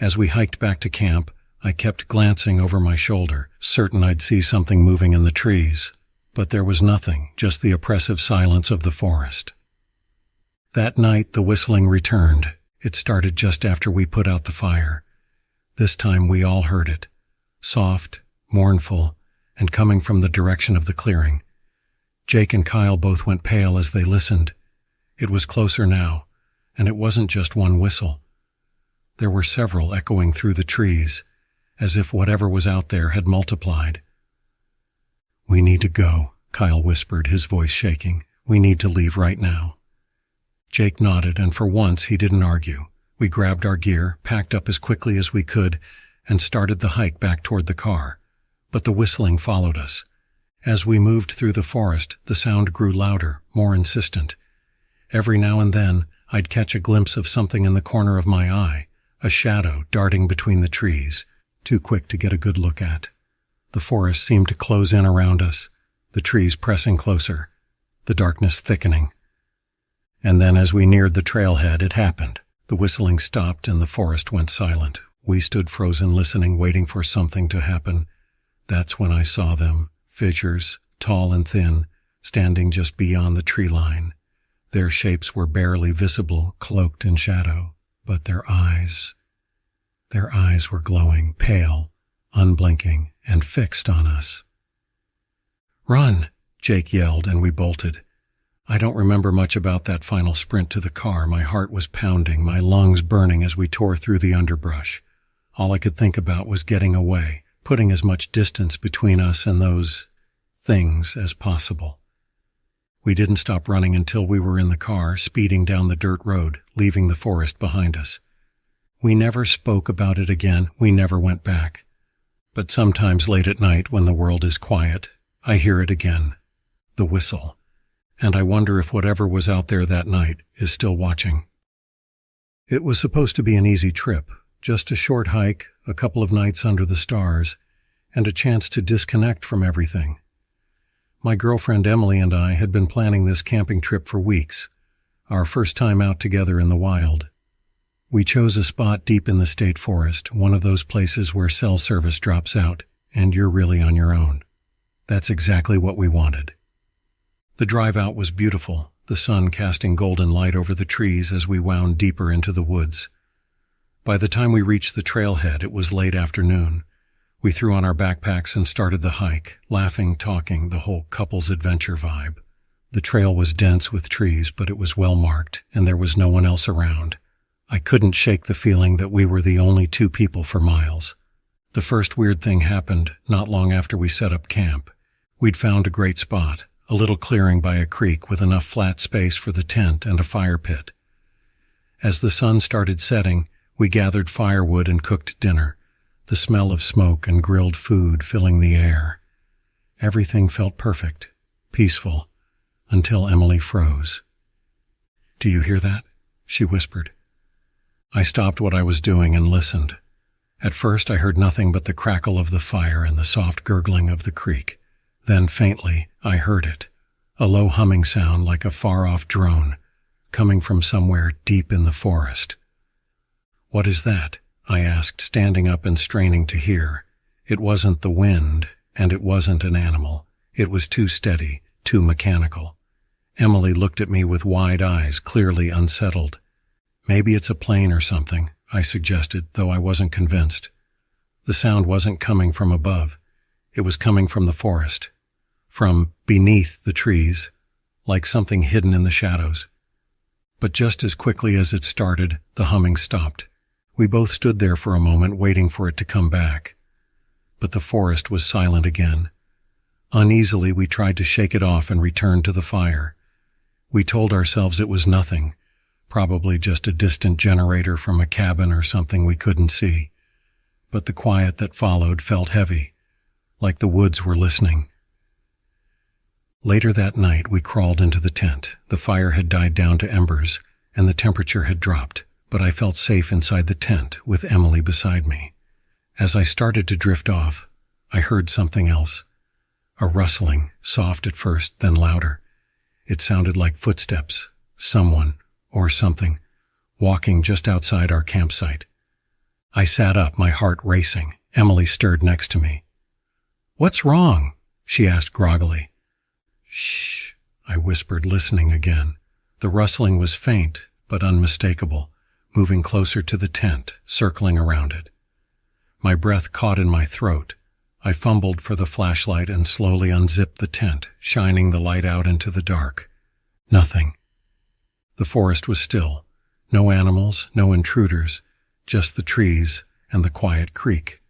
S1: As we hiked back to camp, I kept glancing over my shoulder, certain I'd see something moving in the trees. But there was nothing, just the oppressive silence of the forest. That night, the whistling returned. It started just after we put out the fire. This time we all heard it, soft, mournful, and coming from the direction of the clearing. Jake and Kyle both went pale as they listened. It was closer now, and it wasn't just one whistle. There were several echoing through the trees, as if whatever was out there had multiplied. "We need to go," Kyle whispered, his voice shaking. "We need to leave right now." Jake nodded, and for once he didn't argue. We grabbed our gear, packed up as quickly as we could, and started the hike back toward the car. But the whistling followed us. As we moved through the forest, the sound grew louder, more insistent. Every now and then, I'd catch a glimpse of something in the corner of my eye, a shadow darting between the trees, too quick to get a good look at. The forest seemed to close in around us, the trees pressing closer, the darkness thickening. And then as we neared the trailhead, it happened. The whistling stopped and the forest went silent. We stood frozen, listening, waiting for something to happen. That's when I saw them, figures, tall and thin, standing just beyond the tree line. Their shapes were barely visible, cloaked in shadow, but their eyes were glowing, pale, unblinking, and fixed on us. "Run!" Jake yelled, and we bolted. I don't remember much about that final sprint to the car. My heart was pounding, my lungs burning as we tore through the underbrush. All I could think about was getting away, putting as much distance between us and those things as possible. We didn't stop running until we were in the car, speeding down the dirt road, leaving the forest behind us. We never spoke about it again. We never went back. But sometimes late at night, when the world is quiet, I hear it again, the whistle, and I wonder if whatever was out there that night is still watching. It was supposed to be an easy trip, just a short hike, a couple of nights under the stars, and a chance to disconnect from everything. My girlfriend Emily and I had been planning this camping trip for weeks, our first time out together in the wild. We chose a spot deep in the state forest, one of those places where cell service drops out, and you're really on your own. That's exactly what we wanted. The drive out was beautiful, the sun casting golden light over the trees as we wound deeper into the woods. By the time we reached the trailhead, it was late afternoon. We threw on our backpacks and started the hike, laughing, talking, the whole couple's adventure vibe. The trail was dense with trees, but it was well marked, and there was no one else around. I couldn't shake the feeling that we were the only two people for miles. The first weird thing happened not long after we set up camp. We'd found a great spot, a little clearing by a creek with enough flat space for the tent and a fire pit. As the sun started setting, we gathered firewood and cooked dinner, the smell of smoke and grilled food filling the air. Everything felt perfect, peaceful, until Emily froze. "Do you hear that?" she whispered. I stopped what I was doing and listened. At first I heard nothing but the crackle of the fire and the soft gurgling of the creek. Then faintly I heard it, a low humming sound like a far-off drone, coming from somewhere deep in the forest. "What is that?" I asked, standing up and straining to hear. It wasn't the wind, and it wasn't an animal. It was too steady, too mechanical. Emily looked at me with wide eyes, clearly unsettled. "Maybe it's a plane or something," I suggested, though I wasn't convinced. The sound wasn't coming from above. It was coming from the forest, from beneath the trees, like something hidden in the shadows. But just as quickly as it started, the humming stopped. We both stood there for a moment waiting for it to come back. But the forest was silent again. Uneasily, we tried to shake it off and return to the fire. We told ourselves it was nothing, probably just a distant generator from a cabin or something we couldn't see. But the quiet that followed felt heavy, like the woods were listening. Later that night, we crawled into the tent. The fire had died down to embers, and the temperature had dropped, but I felt safe inside the tent with Emily beside me. As I started to drift off, I heard something else. A rustling, soft at first, then louder. It sounded like footsteps, someone, or something, walking just outside our campsite. I sat up, my heart racing. Emily stirred next to me. "What's wrong?" she asked groggily. "Shh," I whispered, listening again. The rustling was faint, but unmistakable, moving closer to the tent, circling around it. My breath caught in my throat. I fumbled for the flashlight and slowly unzipped the tent, shining the light out into the dark. Nothing. The forest was still. No animals, no intruders, just the trees and the quiet creek.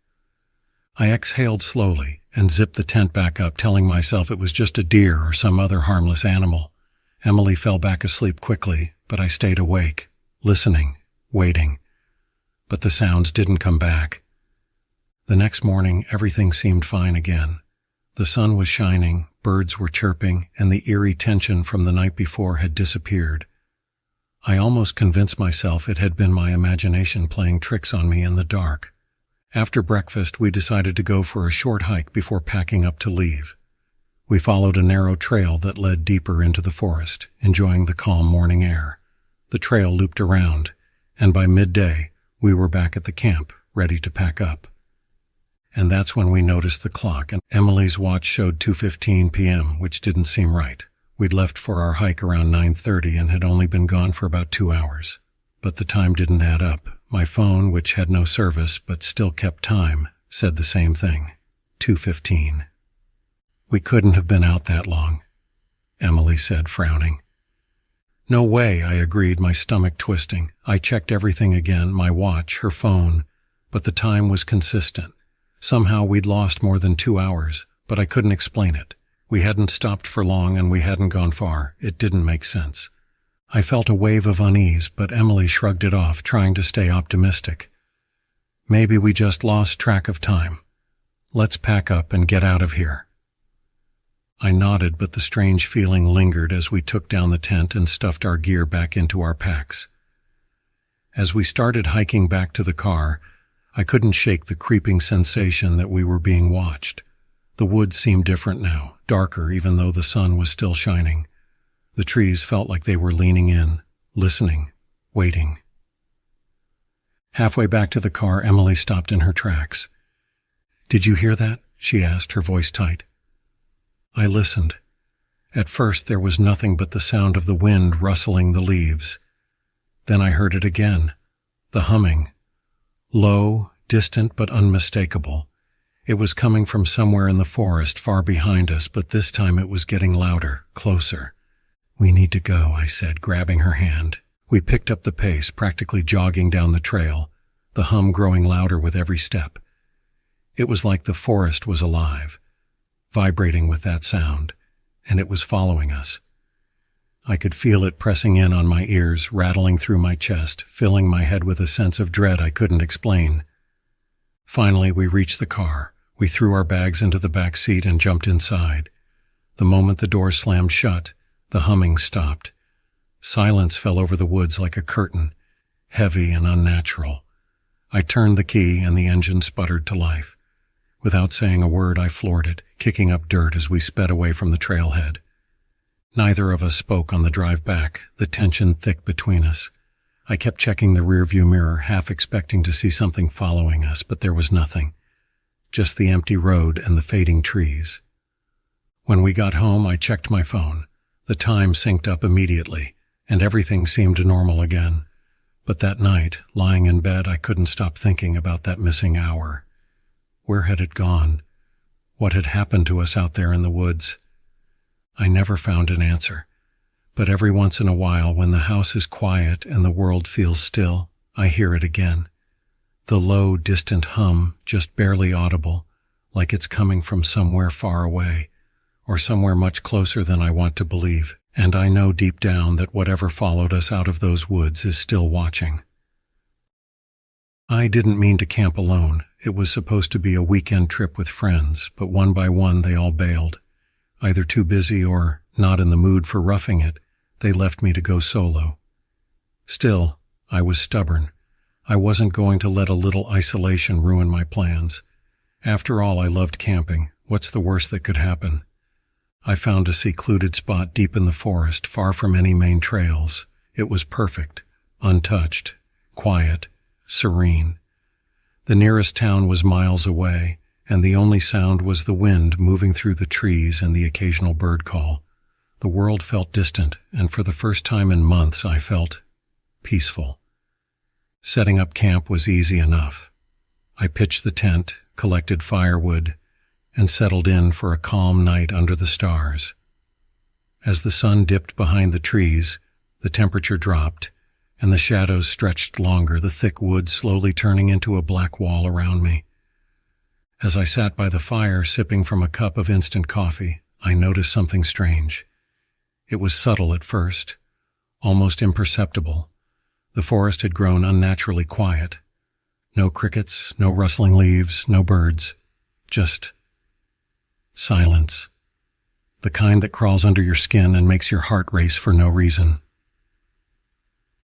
S1: I exhaled slowly and zipped the tent back up, telling myself it was just a deer or some other harmless animal. Emily fell back asleep quickly, but I stayed awake, listening, waiting. But the sounds didn't come back. The next morning, everything seemed fine again. The sun was shining, birds were chirping, and the eerie tension from the night before had disappeared. I almost convinced myself it had been my imagination playing tricks on me in the dark. After breakfast, we decided to go for a short hike before packing up to leave. We followed a narrow trail that led deeper into the forest, enjoying the calm morning air. The trail looped around, and by midday, we were back at the camp, ready to pack up. And that's when we noticed the clock, and Emily's watch showed 2:15 p.m., which didn't seem right. We'd left for our hike around 9:30 and had only been gone for about 2 hours. But the time didn't add up. My phone, which had no service but still kept time, said the same thing, 2:15. "We couldn't have been out that long," Emily said, frowning. "No way," I agreed, my stomach twisting. I checked everything again, my watch, her phone, but the time was consistent. Somehow we'd lost more than 2 hours, but I couldn't explain it. We hadn't stopped for long and we hadn't gone far. It didn't make sense. I felt a wave of unease, but Emily shrugged it off, trying to stay optimistic. "Maybe we just lost track of time. Let's pack up and get out of here." I nodded, but the strange feeling lingered as we took down the tent and stuffed our gear back into our packs. As we started hiking back to the car, I couldn't shake the creeping sensation that we were being watched. The woods seemed different now, darker even though the sun was still shining. The trees felt like they were leaning in, listening, waiting. Halfway back to the car, Emily stopped in her tracks. "Did you hear that?" she asked, her voice tight. I listened. At first there was nothing but the sound of the wind rustling the leaves. Then I heard it again, the humming. Low, distant but unmistakable. It was coming from somewhere in the forest far behind us, but this time it was getting louder, closer. "We need to go," I said, grabbing her hand. We picked up the pace, practically jogging down the trail, the hum growing louder with every step. It was like the forest was alive, vibrating with that sound, and it was following us. I could feel it pressing in on my ears, rattling through my chest, filling my head with a sense of dread I couldn't explain. Finally, we reached the car. We threw our bags into the back seat and jumped inside. The moment the door slammed shut, the humming stopped. Silence fell over the woods like a curtain, heavy and unnatural. I turned the key and the engine sputtered to life. Without saying a word, I floored it, kicking up dirt as we sped away from the trailhead. Neither of us spoke on the drive back, the tension thick between us. I kept checking the rearview mirror, half expecting to see something following us, but there was nothing. Just the empty road and the fading trees. When we got home, I checked my phone. The time synced up immediately, and everything seemed normal again. But that night, lying in bed, I couldn't stop thinking about that missing hour. Where had it gone? What had happened to us out there in the woods? I never found an answer. But every once in a while, when the house is quiet and the world feels still, I hear it again. The low, distant hum, just barely audible, like it's coming from somewhere far away, or somewhere much closer than I want to believe. And I know deep down that whatever followed us out of those woods is still watching. I didn't mean to camp alone. It was supposed to be a weekend trip with friends, but one by one they all bailed. Either too busy or not in the mood for roughing it, they left me to go solo. Still, I was stubborn. I wasn't going to let a little isolation ruin my plans. After all, I loved camping. What's the worst that could happen? I found a secluded spot deep in the forest, far from any main trails. It was perfect, untouched, quiet, serene. The nearest town was miles away, and the only sound was the wind moving through the trees and the occasional bird call. The world felt distant, and for the first time in months I felt peaceful. Setting up camp was easy enough. I pitched the tent, collected firewood, and settled in for a calm night under the stars. As the sun dipped behind the trees, the temperature dropped, and the shadows stretched longer, the thick wood slowly turning into a black wall around me. As I sat by the fire, sipping from a cup of instant coffee, I noticed something strange. It was subtle at first, almost imperceptible. The forest had grown unnaturally quiet. No crickets, no rustling leaves, no birds. Just silence. The kind that crawls under your skin and makes your heart race for no reason.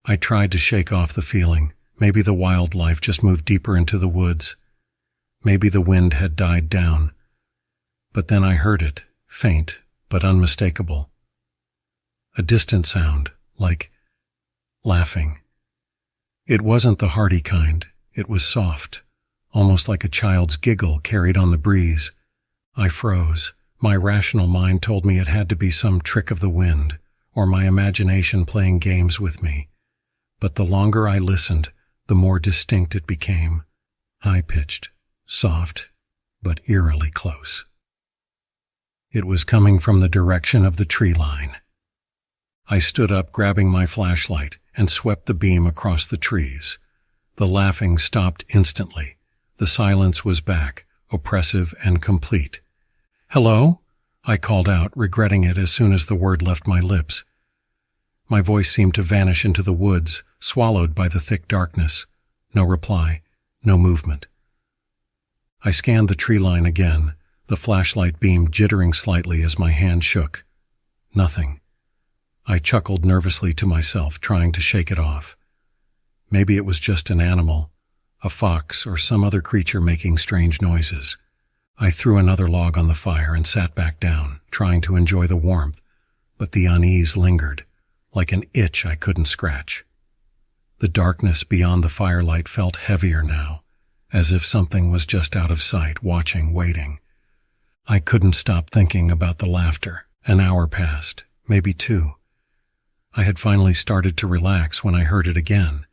S1: I tried to shake off the feeling. Maybe the wildlife just moved deeper into the woods. Maybe the wind had died down. But then I heard it, faint but unmistakable. A distant sound, like laughing. It wasn't the hearty kind. It was soft, almost like a child's giggle carried on the breeze. I froze. My rational mind told me it had to be some trick of the wind, or my imagination playing games with me. But the longer I listened, the more distinct it became. High-pitched, soft, but eerily close. It was coming from the direction of the tree line. I stood up, grabbing my flashlight, and swept the beam across the trees. The laughing stopped instantly. The silence was back, oppressive and complete. "Hello?" I called out, regretting it as soon as the word left my lips. My voice seemed to vanish into the woods, swallowed by the thick darkness. No reply, no movement. I scanned the tree line again, the flashlight beam jittering slightly as my hand shook. Nothing. I chuckled nervously to myself, trying to shake it off. Maybe it was just an animal, a fox or some other creature making strange noises. I threw another log on the fire and sat back down, trying to enjoy the warmth, but the unease lingered, like an itch I couldn't scratch. The darkness beyond the firelight felt heavier now, as if something was just out of sight, watching, waiting. I couldn't stop thinking about the laughter. An hour passed, maybe 2. I had finally started to relax when I heard it again.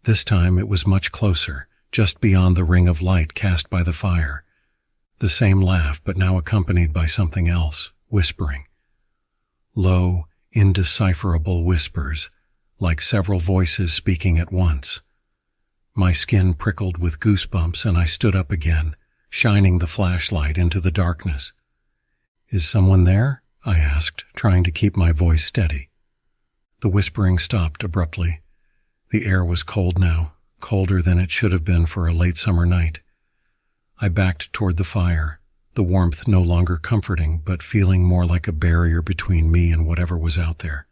S1: This time it was much closer, just beyond the ring of light cast by the fire. The same laugh, but now accompanied by something else, whispering. Low, indecipherable whispers, like several voices speaking at once. My skin prickled with goosebumps and I stood up again, shining the flashlight into the darkness. "Is someone there?" I asked, trying to keep my voice steady. The whispering stopped abruptly. The air was cold now, colder than it should have been for a late summer night. I backed toward the fire, the warmth no longer comforting, but feeling more like a barrier between me and whatever was out there.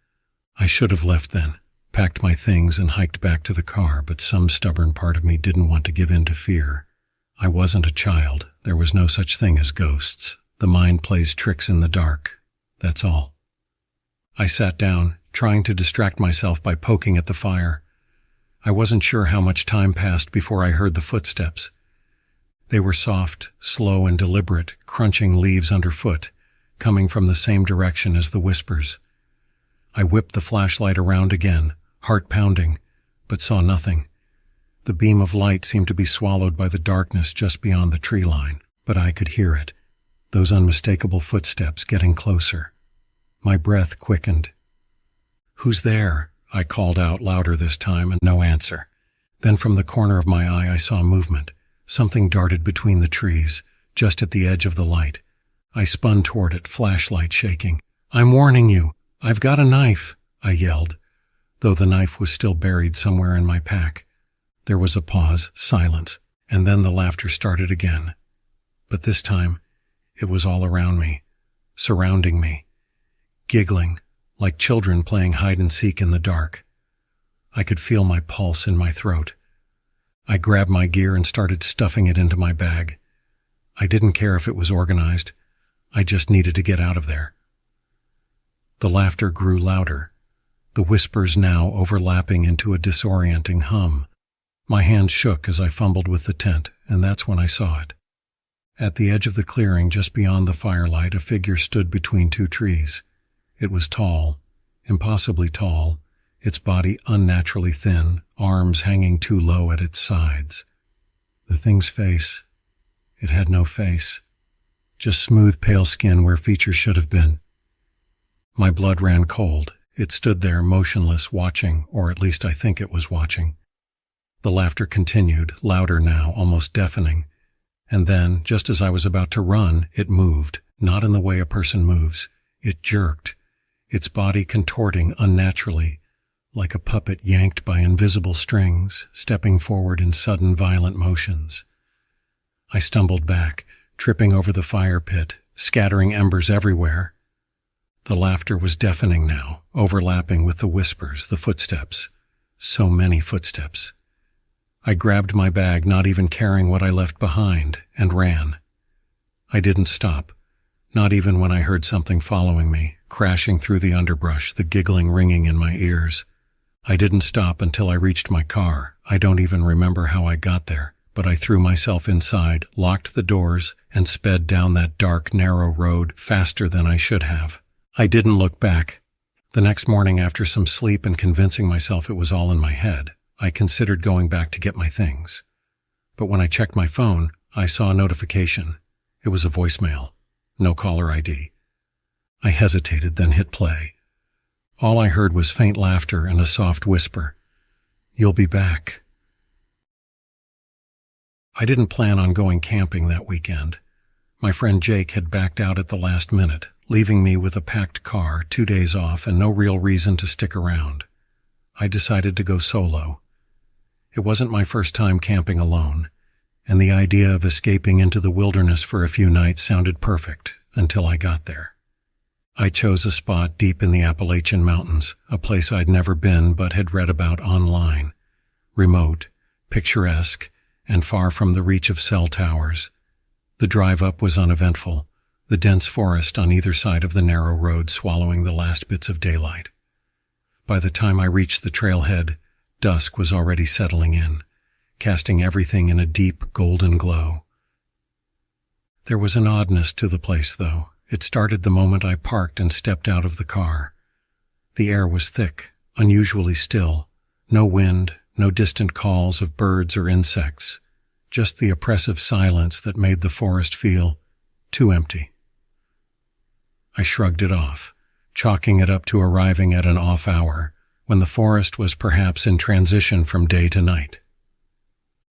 S1: I should have left then, packed my things and hiked back to the car, but some stubborn part of me didn't want to give in to fear. I wasn't a child. There was no such thing as ghosts. The mind plays tricks in the dark. That's all. I sat down, trying to distract myself by poking at the fire. I wasn't sure how much time passed before I heard the footsteps. They were soft, slow, and deliberate, crunching leaves underfoot, coming from the same direction as the whispers. I whipped the flashlight around again, heart pounding, but saw nothing. The beam of light seemed to be swallowed by the darkness just beyond the tree line, but I could hear it, those unmistakable footsteps getting closer. My breath quickened. "Who's there?" I called out louder this time, and no answer. Then from the corner of my eye I saw movement. Something darted between the trees, just at the edge of the light. I spun toward it, flashlight shaking. "I'm warning you! I've got a knife!" I yelled, though the knife was still buried somewhere in my pack. There was a pause, silence, and then the laughter started again. But this time, it was all around me, surrounding me, giggling, like children playing hide-and-seek in the dark. I could feel my pulse in my throat. I grabbed my gear and started stuffing it into my bag. I didn't care if it was organized. I just needed to get out of there. The laughter grew louder, the whispers now overlapping into a disorienting hum. My hands shook as I fumbled with the tent, and that's when I saw it. At the edge of the clearing, just beyond the firelight, a figure stood between 2 trees. It was tall, impossibly tall, its body unnaturally thin, arms hanging too low at its sides. The thing's face, it had no face, just smooth pale skin where features should have been. My blood ran cold. It stood there motionless, watching, or at least I think it was watching. The laughter continued, louder now, almost deafening. And then, just as I was about to run, it moved, not in the way a person moves. It jerked, its body contorting unnaturally, like a puppet yanked by invisible strings, stepping forward in sudden violent motions. I stumbled back, tripping over the fire pit, scattering embers everywhere. The laughter was deafening now, overlapping with the whispers, the footsteps. So many footsteps. I grabbed my bag, not even caring what I left behind, and ran. I didn't stop, not even when I heard something following me, crashing through the underbrush, the giggling ringing in my ears. I didn't stop until I reached my car. I don't even remember how I got there, but I threw myself inside, locked the doors, and sped down that dark, narrow road faster than I should have. I didn't look back. The next morning, after some sleep and convincing myself it was all in my head, I considered going back to get my things. But when I checked my phone, I saw a notification. It was a voicemail. No caller ID. I hesitated, then hit play. All I heard was faint laughter and a soft whisper. "You'll be back." I didn't plan on going camping that weekend. My friend Jake had backed out at the last minute, leaving me with a packed car, 2 days off, and no real reason to stick around. I decided to go solo. It wasn't my first time camping alone, and the idea of escaping into the wilderness for a few nights sounded perfect until I got there. I chose a spot deep in the Appalachian Mountains, a place I'd never been but had read about online. remote, picturesque, and far from the reach of cell towers. The drive up was uneventful, the dense forest on either side of the narrow road swallowing the last bits of daylight. By the time I reached the trailhead, dusk was already settling in, casting everything in a deep golden glow. There was an oddness to the place, though. It started the moment I parked and stepped out of the car. The air was thick, unusually still. No wind, no distant calls of birds or insects. Just the oppressive silence that made the forest feel too empty. I shrugged it off, chalking it up to arriving at an off hour, when the forest was perhaps in transition from day to night.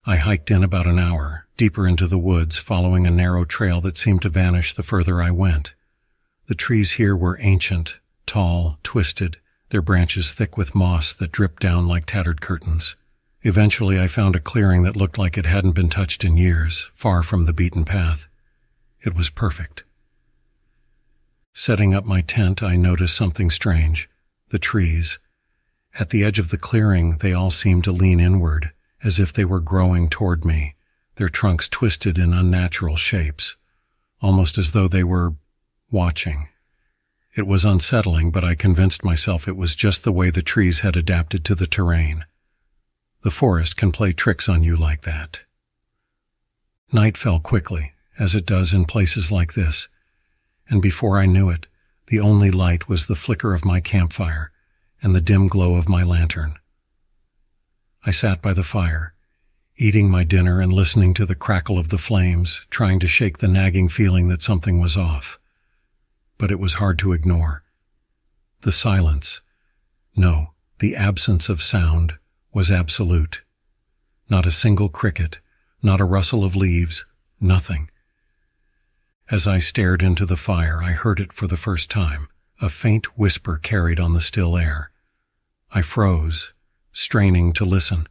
S1: I hiked in about an hour, deeper into the woods, following a narrow trail that seemed to vanish the further I went. The trees here were ancient, tall, twisted, their branches thick with moss that dripped down like tattered curtains. Eventually I found a clearing that looked like it hadn't been touched in years, far from the beaten path. It was perfect. Setting up my tent, I noticed something strange. The trees. At the edge of the clearing, they all seemed to lean inward, as if they were growing toward me, their trunks twisted in unnatural shapes, almost as though they were watching. It was unsettling, but I convinced myself it was just the way the trees had adapted to the terrain. The forest can play tricks on you like that. Night fell quickly, as it does in places like this, and before I knew it, the only light was the flicker of my campfire and the dim glow of my lantern. I sat by the fire, eating my dinner and listening to the crackle of the flames, trying to shake the nagging feeling that something was off. But it was hard to ignore. The silence, no, the absence of sound, was absolute. Not a single cricket, not a rustle of leaves, nothing. As I stared into the fire, I heard it for the first time, a faint whisper carried on the still air. I froze, straining to listen,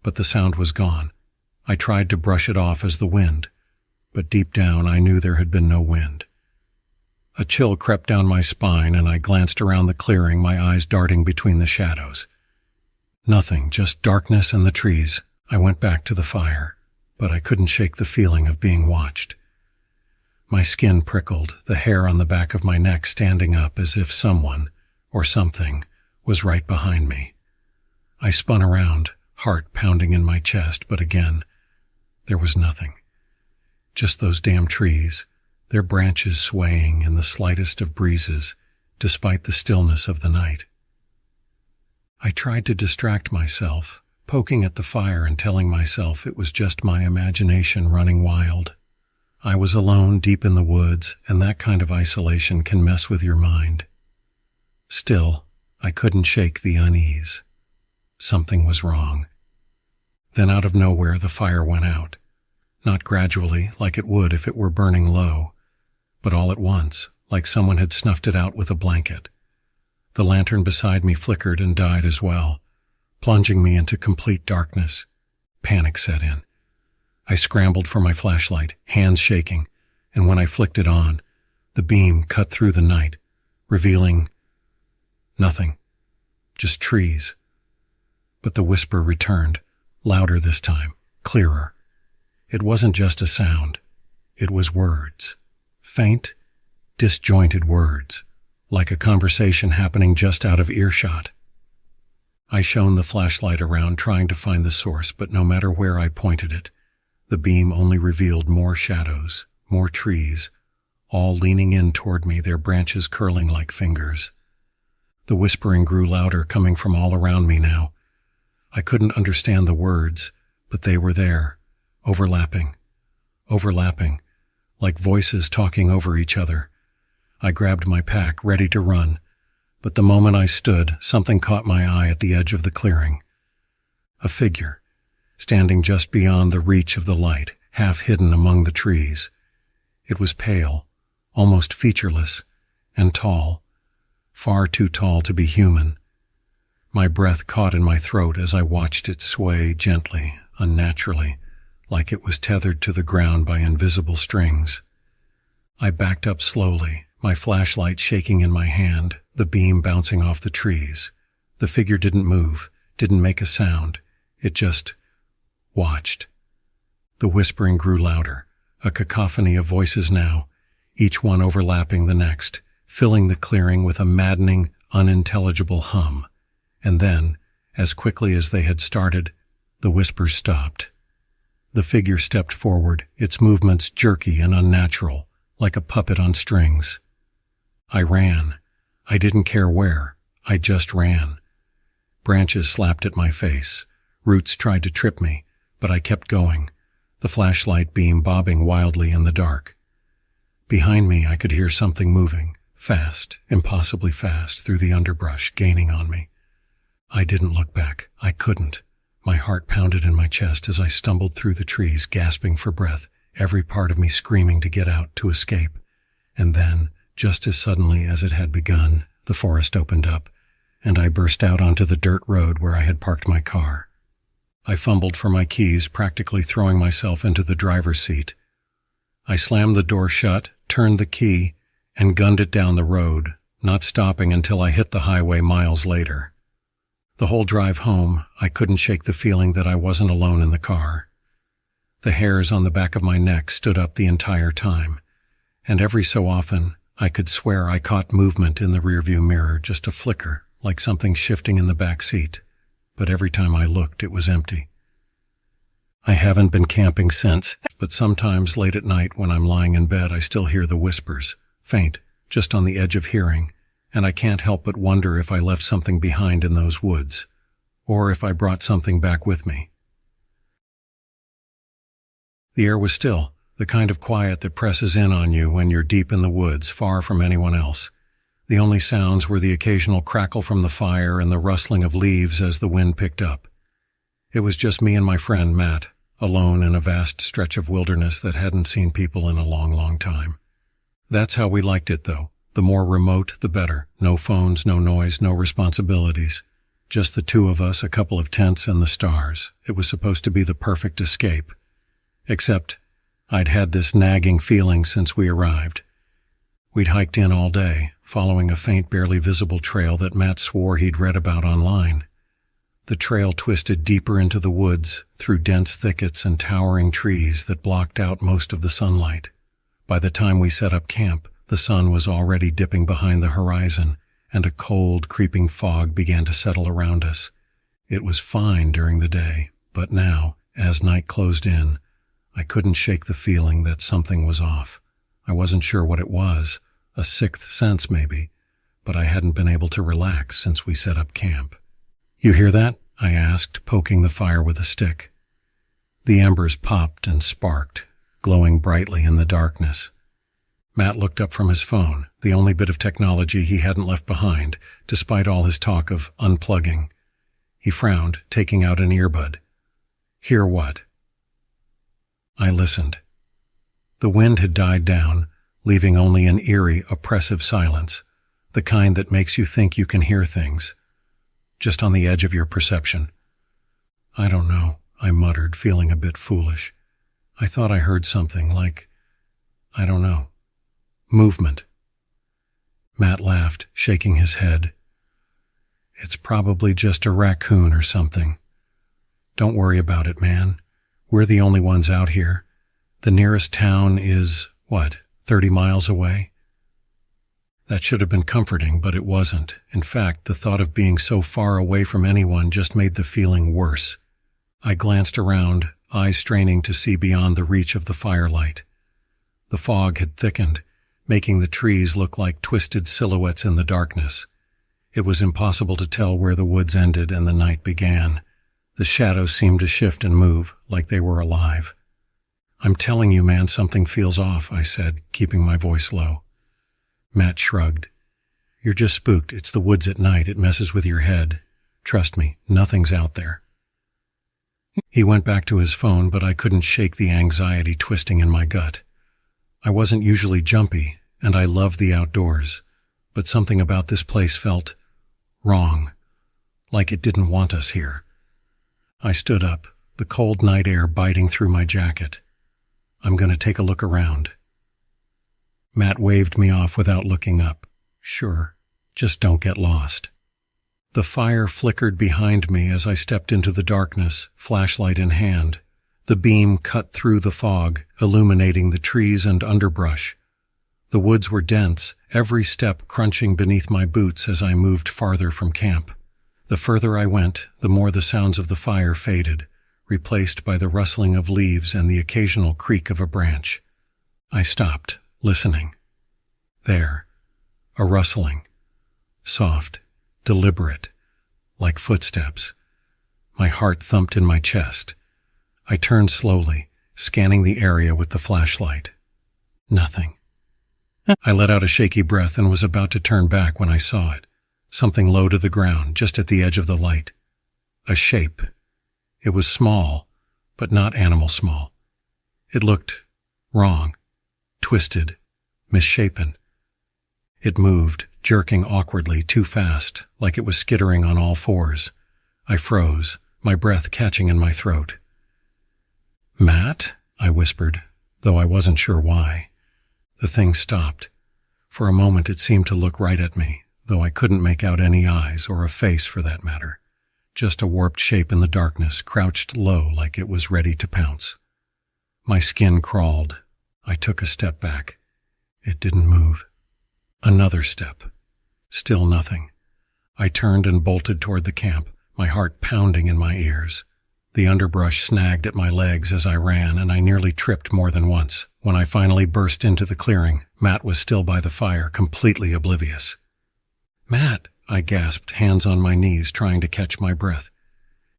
S1: but the sound was gone. I tried to brush it off as the wind, but deep down I knew there had been no wind. A chill crept down my spine, and I glanced around the clearing, my eyes darting between the shadows. Nothing, just darkness and the trees. I went back to the fire, but I couldn't shake the feeling of being watched. My skin prickled, the hair on the back of my neck standing up as if someone, or something, was right behind me. I spun around, heart pounding in my chest, but again, there was nothing. Just those damn trees, their branches swaying in the slightest of breezes, despite the stillness of the night. I tried to distract myself, poking at the fire and telling myself it was just my imagination running wild. I was alone deep in the woods, and that kind of isolation can mess with your mind. Still, I couldn't shake the unease. Something was wrong. Then out of nowhere the fire went out. Not gradually, like it would if it were burning low, but all at once, like someone had snuffed it out with a blanket. The lantern beside me flickered and died as well, plunging me into complete darkness. Panic set in. I scrambled for my flashlight, hands shaking, and when I flicked it on, the beam cut through the night, revealing nothing, just trees. But the whisper returned, louder this time, clearer. It wasn't just a sound, it was words. Faint, disjointed words, like a conversation happening just out of earshot. I shone the flashlight around trying to find the source, but no matter where I pointed it, the beam only revealed more shadows, more trees, all leaning in toward me, their branches curling like fingers. The whispering grew louder, coming from all around me now. I couldn't understand the words, but they were there, overlapping, like voices talking over each other. I grabbed my pack, ready to run, but the moment I stood, something caught my eye at the edge of the clearing. A figure, standing just beyond the reach of the light, half hidden among the trees. It was pale, almost featureless, and tall, far too tall to be human. My breath caught in my throat as I watched it sway gently, unnaturally, like it was tethered to the ground by invisible strings. I backed up slowly, my flashlight shaking in my hand, the beam bouncing off the trees. The figure didn't move, didn't make a sound. It just watched. The whispering grew louder, a cacophony of voices now, each one overlapping the next, filling the clearing with a maddening, unintelligible hum. And then, as quickly as they had started, the whispers stopped. The figure stepped forward, its movements jerky and unnatural, like a puppet on strings. I ran. I didn't care where. I just ran. Branches slapped at my face. Roots tried to trip me, but I kept going, the flashlight beam bobbing wildly in the dark. Behind me, I could hear something moving, fast, impossibly fast, through the underbrush, gaining on me. I didn't look back. I couldn't. My heart pounded in my chest as I stumbled through the trees, gasping for breath, every part of me screaming to get out, to escape. And then, just as suddenly as it had begun, the forest opened up, and I burst out onto the dirt road where I had parked my car. I fumbled for my keys, practically throwing myself into the driver's seat. I slammed the door shut, turned the key, and gunned it down the road, not stopping until I hit the highway miles later. The whole drive home, I couldn't shake the feeling that I wasn't alone in the car. The hairs on the back of my neck stood up the entire time, and every so often, I could swear I caught movement in the rearview mirror, just a flicker, like something shifting in the back seat. But every time I looked, it was empty. I haven't been camping since, but sometimes late at night when I'm lying in bed, I still hear the whispers, faint, just on the edge of hearing, and I can't help but wonder if I left something behind in those woods, or if I brought something back with me. The air was still, the kind of quiet that presses in on you when you're deep in the woods, far from anyone else. The only sounds were the occasional crackle from the fire and the rustling of leaves as the wind picked up. It was just me and my friend, Matt, alone in a vast stretch of wilderness that hadn't seen people in a long, long time. That's how we liked it, though. The more remote, the better. No phones, no noise, no responsibilities. Just the two of us, a couple of tents, and the stars. It was supposed to be the perfect escape. Except, I'd had this nagging feeling since we arrived. We'd hiked in all day, following a faint, barely visible trail that Matt swore he'd read about online. The trail twisted deeper into the woods, through dense thickets and towering trees that blocked out most of the sunlight. By the time we set up camp, the sun was already dipping behind the horizon, and a cold, creeping fog began to settle around us. It was fine during the day, but now, as night closed in, I couldn't shake the feeling that something was off. I wasn't sure what it was, a sixth sense maybe, but I hadn't been able to relax since we set up camp. "You hear that?" I asked, poking the fire with a stick. The embers popped and sparked, glowing brightly in the darkness. Matt looked up from his phone, the only bit of technology he hadn't left behind, despite all his talk of unplugging. He frowned, taking out an earbud. "Hear what?" I listened. The wind had died down, leaving only an eerie, oppressive silence, the kind that makes you think you can hear things, just on the edge of your perception. "I don't know," I muttered, feeling a bit foolish. I thought I heard something like, I don't know, movement. Matt laughed, shaking his head. "It's probably just a raccoon or something. Don't worry about it, man. We're the only ones out here. The nearest town is, 30 miles away?" That should have been comforting, but it wasn't. In fact, the thought of being so far away from anyone just made the feeling worse. I glanced around, eyes straining to see beyond the reach of the firelight. The fog had thickened, making the trees look like twisted silhouettes in the darkness. It was impossible to tell where the woods ended and the night began. The shadows seemed to shift and move, like they were alive. "I'm telling you, man, something feels off," I said, keeping my voice low. Matt shrugged. "You're just spooked. It's the woods at night. It messes with your head. Trust me, nothing's out there." He went back to his phone, but I couldn't shake the anxiety twisting in my gut. I wasn't usually jumpy, and I loved the outdoors, but something about this place felt wrong, like it didn't want us here. I stood up, the cold night air biting through my jacket. "I'm going to take a look around." Matt waved me off without looking up. "Sure, just don't get lost." The fire flickered behind me as I stepped into the darkness, flashlight in hand. The beam cut through the fog, illuminating the trees and underbrush. The woods were dense, every step crunching beneath my boots as I moved farther from camp. The further I went, the more the sounds of the fire faded, replaced by the rustling of leaves and the occasional creak of a branch. I stopped, listening. There, a rustling. Soft, deliberate, like footsteps. My heart thumped in my chest. I turned slowly, scanning the area with the flashlight. Nothing. I let out a shaky breath and was about to turn back when I saw it. Something low to the ground, just at the edge of the light. A shape. It was small, but not animal small. It looked wrong, twisted, misshapen. It moved, jerking awkwardly, too fast, like it was skittering on all fours. I froze, my breath catching in my throat. "Matt?" I whispered, though I wasn't sure why. The thing stopped. For a moment it seemed to look right at me, though I couldn't make out any eyes or a face for that matter. Just a warped shape in the darkness, crouched low like it was ready to pounce. My skin crawled. I took a step back. It didn't move. Another step. Still nothing. I turned and bolted toward the camp, my heart pounding in my ears. The underbrush snagged at my legs as I ran, and I nearly tripped more than once. When I finally burst into the clearing, Matt was still by the fire, completely oblivious. "Matt!" I gasped, hands on my knees, trying to catch my breath.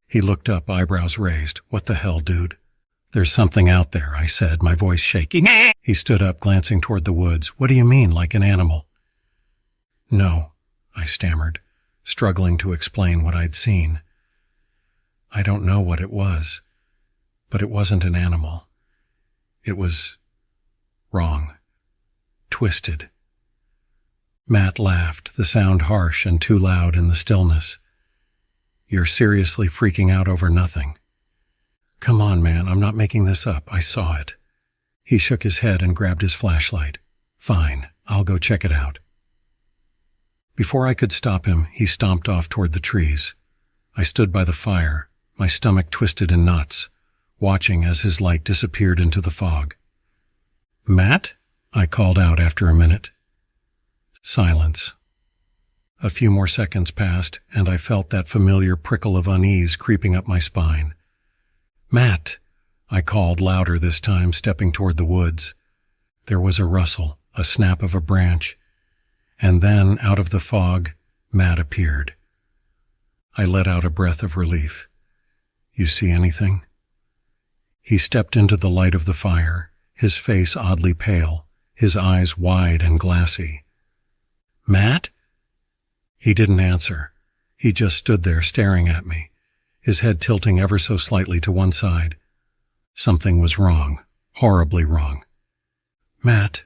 S1: He looked up, eyebrows raised. "What the hell, dude?" "There's something out there," I said, my voice shaking. He stood up, glancing toward the woods. "What do you mean, like an animal?" "No," I stammered, struggling to explain what I'd seen. "I don't know what it was, but it wasn't an animal. It was wrong. Twisted." Matt laughed, the sound harsh and too loud in the stillness. "You're seriously freaking out over nothing?" "Come on, man, I'm not making this up. I saw it." He shook his head and grabbed his flashlight. "Fine, I'll go check it out." Before I could stop him, he stomped off toward the trees. I stood by the fire, my stomach twisted in knots, watching as his light disappeared into the fog. "Matt?" I called out after a minute. Silence. A few more seconds passed, and I felt that familiar prickle of unease creeping up my spine. "Matt!" I called louder this time, stepping toward the woods. There was a rustle, a snap of a branch, and then, out of the fog, Matt appeared. I let out a breath of relief. "You see anything?" He stepped into the light of the fire, his face oddly pale, his eyes wide and glassy. "Matt?" He didn't answer. He just stood there staring at me, his head tilting ever so slightly to one side. Something was wrong, horribly wrong. "Matt."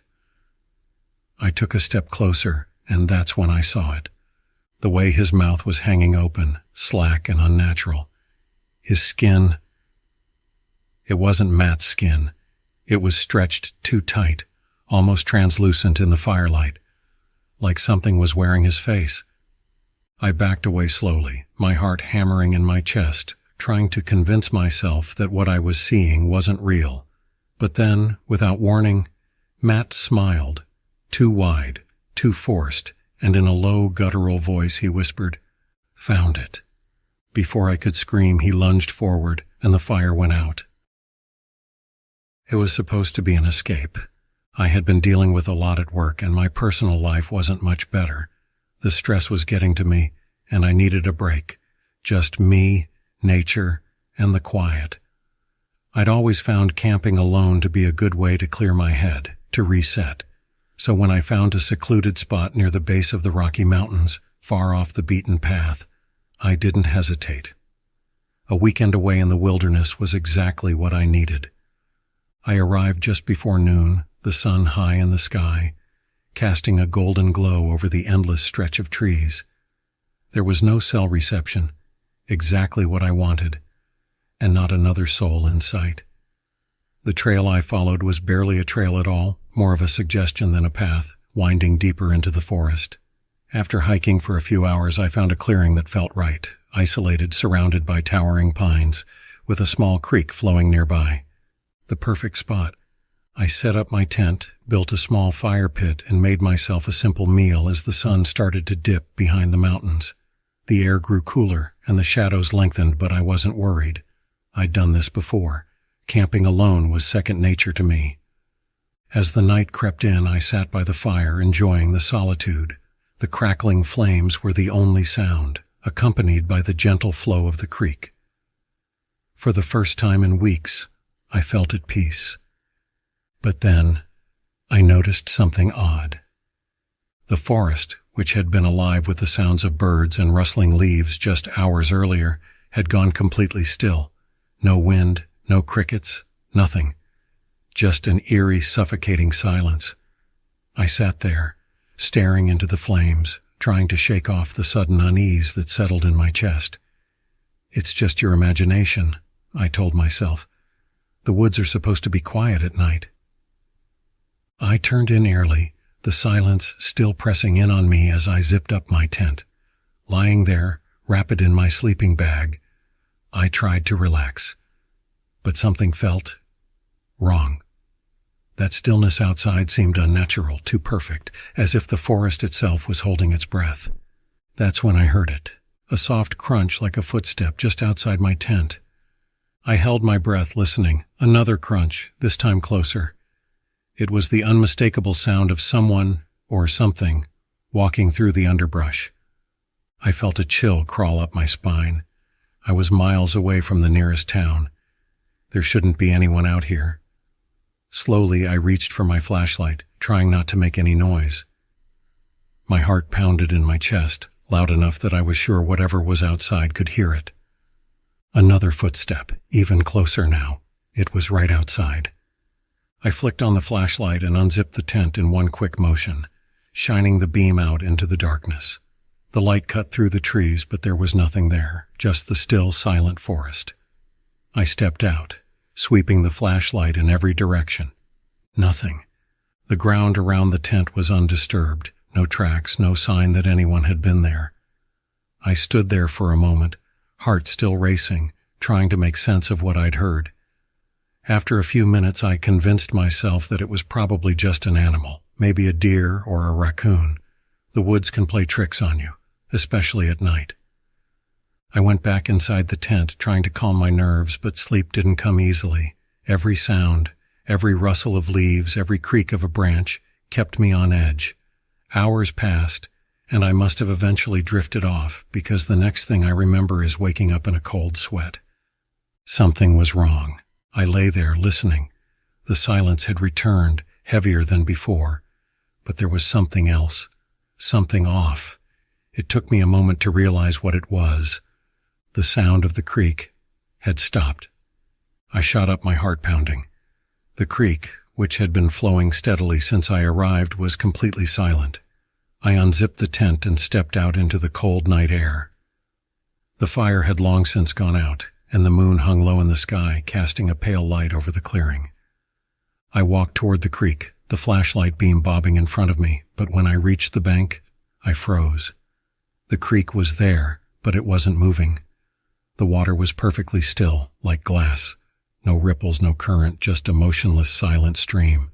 S1: I took a step closer, and that's when I saw it. The way his mouth was hanging open, slack and unnatural. His skin. It wasn't Matt's skin. It was stretched too tight, almost translucent in the firelight, like something was wearing his face. I backed away slowly, my heart hammering in my chest, trying to convince myself that what I was seeing wasn't real. But then, without warning, Matt smiled, too wide, too forced, and in a low, guttural voice he whispered, "Found it." Before I could scream, he lunged forward, and the fire went out. It was supposed to be an escape. I had been dealing with a lot at work, and my personal life wasn't much better. The stress was getting to me, and I needed a break. Just me, nature, and the quiet. I'd always found camping alone to be a good way to clear my head, to reset. So when I found a secluded spot near the base of the Rocky Mountains, far off the beaten path, I didn't hesitate. A weekend away in the wilderness was exactly what I needed. I arrived just before noon, the sun high in the sky, casting a golden glow over the endless stretch of trees. There was no cell reception, exactly what I wanted, and not another soul in sight. The trail I followed was barely a trail at all, more of a suggestion than a path, winding deeper into the forest. After hiking for a few hours, I found a clearing that felt right, isolated, surrounded by towering pines, with a small creek flowing nearby. The perfect spot. I set up my tent, built a small fire pit, and made myself a simple meal as the sun started to dip behind the mountains. The air grew cooler, and the shadows lengthened, but I wasn't worried. I'd done this before. Camping alone was second nature to me. As the night crept in, I sat by the fire, enjoying the solitude. The crackling flames were the only sound, accompanied by the gentle flow of the creek. For the first time in weeks, I felt at peace. But then, I noticed something odd. The forest, which had been alive with the sounds of birds and rustling leaves just hours earlier, had gone completely still. No wind, no crickets, nothing. Just an eerie, suffocating silence. I sat there, staring into the flames, trying to shake off the sudden unease that settled in my chest. It's just your imagination, I told myself. The woods are supposed to be quiet at night. I turned in early, the silence still pressing in on me as I zipped up my tent. Lying there, wrapped in my sleeping bag, I tried to relax. But something felt wrong. That stillness outside seemed unnatural, too perfect, as if the forest itself was holding its breath. That's when I heard it, a soft crunch like a footstep just outside my tent. I held my breath, listening. Another crunch, this time closer. It was the unmistakable sound of someone, or something, walking through the underbrush. I felt a chill crawl up my spine. I was miles away from the nearest town. There shouldn't be anyone out here. Slowly, I reached for my flashlight, trying not to make any noise. My heart pounded in my chest, loud enough that I was sure whatever was outside could hear it. Another footstep, even closer now. It was right outside. I flicked on the flashlight and unzipped the tent in one quick motion, shining the beam out into the darkness. The light cut through the trees, but there was nothing there, just the still, silent forest. I stepped out, sweeping the flashlight in every direction. Nothing. The ground around the tent was undisturbed, no tracks, no sign that anyone had been there. I stood there for a moment, heart still racing, trying to make sense of what I'd heard. After a few minutes, I convinced myself that it was probably just an animal, maybe a deer or a raccoon. The woods can play tricks on you, especially at night. I went back inside the tent, trying to calm my nerves, but sleep didn't come easily. Every sound, every rustle of leaves, every creak of a branch kept me on edge. Hours passed, and I must have eventually drifted off, because the next thing I remember is waking up in a cold sweat. Something was wrong. I lay there, listening. The silence had returned, heavier than before. But there was something else, something off. It took me a moment to realize what it was. The sound of the creek had stopped. I shot up, my heart pounding. The creek, which had been flowing steadily since I arrived, was completely silent. I unzipped the tent and stepped out into the cold night air. The fire had long since gone out, and the moon hung low in the sky, casting a pale light over the clearing. I walked toward the creek, the flashlight beam bobbing in front of me, but when I reached the bank, I froze. The creek was there, but it wasn't moving. The water was perfectly still, like glass. No ripples, no current, just a motionless, silent stream.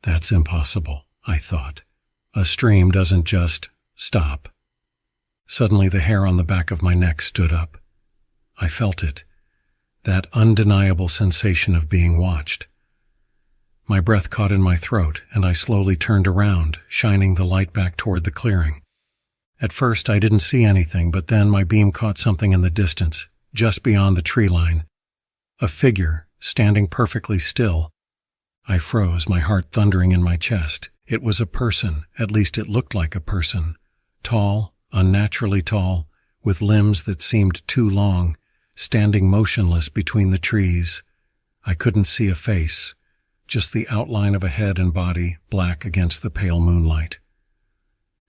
S1: That's impossible, I thought. A stream doesn't just stop. Suddenly, the hair on the back of my neck stood up. I felt it, that undeniable sensation of being watched. My breath caught in my throat, and I slowly turned around, shining the light back toward the clearing. At first, I didn't see anything, but then my beam caught something in the distance, just beyond the tree line. A figure, standing perfectly still. I froze, my heart thundering in my chest. It was a person, at least it looked like a person. Tall, unnaturally tall, with limbs that seemed too long, standing motionless between the trees. I couldn't see a face, just the outline of a head and body, black against the pale moonlight.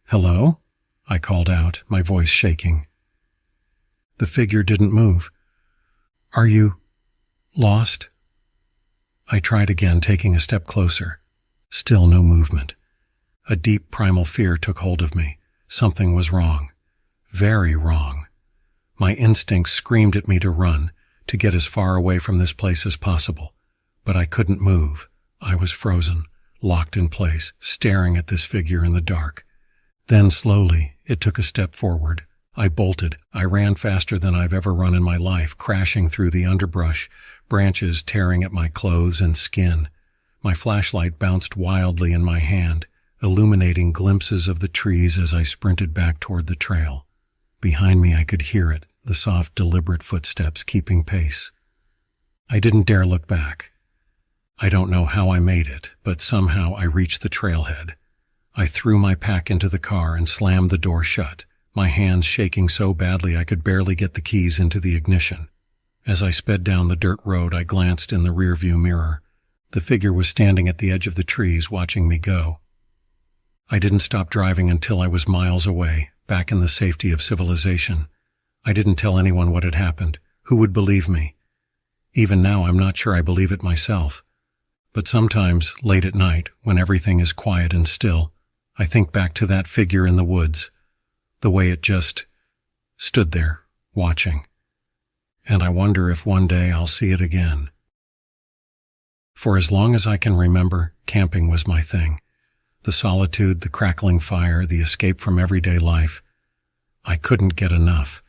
S1: "Hello?" I called out, my voice shaking. The figure didn't move. "Are you lost?" I tried again, taking a step closer. Still no movement. A deep primal fear took hold of me. Something was wrong. Very wrong. My instincts screamed at me to run, to get as far away from this place as possible. But I couldn't move. I was frozen, locked in place, staring at this figure in the dark. Then slowly, it took a step forward. I bolted. I ran faster than I've ever run in my life, crashing through the underbrush, branches tearing at my clothes and skin. My flashlight bounced wildly in my hand, illuminating glimpses of the trees as I sprinted back toward the trail. Behind me I could hear it, the soft, deliberate footsteps keeping pace. I didn't dare look back. I don't know how I made it, but somehow I reached the trailhead. I threw my pack into the car and slammed the door shut, my hands shaking so badly I could barely get the keys into the ignition. As I sped down the dirt road, I glanced in the rearview mirror. The figure was standing at the edge of the trees, watching me go. I didn't stop driving until I was miles away, back in the safety of civilization. I didn't tell anyone what had happened. Who would believe me? Even now, I'm not sure I believe it myself. But sometimes, late at night, when everything is quiet and still, I think back to that figure in the woods, the way it just stood there, watching. And I wonder if one day I'll see it again. For as long as I can remember, camping was my thing. The solitude, the crackling fire, the escape from everyday life. I couldn't get enough.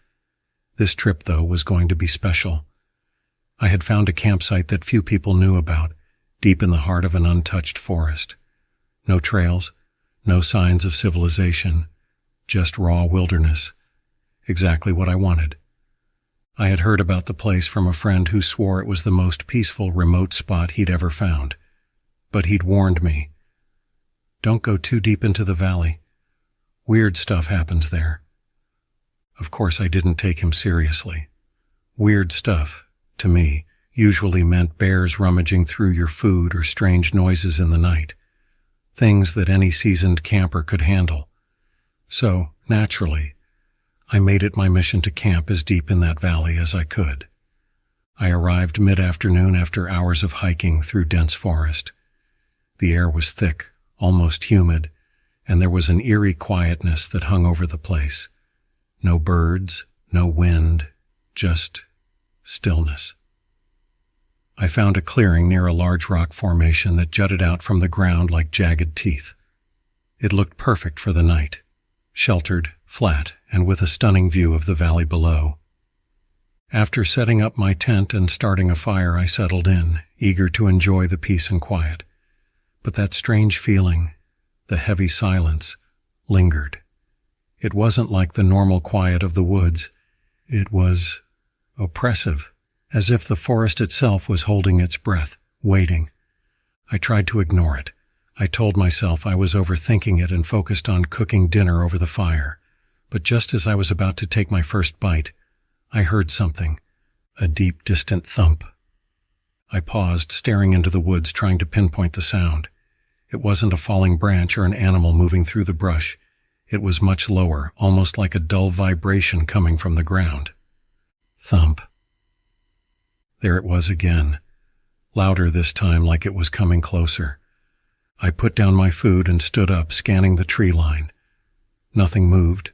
S1: This trip, though, was going to be special. I had found a campsite that few people knew about, deep in the heart of an untouched forest. No trails, no signs of civilization, just raw wilderness. Exactly what I wanted. I had heard about the place from a friend who swore it was the most peaceful, remote spot he'd ever found. But he'd warned me, "Don't go too deep into the valley. Weird stuff happens there." Of course, I didn't take him seriously. Weird stuff, to me, usually meant bears rummaging through your food or strange noises in the night. Things that any seasoned camper could handle. So, naturally, I made it my mission to camp as deep in that valley as I could. I arrived mid-afternoon after hours of hiking through dense forest. The air was thick, almost humid, and there was an eerie quietness that hung over the place. No birds, no wind, just stillness. I found a clearing near a large rock formation that jutted out from the ground like jagged teeth. It looked perfect for the night, sheltered, flat, and with a stunning view of the valley below. After setting up my tent and starting a fire, I settled in, eager to enjoy the peace and quiet. But that strange feeling, the heavy silence, lingered. It wasn't like the normal quiet of the woods. It was oppressive, as if the forest itself was holding its breath, waiting. I tried to ignore it. I told myself I was overthinking it and focused on cooking dinner over the fire. But just as I was about to take my first bite, I heard something, a deep, distant thump. I paused, staring into the woods, trying to pinpoint the sound. It wasn't a falling branch or an animal moving through the brush. It was much lower, almost like a dull vibration coming from the ground. Thump. There it was again, louder this time, like it was coming closer. I put down my food and stood up, scanning the tree line. Nothing moved,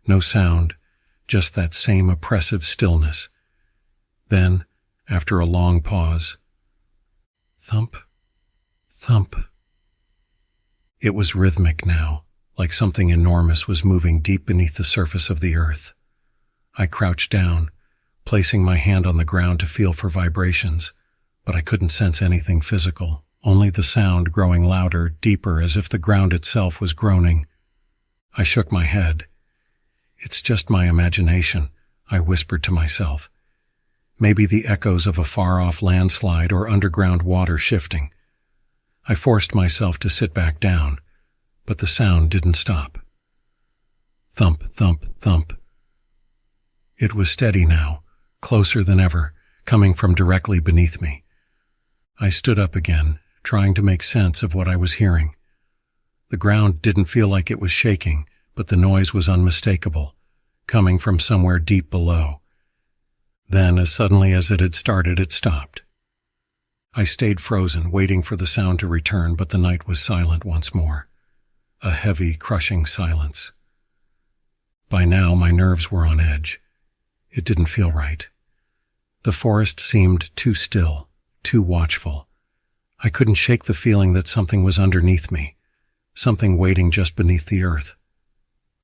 S1: no sound, just that same oppressive stillness. Then, after a long pause, thump, thump. It was rhythmic now, like something enormous was moving deep beneath the surface of the earth. I crouched down, placing my hand on the ground to feel for vibrations, but I couldn't sense anything physical, only the sound growing louder, deeper, as if the ground itself was groaning. I shook my head. "It's just my imagination," I whispered to myself. Maybe the echoes of a far-off landslide or underground water shifting. I forced myself to sit back down, but the sound didn't stop. Thump, thump, thump. It was steady now, closer than ever, coming from directly beneath me. I stood up again, trying to make sense of what I was hearing. The ground didn't feel like it was shaking, but the noise was unmistakable, coming from somewhere deep below. Then, as suddenly as it had started, it stopped. I stayed frozen, waiting for the sound to return, but the night was silent once more. a heavy, crushing silence. By now, my nerves were on edge. It didn't feel right. The forest seemed too still, too watchful. I couldn't shake the feeling that something was underneath me, something waiting just beneath the earth.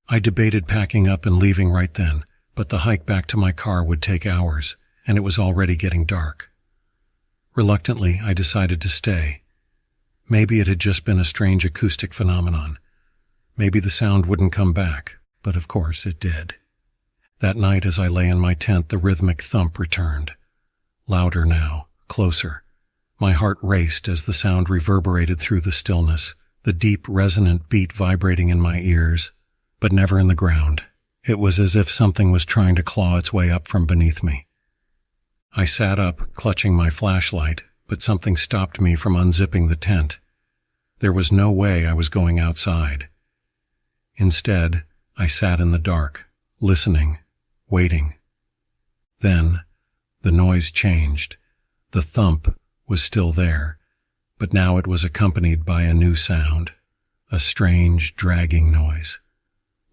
S1: I debated packing up and leaving right then, but the hike back to my car would take hours, and it was already getting dark. Reluctantly, I decided to stay. Maybe it had just been a strange acoustic phenomenon. Maybe the sound wouldn't come back, but of course it did. That night as I lay in my tent, the rhythmic thump returned. Louder now, closer. My heart raced as the sound reverberated through the stillness, the deep, resonant beat vibrating in my ears, but never in the ground. It was as if something was trying to claw its way up from beneath me. I sat up, clutching my flashlight, but something stopped me from unzipping the tent. There was no way I was going outside. Instead, I sat in the dark, listening, waiting. Then, the noise changed. The thump was still there, but now it was accompanied by a new sound, a strange, dragging noise,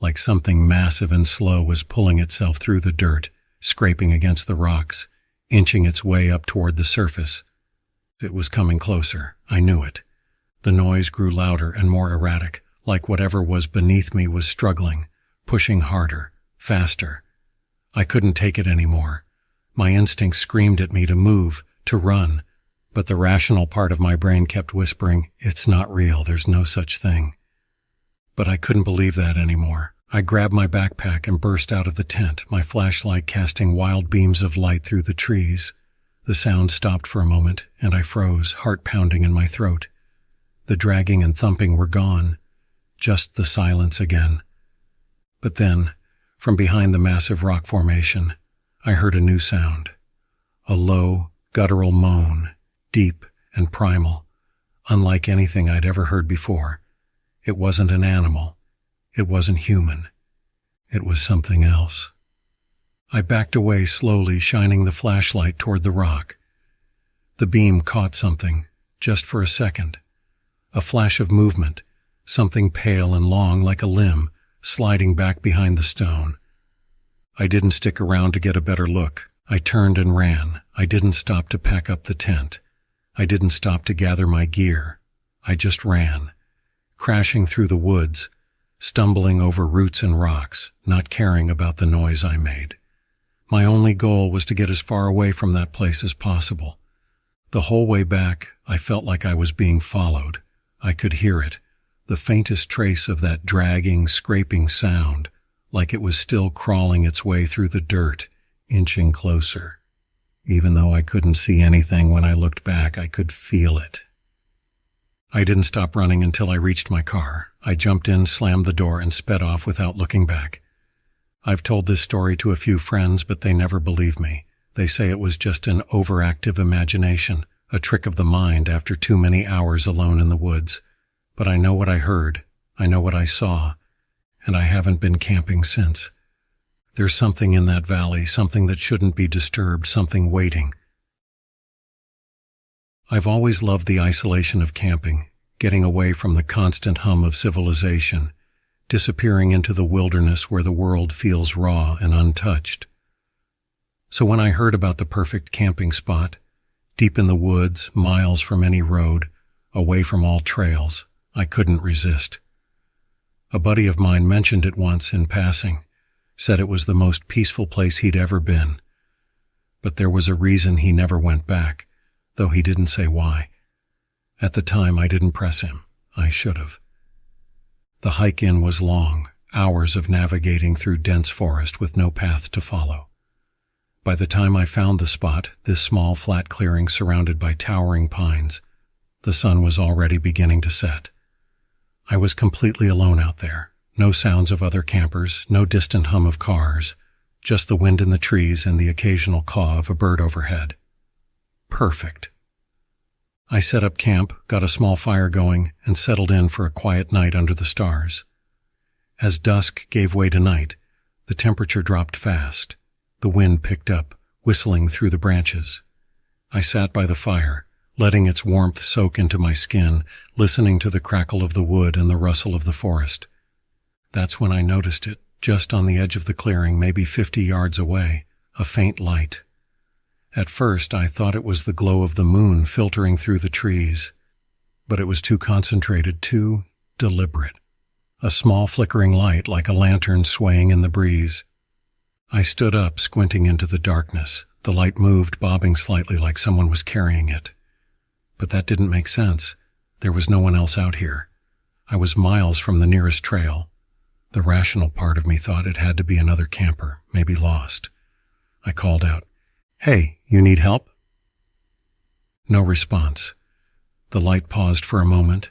S1: like something massive and slow was pulling itself through the dirt, scraping against the rocks, inching its way up toward the surface. It was coming closer. I knew it. The noise grew louder and more erratic, like whatever was beneath me was struggling, pushing harder, faster. I couldn't take it anymore. My instincts screamed at me to move, to run, but the rational part of my brain kept whispering, "It's not real, there's no such thing." But I couldn't believe that anymore. I grabbed my backpack and burst out of the tent, my flashlight casting wild beams of light through the trees. The sound stopped for a moment, and I froze, heart pounding in my throat. The dragging and thumping were gone, just the silence again. But then, from behind the massive rock formation, I heard a new sound. A low, guttural moan, deep and primal, unlike anything I'd ever heard before. It wasn't an animal. It wasn't human. It was something else. I backed away slowly, shining the flashlight toward the rock. The beam caught something, just for a second. A flash of movement, something pale and long like a limb, sliding back behind the stone. I didn't stick around to get a better look. I turned and ran. I didn't stop to pack up the tent. I didn't stop to gather my gear. I just ran, crashing through the woods, stumbling over roots and rocks, not caring about the noise I made. My only goal was to get as far away from that place as possible. The whole way back, I felt like I was being followed. I could hear it, the faintest trace of that dragging, scraping sound, like it was still crawling its way through the dirt, inching closer. Even though I couldn't see anything when I looked back, I could feel it. I didn't stop running until I reached my car. I jumped in, slammed the door, and sped off without looking back. I've told this story to a few friends, but they never believe me. They say it was just an overactive imagination, a trick of the mind after too many hours alone in the woods. But I know what I heard, I know what I saw, and I haven't been camping since. There's something in that valley, something that shouldn't be disturbed, something waiting. I've always loved the isolation of camping, getting away from the constant hum of civilization, disappearing into the wilderness where the world feels raw and untouched. So when I heard about the perfect camping spot, deep in the woods, miles from any road, away from all trails, I couldn't resist. A buddy of mine mentioned it once in passing, said it was the most peaceful place he'd ever been. But there was a reason he never went back, though he didn't say why. At the time, I didn't press him. I should have. The hike in was long, hours of navigating through dense forest with no path to follow. By the time I found the spot, this small flat clearing surrounded by towering pines, the sun was already beginning to set. I was completely alone out there. No sounds of other campers, no distant hum of cars, just the wind in the trees and the occasional caw of a bird overhead. Perfect. I set up camp, got a small fire going, and settled in for a quiet night under the stars. As dusk gave way to night, the temperature dropped fast. The wind picked up, whistling through the branches. I sat by the fire, letting its warmth soak into my skin, listening to the crackle of the wood and the rustle of the forest. That's when I noticed it, just on the edge of the clearing, maybe 50 yards away, a faint light. At first, I thought it was the glow of the moon filtering through the trees, but it was too concentrated, too deliberate. A small flickering light like a lantern swaying in the breeze. I stood up, squinting into the darkness. The light moved, bobbing slightly like someone was carrying it. But that didn't make sense. There was no one else out here. I was miles from the nearest trail. The rational part of me thought it had to be another camper, maybe lost. I called out, "Hey, you need help?" No response. The light paused for a moment,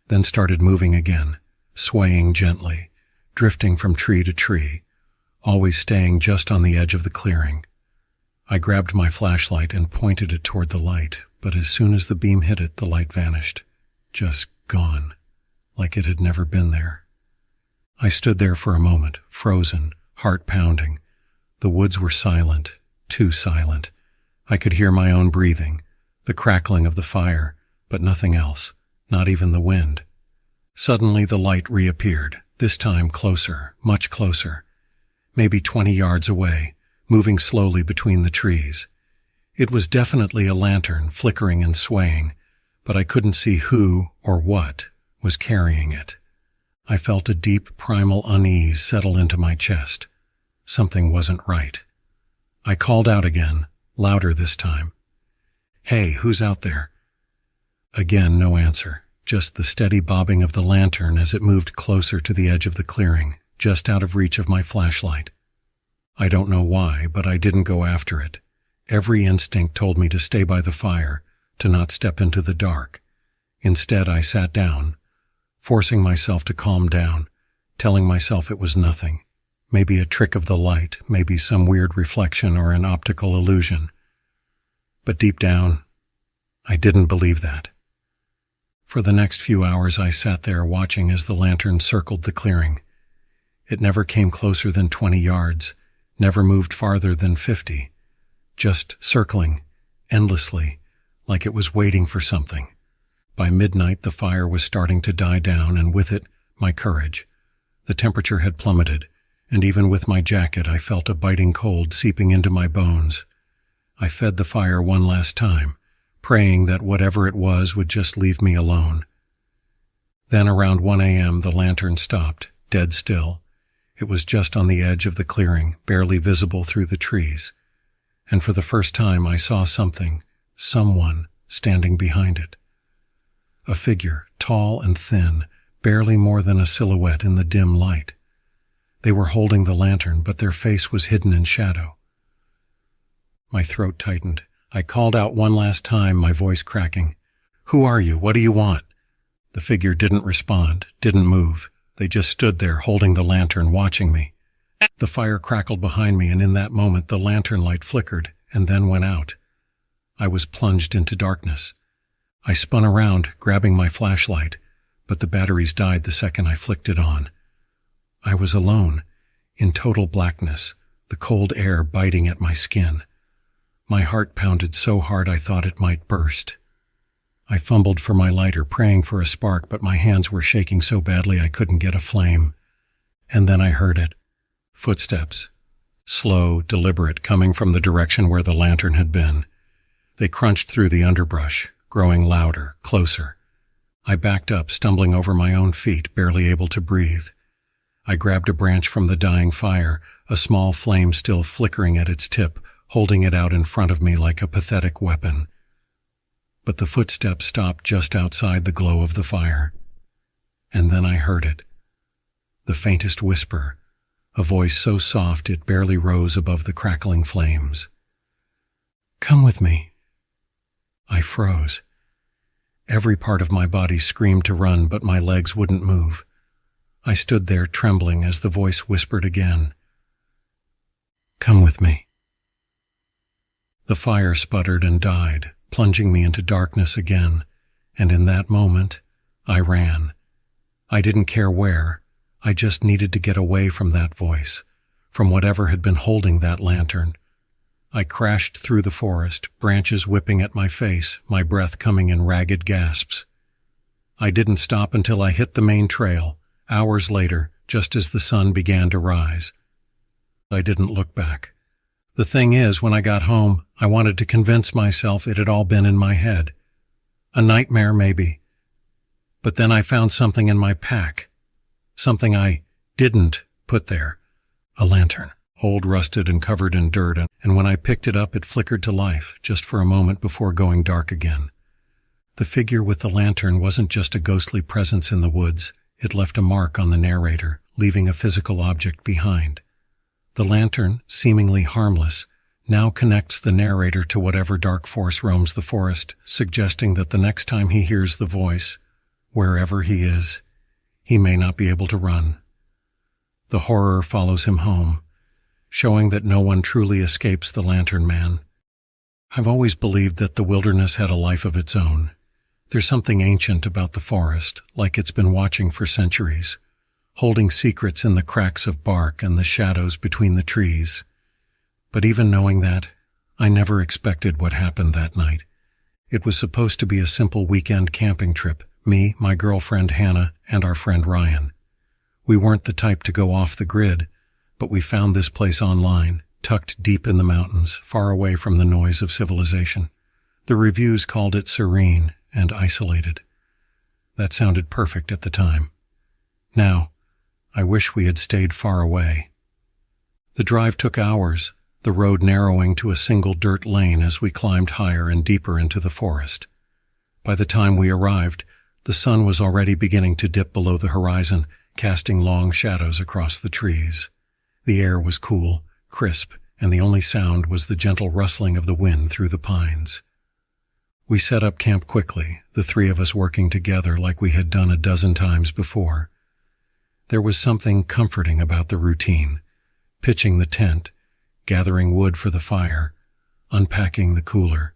S1: then started moving again, swaying gently, drifting from tree to tree, always staying just on the edge of the clearing. I grabbed my flashlight and pointed it toward the light, but as soon as the beam hit it, the light vanished. Just gone, like it had never been there. I stood there for a moment, frozen, heart pounding. The woods were silent, too silent. I could hear my own breathing, the crackling of the fire, but nothing else, not even the wind. Suddenly the light reappeared, this time closer, much closer, maybe 20 yards away, moving slowly between the trees. It was definitely a lantern, flickering and swaying, but I couldn't see who or what was carrying it. I felt a deep primal unease settle into my chest. Something wasn't right. I called out again, louder this time. "Hey, who's out there?" Again, no answer, just the steady bobbing of the lantern as it moved closer to the edge of the clearing, just out of reach of my flashlight. I don't know why, but I didn't go after it. Every instinct told me to stay by the fire, to not step into the dark. Instead, I sat down, forcing myself to calm down, telling myself it was nothing. Maybe a trick of the light, maybe some weird reflection or an optical illusion. But deep down, I didn't believe that. For the next few hours, I sat there watching as the lantern circled the clearing. It never came closer than 20 yards, never moved farther than 50, just circling, endlessly, like it was waiting for something. By midnight, the fire was starting to die down, and with it, my courage. The temperature had plummeted, and even with my jacket, I felt a biting cold seeping into my bones. I fed the fire one last time, praying that whatever it was would just leave me alone. Then around 1 a.m., the lantern stopped, dead still. It was just on the edge of the clearing, barely visible through the trees. And for the first time, I saw something, someone, standing behind it. A figure, tall and thin, barely more than a silhouette in the dim light. They were holding the lantern, but their face was hidden in shadow. My throat tightened. I called out one last time, my voice cracking. "Who are you? What do you want?" The figure didn't respond, didn't move. They just stood there, holding the lantern, watching me. The fire crackled behind me, and in that moment the lantern light flickered and then went out. I was plunged into darkness. I spun around, grabbing my flashlight, but the batteries died the second I flicked it on. I was alone, in total blackness, the cold air biting at my skin. My heart pounded so hard I thought it might burst. I fumbled for my lighter, praying for a spark, but my hands were shaking so badly I couldn't get a flame. And then I heard it. Footsteps. Slow, deliberate, coming from the direction where the lantern had been. They crunched through the underbrush, growing louder, closer. I backed up, stumbling over my own feet, barely able to breathe. I grabbed a branch from the dying fire, a small flame still flickering at its tip, holding it out in front of me like a pathetic weapon. But the footsteps stopped just outside the glow of the fire. And then I heard it. The faintest whisper, a voice so soft it barely rose above the crackling flames. "Come with me." I froze. Every part of my body screamed to run, but my legs wouldn't move. I stood there trembling as the voice whispered again. "Come with me." The fire sputtered and died, plunging me into darkness again, and in that moment, I ran. I didn't care where. I just needed to get away from that voice, from whatever had been holding that lantern. I crashed through the forest, branches whipping at my face, my breath coming in ragged gasps. I didn't stop until I hit the main trail, hours later, just as the sun began to rise. I didn't look back. The thing is, when I got home, I wanted to convince myself it had all been in my head. A nightmare, maybe. But then I found something in my pack. Something I didn't put there. A lantern, old, rusted, and covered in dirt, and when I picked it up, it flickered to life, just for a moment before going dark again. The figure with the lantern wasn't just a ghostly presence in the woods. It left a mark on the narrator, leaving a physical object behind. The lantern, seemingly harmless, now connects the narrator to whatever dark force roams the forest, suggesting that the next time he hears the voice, wherever he is, he may not be able to run. The horror follows him home, showing that no one truly escapes the Lantern Man. I've always believed that the wilderness had a life of its own. There's something ancient about the forest, like it's been watching for centuries, holding secrets in the cracks of bark and the shadows between the trees. But even knowing that, I never expected what happened that night. It was supposed to be a simple weekend camping trip, me, my girlfriend Hannah, and our friend Ryan. We weren't the type to go off the grid, but we found this place online, tucked deep in the mountains, far away from the noise of civilization. The reviews called it serene and isolated. That sounded perfect at the time. Now, I wish we had stayed far away. The drive took hours, the road narrowing to a single dirt lane as we climbed higher and deeper into the forest. By the time we arrived, the sun was already beginning to dip below the horizon, casting long shadows across the trees. The air was cool, crisp, and the only sound was the gentle rustling of the wind through the pines. We set up camp quickly, the three of us working together like we had done a dozen times before. There was something comforting about the routine, pitching the tent, gathering wood for the fire, unpacking the cooler.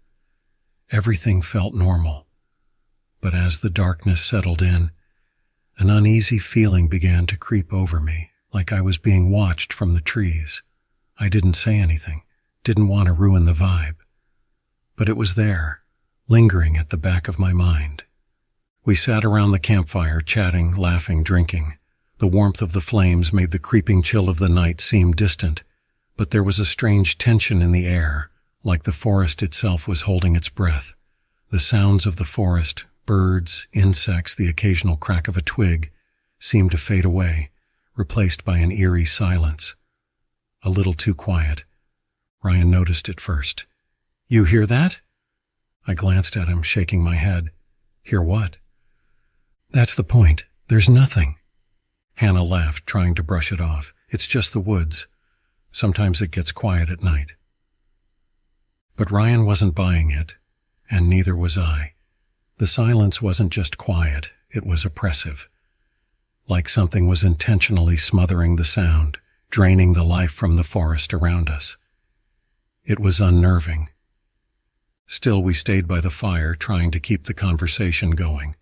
S1: Everything felt normal. But as the darkness settled in, an uneasy feeling began to creep over me, like I was being watched from the trees. I didn't say anything, didn't want to ruin the vibe. But it was there, lingering at the back of my mind. We sat around the campfire, chatting, laughing, drinking. The warmth of the flames made the creeping chill of the night seem distant, but there was a strange tension in the air, like the forest itself was holding its breath. The sounds of the forest, birds, insects, the occasional crack of a twig, seemed to fade away, replaced by an eerie silence. A little too quiet. Ryan noticed it first. "You hear that?" I glanced at him, shaking my head. "Hear what?" "That's the point. There's nothing." Hannah laughed, trying to brush it off. "It's just the woods. Sometimes it gets quiet at night." But Ryan wasn't buying it, and neither was I. The silence wasn't just quiet, it was oppressive. Like something was intentionally smothering the sound, draining the life from the forest around us. It was unnerving. Still, we stayed by the fire, trying to keep the conversation going.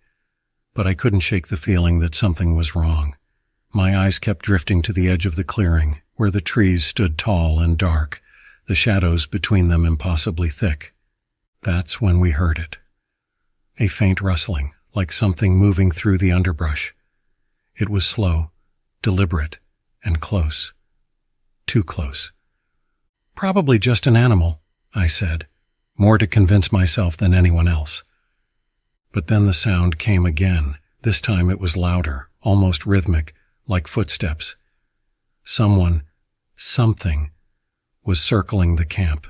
S1: But I couldn't shake the feeling that something was wrong. My eyes kept drifting to the edge of the clearing, where the trees stood tall and dark, the shadows between them impossibly thick. That's when we heard it. A faint rustling, like something moving through the underbrush. It was slow, deliberate, and close. Too close. "Probably just an animal," I said, more to convince myself than anyone else. But then the sound came again. This time it was louder, almost rhythmic, like footsteps. Something, was circling the camp.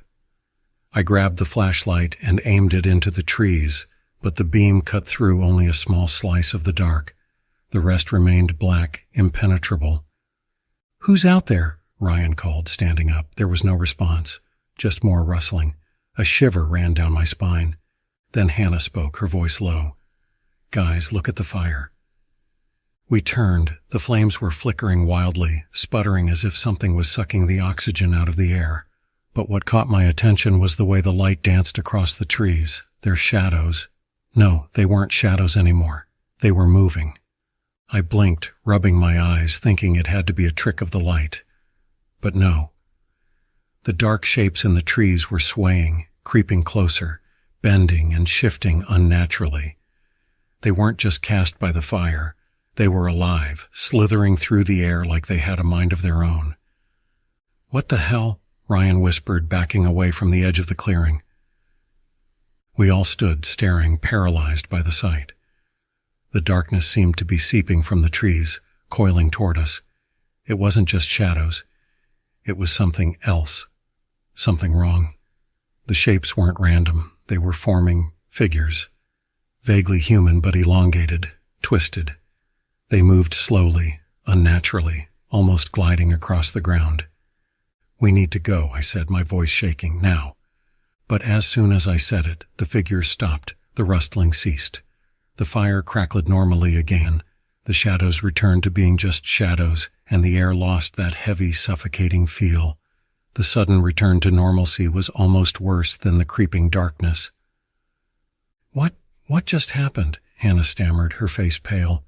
S1: I grabbed the flashlight and aimed it into the trees, but the beam cut through only a small slice of the dark. The rest remained black, impenetrable. "Who's out there?" Ryan called, standing up. There was no response, just more rustling. A shiver ran down my spine. Then Hannah spoke, her voice low. "Guys, look at the fire." We turned. The flames were flickering wildly, sputtering as if something was sucking the oxygen out of the air. But what caught my attention was the way the light danced across the trees, their shadows. No, they weren't shadows anymore. They were moving. I blinked, rubbing my eyes, thinking it had to be a trick of the light. But no. The dark shapes in the trees were swaying, creeping closer, bending and shifting unnaturally. They weren't just cast by the fire. They were alive, slithering through the air like they had a mind of their own. "What the hell?" Ryan whispered, backing away from the edge of the clearing. We all stood, staring, paralyzed by the sight. The darkness seemed to be seeping from the trees, coiling toward us. It wasn't just shadows. It was something else. Something wrong. The shapes weren't random. They were forming figures. Vaguely human but elongated, twisted. They moved slowly, unnaturally, almost gliding across the ground. "We need to go," I said, my voice shaking, "now." But as soon as I said it, the figures stopped, the rustling ceased. The fire crackled normally again, the shadows returned to being just shadows, and the air lost that heavy, suffocating feel. The sudden return to normalcy was almost worse than the creeping darkness. What just happened?" Hannah stammered, her face pale.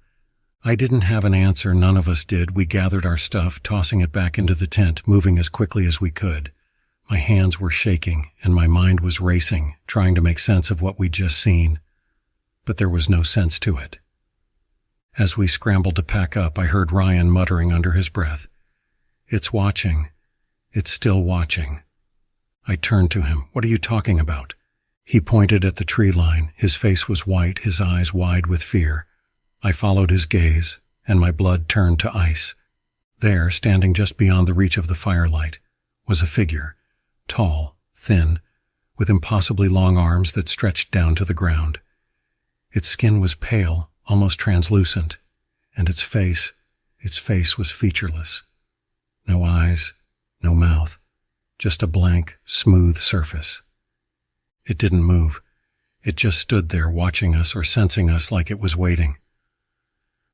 S1: I didn't have an answer, none of us did. We gathered our stuff, tossing it back into the tent, moving as quickly as we could. My hands were shaking, and my mind was racing, trying to make sense of what we'd just seen. But there was no sense to it. As we scrambled to pack up, I heard Ryan muttering under his breath, "It's watching. It's still watching." I turned to him. "What are you talking about?" He pointed at the tree line. His face was white, his eyes wide with fear. I followed his gaze, and my blood turned to ice. There, standing just beyond the reach of the firelight, was a figure, tall, thin, with impossibly long arms that stretched down to the ground. Its skin was pale, almost translucent, and its face was featureless. No eyes, no mouth, just a blank, smooth surface. It didn't move. It just stood there watching us or sensing us like it was waiting.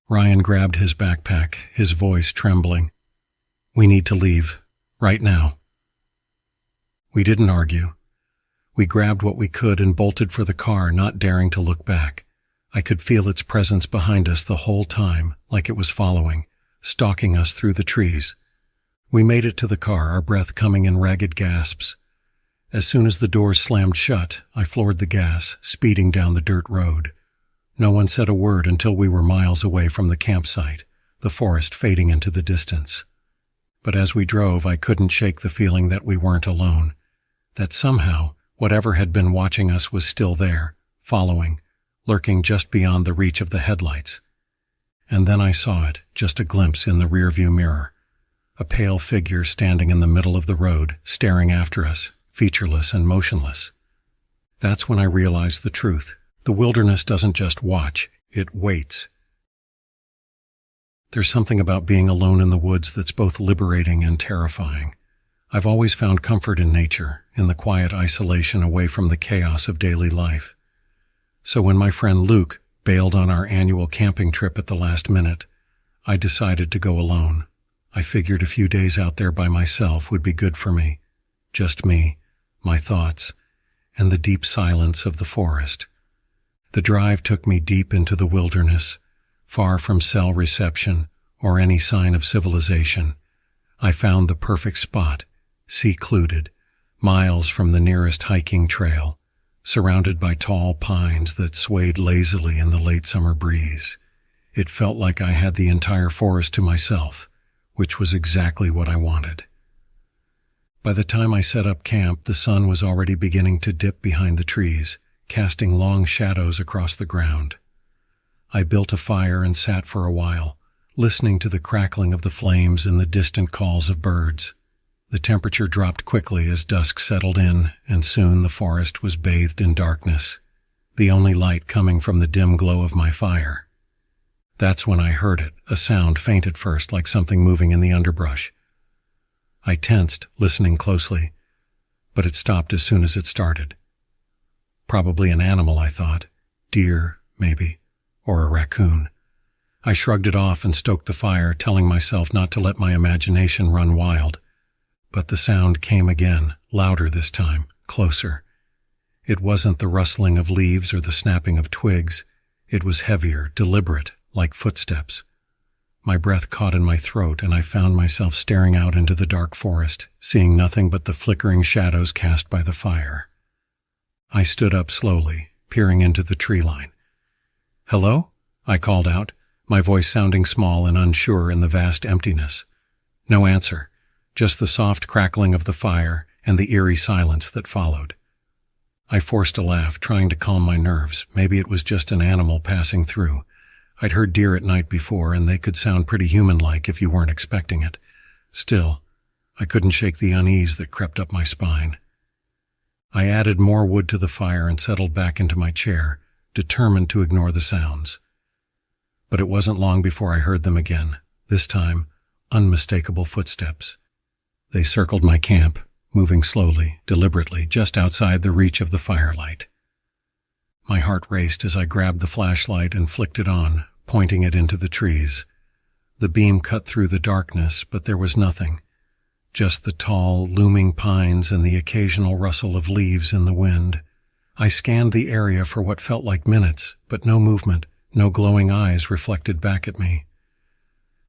S1: Ryan grabbed his backpack, his voice trembling. "We need to leave. Right now." We didn't argue. We grabbed what we could and bolted for the car, not daring to look back. I could feel its presence behind us the whole time, like it was following, stalking us through the trees. We made it to the car, our breath coming in ragged gasps. As soon as the doors slammed shut, I floored the gas, speeding down the dirt road. No one said a word until we were miles away from the campsite, the forest fading into the distance. But as we drove, I couldn't shake the feeling that we weren't alone, that somehow, whatever had been watching us was still there, following, lurking just beyond the reach of the headlights. And then I saw it, just a glimpse in the rearview mirror. A pale figure standing in the middle of the road, staring after us, featureless and motionless. That's when I realized the truth. The wilderness doesn't just watch, it waits. There's something about being alone in the woods that's both liberating and terrifying. I've always found comfort in nature, in the quiet isolation away from the chaos of daily life. So when my friend Luke bailed on our annual camping trip at the last minute, I decided to go alone. I figured a few days out there by myself would be good for me. Just me, my thoughts, and the deep silence of the forest. The drive took me deep into the wilderness, far from cell reception or any sign of civilization. I found the perfect spot, secluded, miles from the nearest hiking trail, surrounded by tall pines that swayed lazily in the late summer breeze. It felt like I had the entire forest to myself, which was exactly what I wanted. By the time I set up camp, the sun was already beginning to dip behind the trees, casting long shadows across the ground. I built a fire and sat for a while, listening to the crackling of the flames and the distant calls of birds. The temperature dropped quickly as dusk settled in, and soon the forest was bathed in darkness, the only light coming from the dim glow of my fire. That's when I heard it, a sound faint at first like something moving in the underbrush. I tensed, listening closely, but it stopped as soon as it started. Probably an animal, I thought. Deer, maybe, or a raccoon. I shrugged it off and stoked the fire, telling myself not to let my imagination run wild. But the sound came again, louder this time, closer. It wasn't the rustling of leaves or the snapping of twigs. It was heavier, deliberate, like footsteps. My breath caught in my throat, and I found myself staring out into the dark forest, seeing nothing but the flickering shadows cast by the fire. I stood up slowly, peering into the tree line. "Hello?" I called out, my voice sounding small and unsure in the vast emptiness. No answer, just the soft crackling of the fire and the eerie silence that followed. I forced a laugh, trying to calm my nerves. Maybe it was just an animal passing through. I'd heard deer at night before, and they could sound pretty human-like if you weren't expecting it. Still, I couldn't shake the unease that crept up my spine. I added more wood to the fire and settled back into my chair, determined to ignore the sounds. But it wasn't long before I heard them again, this time unmistakable footsteps. They circled my camp, moving slowly, deliberately, just outside the reach of the firelight. My heart raced as I grabbed the flashlight and flicked it on, pointing it into the trees. The beam cut through the darkness, but there was nothing. Just the tall, looming pines and the occasional rustle of leaves in the wind. I scanned the area for what felt like minutes, but no movement, no glowing eyes reflected back at me.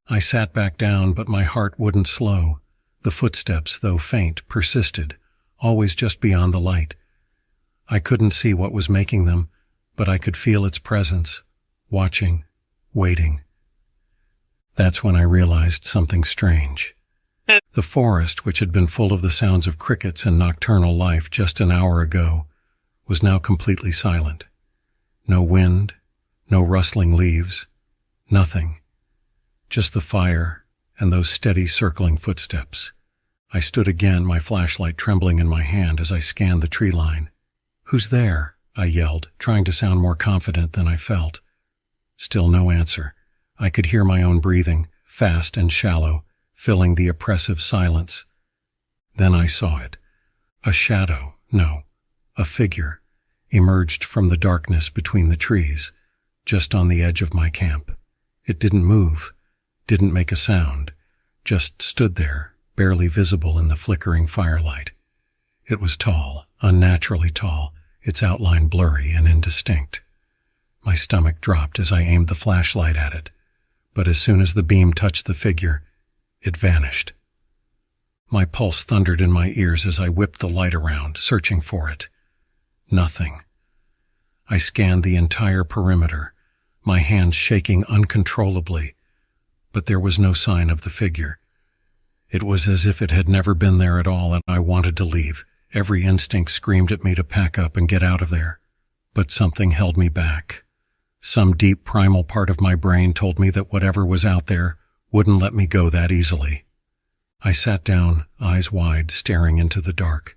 S1: I sat back down, but my heart wouldn't slow. The footsteps, though faint, persisted, always just beyond the light. I couldn't see what was making them, but I could feel its presence, watching, waiting. That's when I realized something strange. The forest, which had been full of the sounds of crickets and nocturnal life just an hour ago, was now completely silent. No wind, no rustling leaves, nothing. Just the fire and those steady circling footsteps. I stood again, my flashlight trembling in my hand as I scanned the tree line. "Who's there?" I yelled, trying to sound more confident than I felt. Still no answer. I could hear my own breathing, fast and shallow, filling the oppressive silence. Then I saw it. A shadow, no, a figure, emerged from the darkness between the trees, just on the edge of my camp. It didn't move, didn't make a sound, just stood there, barely visible in the flickering firelight. It was tall, unnaturally tall, its outline blurry and indistinct. My stomach dropped as I aimed the flashlight at it, but as soon as the beam touched the figure, it vanished. My pulse thundered in my ears as I whipped the light around, searching for it. Nothing. I scanned the entire perimeter, my hands shaking uncontrollably, but there was no sign of the figure. It was as if it had never been there at all, and I wanted to leave. Every instinct screamed at me to pack up and get out of there. But something held me back. Some deep primal part of my brain told me that whatever was out there wouldn't let me go that easily. I sat down, eyes wide, staring into the dark.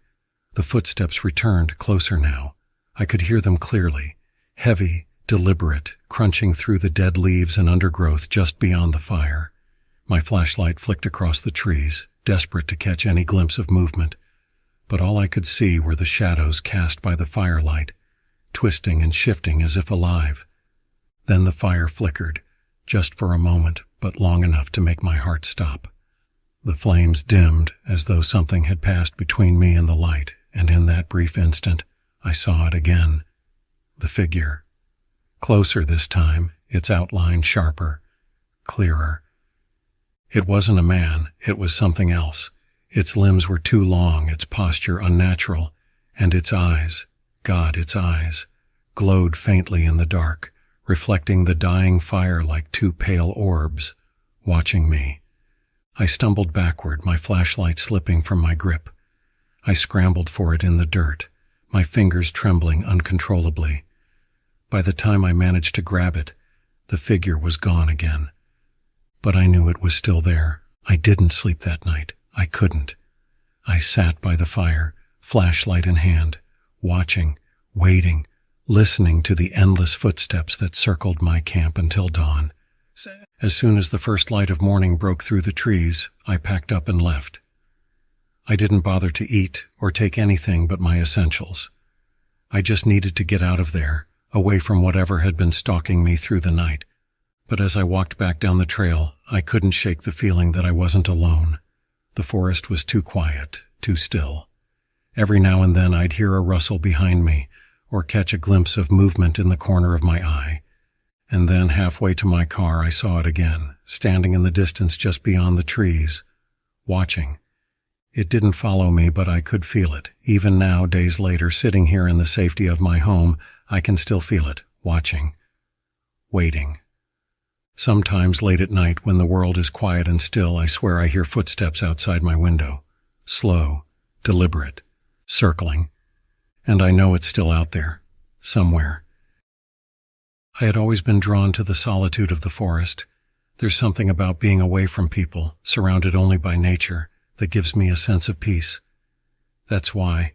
S1: The footsteps returned, closer now. I could hear them clearly, heavy, deliberate, crunching through the dead leaves and undergrowth just beyond the fire. My flashlight flicked across the trees, desperate to catch any glimpse of movement, but all I could see were the shadows cast by the firelight, twisting and shifting as if alive. Then the fire flickered, just for a moment, but long enough to make my heart stop. The flames dimmed as though something had passed between me and the light, and in that brief instant, I saw it again. The figure. Closer this time, its outline sharper, clearer. It wasn't a man, it was something else. Its limbs were too long, its posture unnatural, and its eyes, God, its eyes, glowed faintly in the dark, reflecting the dying fire like two pale orbs, watching me. I stumbled backward, my flashlight slipping from my grip. I scrambled for it in the dirt, my fingers trembling uncontrollably. By the time I managed to grab it, the figure was gone again. But I knew it was still there. I didn't sleep that night. I couldn't. I sat by the fire, flashlight in hand, watching, waiting, listening to the endless footsteps that circled my camp until dawn. As soon as the first light of morning broke through the trees, I packed up and left. I didn't bother to eat or take anything but my essentials. I just needed to get out of there, away from whatever had been stalking me through the night. But as I walked back down the trail, I couldn't shake the feeling that I wasn't alone. The forest was too quiet, too still. Every now and then I'd hear a rustle behind me, or catch a glimpse of movement in the corner of my eye. And then halfway to my car I saw it again, standing in the distance just beyond the trees, watching. It didn't follow me, but I could feel it. Even now, days later, sitting here in the safety of my home, I can still feel it, watching, waiting. Sometimes late at night, when the world is quiet and still, I swear I hear footsteps outside my window. Slow, deliberate, circling. And I know it's still out there, somewhere. I had always been drawn to the solitude of the forest. There's something about being away from people, surrounded only by nature, that gives me a sense of peace. That's why,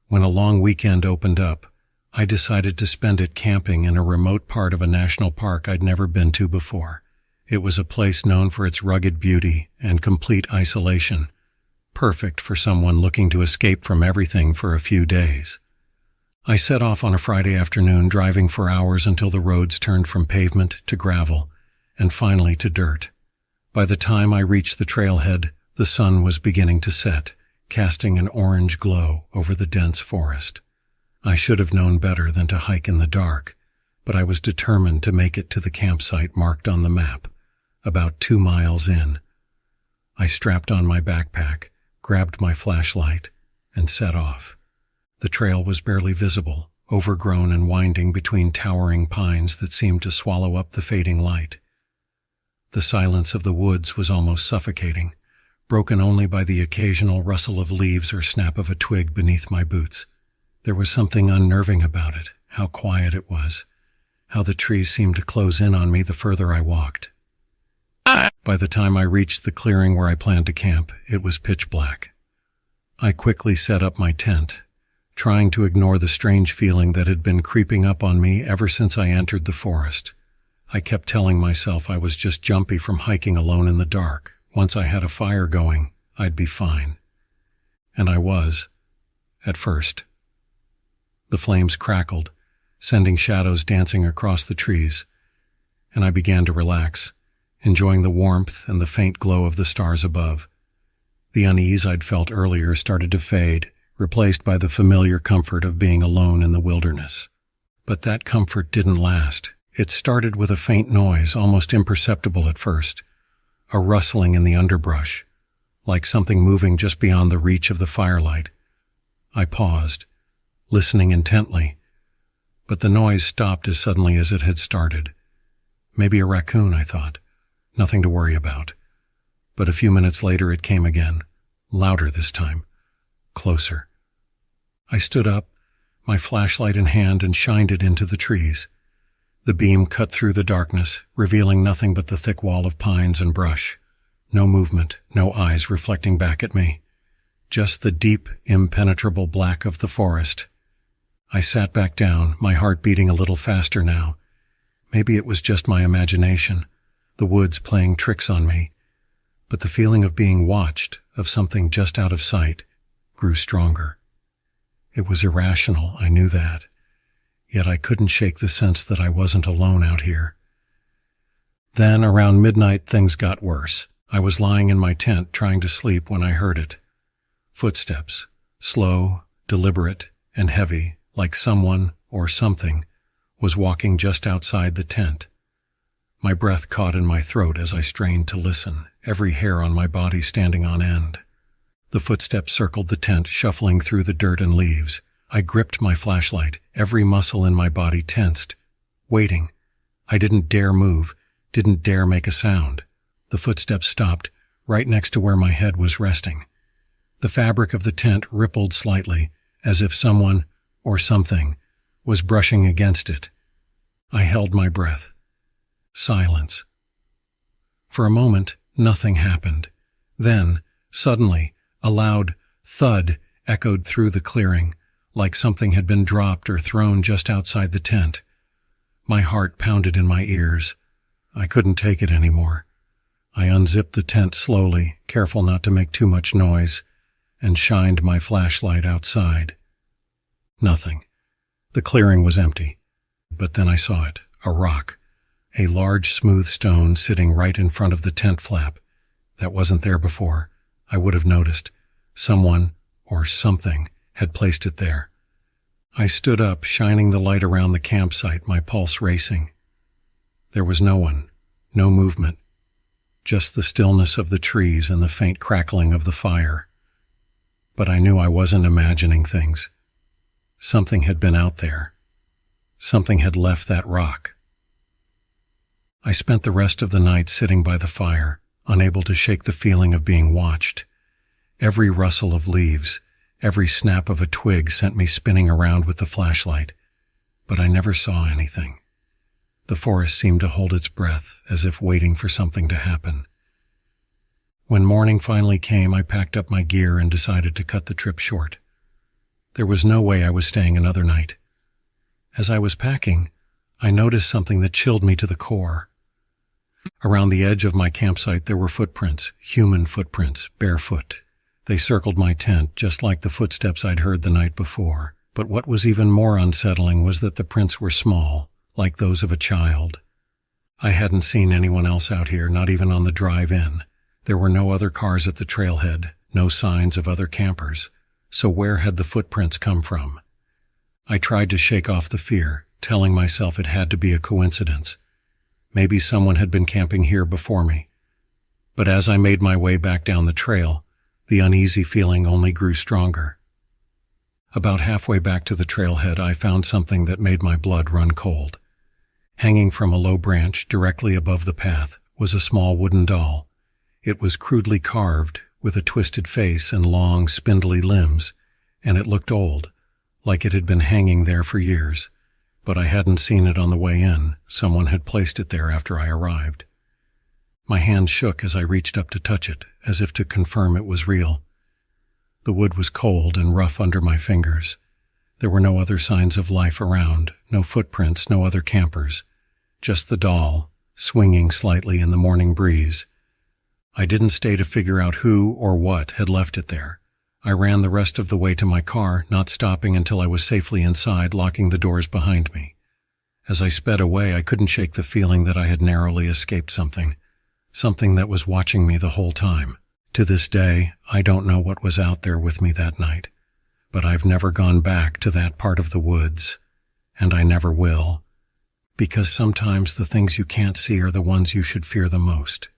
S1: when a long weekend opened up, I decided to spend it camping in a remote part of a national park I'd never been to before. It was a place known for its rugged beauty and complete isolation, perfect for someone looking to escape from everything for a few days. I set off on a Friday afternoon, driving for hours until the roads turned from pavement to gravel, and finally to dirt. By the time I reached the trailhead, the sun was beginning to set, casting an orange glow over the dense forest. I should have known better than to hike in the dark, but I was determined to make it to the campsite marked on the map, about 2 miles in. I strapped on my backpack, grabbed my flashlight, and set off. The trail was barely visible, overgrown and winding between towering pines that seemed to swallow up the fading light. The silence of the woods was almost suffocating, broken only by the occasional rustle of leaves or snap of a twig beneath my boots. There was something unnerving about it, how quiet it was, how the trees seemed to close in on me the further I walked. By the time I reached the clearing where I planned to camp, it was pitch black. I quickly set up my tent, trying to ignore the strange feeling that had been creeping up on me ever since I entered the forest. I kept telling myself I was just jumpy from hiking alone in the dark. Once I had a fire going, I'd be fine. And I was, at first. The flames crackled, sending shadows dancing across the trees, and I began to relax, enjoying the warmth and the faint glow of the stars above. The unease I'd felt earlier started to fade, replaced by the familiar comfort of being alone in the wilderness. But that comfort didn't last. It started with a faint noise, almost imperceptible at first, a rustling in the underbrush, like something moving just beyond the reach of the firelight. I paused, listening intently, but the noise stopped as suddenly as it had started. Maybe a raccoon, I thought. Nothing to worry about. But a few minutes later it came again, louder this time, closer. I stood up, my flashlight in hand, and shined it into the trees. The beam cut through the darkness, revealing nothing but the thick wall of pines and brush. No movement, no eyes reflecting back at me. Just the deep, impenetrable black of the forest. I sat back down, my heart beating a little faster now. Maybe it was just my imagination, the woods playing tricks on me. But the feeling of being watched, of something just out of sight, grew stronger. It was irrational, I knew that. Yet I couldn't shake the sense that I wasn't alone out here. Then, around midnight, things got worse. I was lying in my tent trying to sleep when I heard it. Footsteps, slow, deliberate, and heavy, like someone, or something, was walking just outside the tent. My breath caught in my throat as I strained to listen, every hair on my body standing on end. The footsteps circled the tent, shuffling through the dirt and leaves. I gripped my flashlight, every muscle in my body tensed, waiting. I didn't dare move, didn't dare make a sound. The footsteps stopped, right next to where my head was resting. The fabric of the tent rippled slightly, as if someone, or something, was brushing against it. I held my breath. Silence. For a moment, nothing happened. Then, suddenly, a loud thud echoed through the clearing, like something had been dropped or thrown just outside the tent. My heart pounded in my ears. I couldn't take it anymore. I unzipped the tent slowly, careful not to make too much noise, and shined my flashlight outside. Nothing. The clearing was empty. But then I saw it, a rock, a large smooth stone sitting right in front of the tent flap. That wasn't there before. I would have noticed. Someone, or something, had placed it there. I stood up, shining the light around the campsite, my pulse racing. There was no one, no movement, just the stillness of the trees and the faint crackling of the fire. But I knew I wasn't imagining things. Something had been out there. Something had left that rock. I spent the rest of the night sitting by the fire, unable to shake the feeling of being watched. Every rustle of leaves, every snap of a twig sent me spinning around with the flashlight, but I never saw anything. The forest seemed to hold its breath, as if waiting for something to happen. When morning finally came, I packed up my gear and decided to cut the trip short. There was no way I was staying another night. As I was packing, I noticed something that chilled me to the core. Around the edge of my campsite there were footprints, human footprints, barefoot. They circled my tent just like the footsteps I'd heard the night before. But what was even more unsettling was that the prints were small, like those of a child. I hadn't seen anyone else out here, not even on the drive in. There were no other cars at the trailhead, no signs of other campers. So where had the footprints come from? I tried to shake off the fear, telling myself it had to be a coincidence. Maybe someone had been camping here before me. But as I made my way back down the trail, the uneasy feeling only grew stronger. About halfway back to the trailhead, I found something that made my blood run cold. Hanging from a low branch directly above the path was a small wooden doll. It was crudely carved, with a twisted face and long, spindly limbs, and it looked old, like it had been hanging there for years. But I hadn't seen it on the way in. Someone had placed it there after I arrived. My hand shook as I reached up to touch it, as if to confirm it was real. The wood was cold and rough under my fingers. There were no other signs of life around, no footprints, no other campers. Just the doll, swinging slightly in the morning breeze. I didn't stay to figure out who or what had left it there. I ran the rest of the way to my car, not stopping until I was safely inside, locking the doors behind me. As I sped away, I couldn't shake the feeling that I had narrowly escaped something that was watching me the whole time. To this day, I don't know what was out there with me that night, but I've never gone back to that part of the woods, and I never will, because sometimes the things you can't see are the ones you should fear the most.